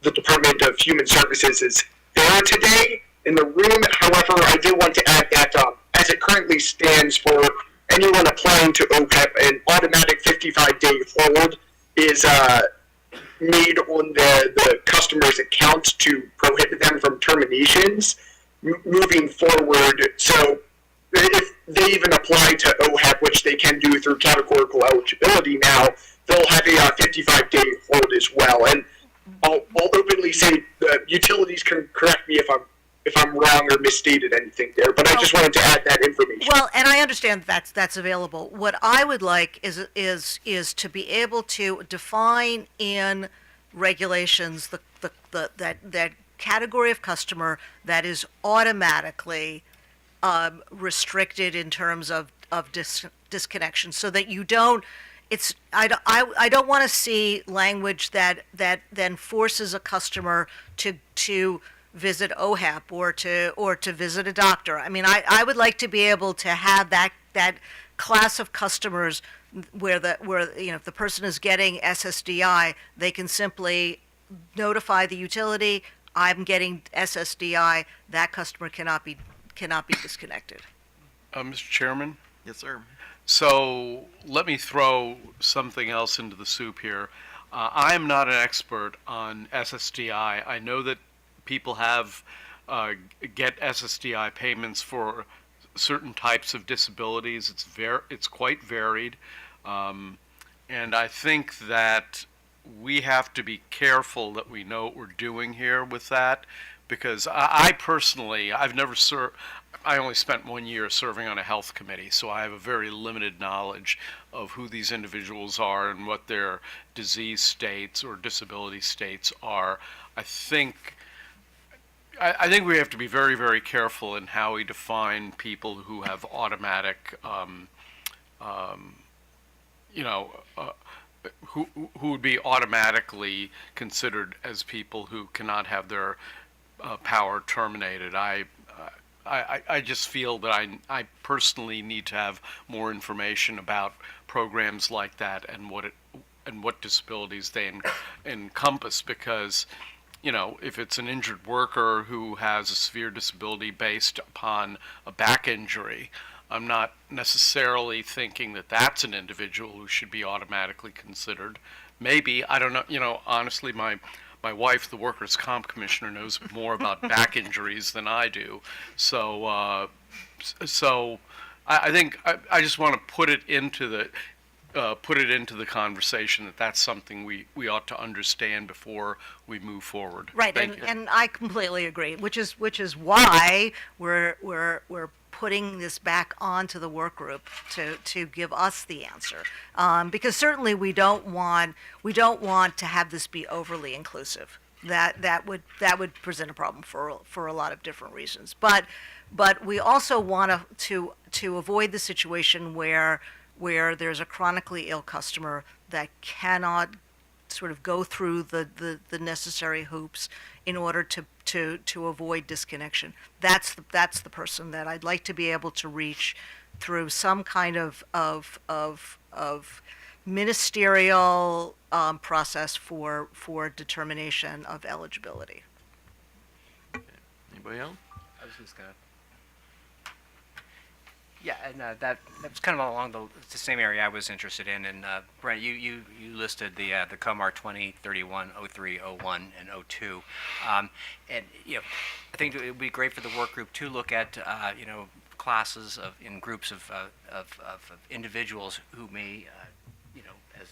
the Department of Human Services is there today in the room. However, I do want to add that as it currently stands for anyone applying to OHEP, an automatic 55-day hold is made on the customer's account to prohibit them from terminations moving forward. So if they even apply to OHEP, which they can do through categorical eligibility now, they'll have a 55-day hold as well. And I'll openly say the utilities can correct me if I'm wrong or misstated anything there, but I just wanted to add that information. Well, and I understand that's available. What I would like is to be able to define in regulations that category of customer that is automatically restricted in terms of disconnection, so that you don't. I don't want to see language that then forces a customer to visit OHEP or to visit a doctor. I mean, I would like to be able to have that class of customers where if the person is getting SSDI, they can simply notify the utility, I'm getting SSDI. That customer cannot be disconnected. Mr. Chairman? Yes, sir. So let me throw something else into the soup here. I am not an expert on SSDI. I know that people get SSDI payments for certain types of disabilities. It's quite varied, and I think that we have to be careful that we know what we're doing here with that, because I personally, I only spent 1 year serving on a health committee, so I have a very limited knowledge of who these individuals are and what their disease states or disability states are. I think we have to be very, very careful in how we define people who have automatic, who would be automatically considered as people who cannot have their power terminated. I just feel that I personally need to have more information about programs like that and what disabilities they encompass, because if it's an injured worker who has a severe disability based upon a back injury, I'm not necessarily thinking that that's an individual who should be automatically considered. Maybe, I don't know, honestly, my wife, the workers' comp commissioner, knows more about back injuries than I do. So I think I just want to put it into the conversation that that's something we ought to understand before we move forward. Right, Thank you. and I completely agree, which is why we're putting this back onto the work group to give us the answer, because certainly we don't want to have this be overly inclusive. That would present a problem for a lot of different reasons. But we also want to avoid the situation where there's a chronically ill customer that cannot sort of go through the necessary hoops in order to avoid disconnection. That's the person that I'd like to be able to reach through some kind of ministerial process for determination of eligibility. Anybody else? I was just gonna. Yeah, and that's kind of along the same area I was interested in. And Brent, you listed the COMAR 2031, 03, 01, and 02. And I think it would be great for the work group to look at classes in groups of individuals who may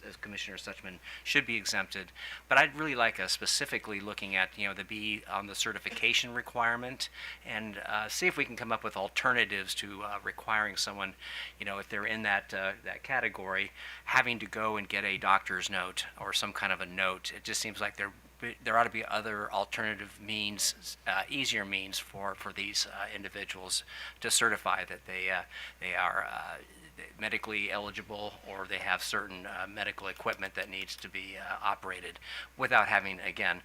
as Commissioner Suchman should be exempted. But I'd really like specifically looking at the B on the certification requirement, and see if we can come up with alternatives to requiring someone, if they're in that category, having to go and get a doctor's note or some kind of a note. It just seems like there ought to be other alternative means, easier means for these individuals to certify that they are medically eligible, or they have certain medical equipment that needs to be operated without having, again,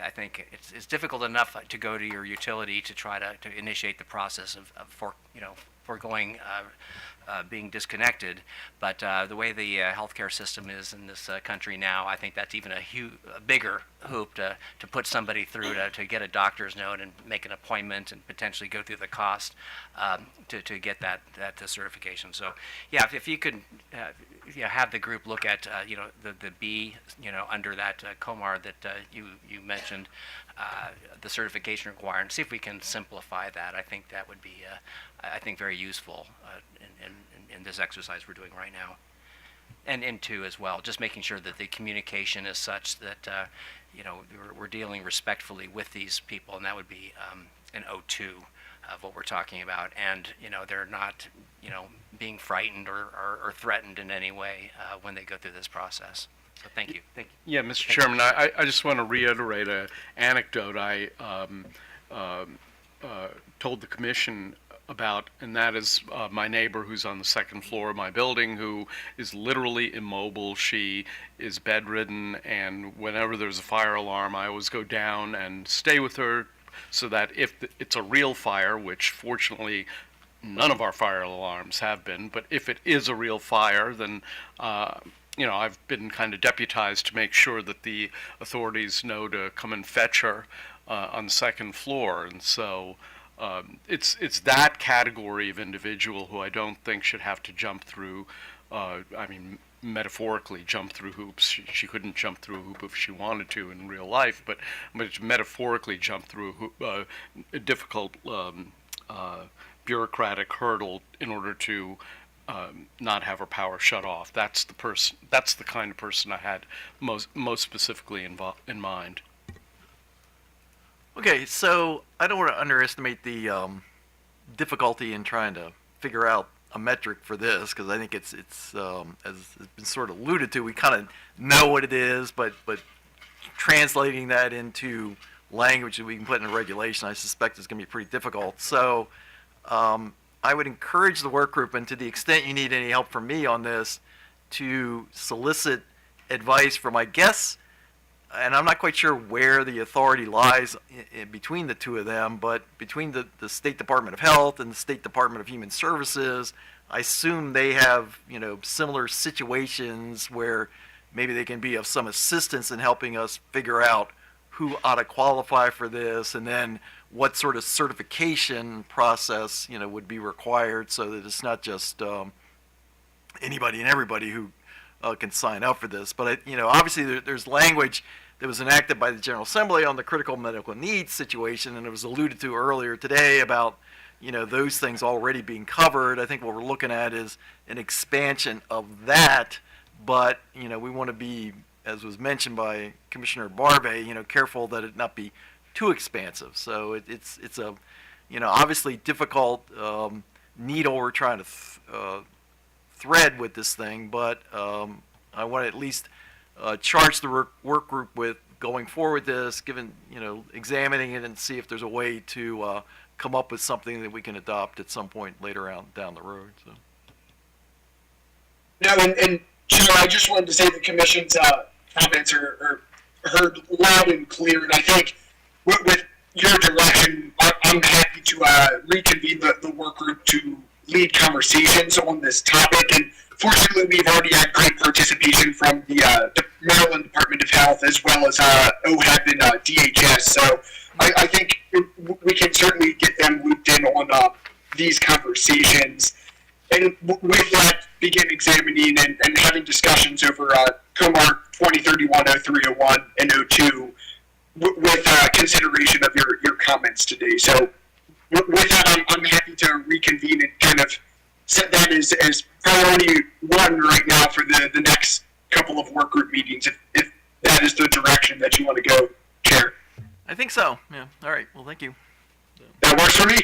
I think it's difficult enough to go to your utility to try to initiate the process of foregoing being disconnected, but the way the healthcare system is in this country now, I think that's even a bigger hoop to put somebody through to get a doctor's note and make an appointment and potentially go through the cost to get that certification. So, yeah, if you could have the group look at the B under that COMAR that you mentioned, the certification requirement, see if we can simplify that. I think that would be very useful in this exercise we're doing right now, and in two as well. Just making sure that the communication is such that we're dealing respectfully with these people, and that would be an O2 of what we're talking about, and they're not being frightened or threatened in any way when they go through this process. So thank you. Yeah, Mr. Chairman, I just want to reiterate an anecdote I told the commission about, and that is my neighbor who's on the second floor of my building, who is literally immobile. She is bedridden, and whenever there's a fire alarm, I always go down and stay with her, so that if it's a real fire, which fortunately none of our fire alarms have been, but if it is a real fire, then I've been kind of deputized to make sure that the authorities know to come and fetch her on the second floor. And so it's that category of individual who I don't think should have to jump through, metaphorically jump through hoops. She couldn't jump through a hoop if she wanted to in real life, but metaphorically jump through a difficult bureaucratic hurdle in order to not have her power shut off. That's the kind of person I had most specifically in mind. Okay, so I don't want to underestimate the difficulty in trying to figure out a metric for this, because I think it's as it's been sort of alluded to, we kind of know what it is, but translating that into language that we can put in a regulation, I suspect is going to be pretty difficult. So I would encourage the work group, and to the extent you need any help from me on this, to solicit advice from, I guess, and I'm not quite sure where the authority lies in between the two of them, but between the State Department of Health and the State Department of Human Services, I assume they have, similar situations where maybe they can be of some assistance in helping us figure out who ought to qualify for this, and then what sort of certification process, would be required, so that it's not just anybody and everybody who can sign up for this. But obviously there's language that was enacted by the General Assembly on the critical medical needs situation, and it was alluded to earlier today about those things already being covered. I think what we're looking at is an expansion of that, but we want to be, as was mentioned by Commissioner Barbe, careful that it not be too expansive. So it's a obviously difficult needle we're trying to thread with this thing, but I want to at least charge the work group with going forward this, given examining it and see if there's a way to come up with something that we can adopt at some point later on down the road. So. Now, and Chair, I just wanted to say the Commission's comments are heard loud and clear, and I think with your direction, I'm happy to reconvene the work group to lead conversations on this topic. And fortunately, we've already had great participation from the Maryland Department of Health as well as OHEP and DHS. So I think we can certainly get them looped in on these conversations. And with that, begin examining and having discussions over COMAR 2031-0301 and 02 with consideration of your comments today. So with that, I'm happy to reconvene and kind of set that as priority one right now for the next couple of work group meetings, if that is the direction that you want to go, Chair. I think so. Yeah. All right. Well, thank you. That works for me.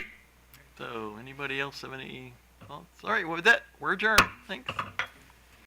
So, anybody else have any thoughts? All right. Well, with that, we're adjourned. Thanks.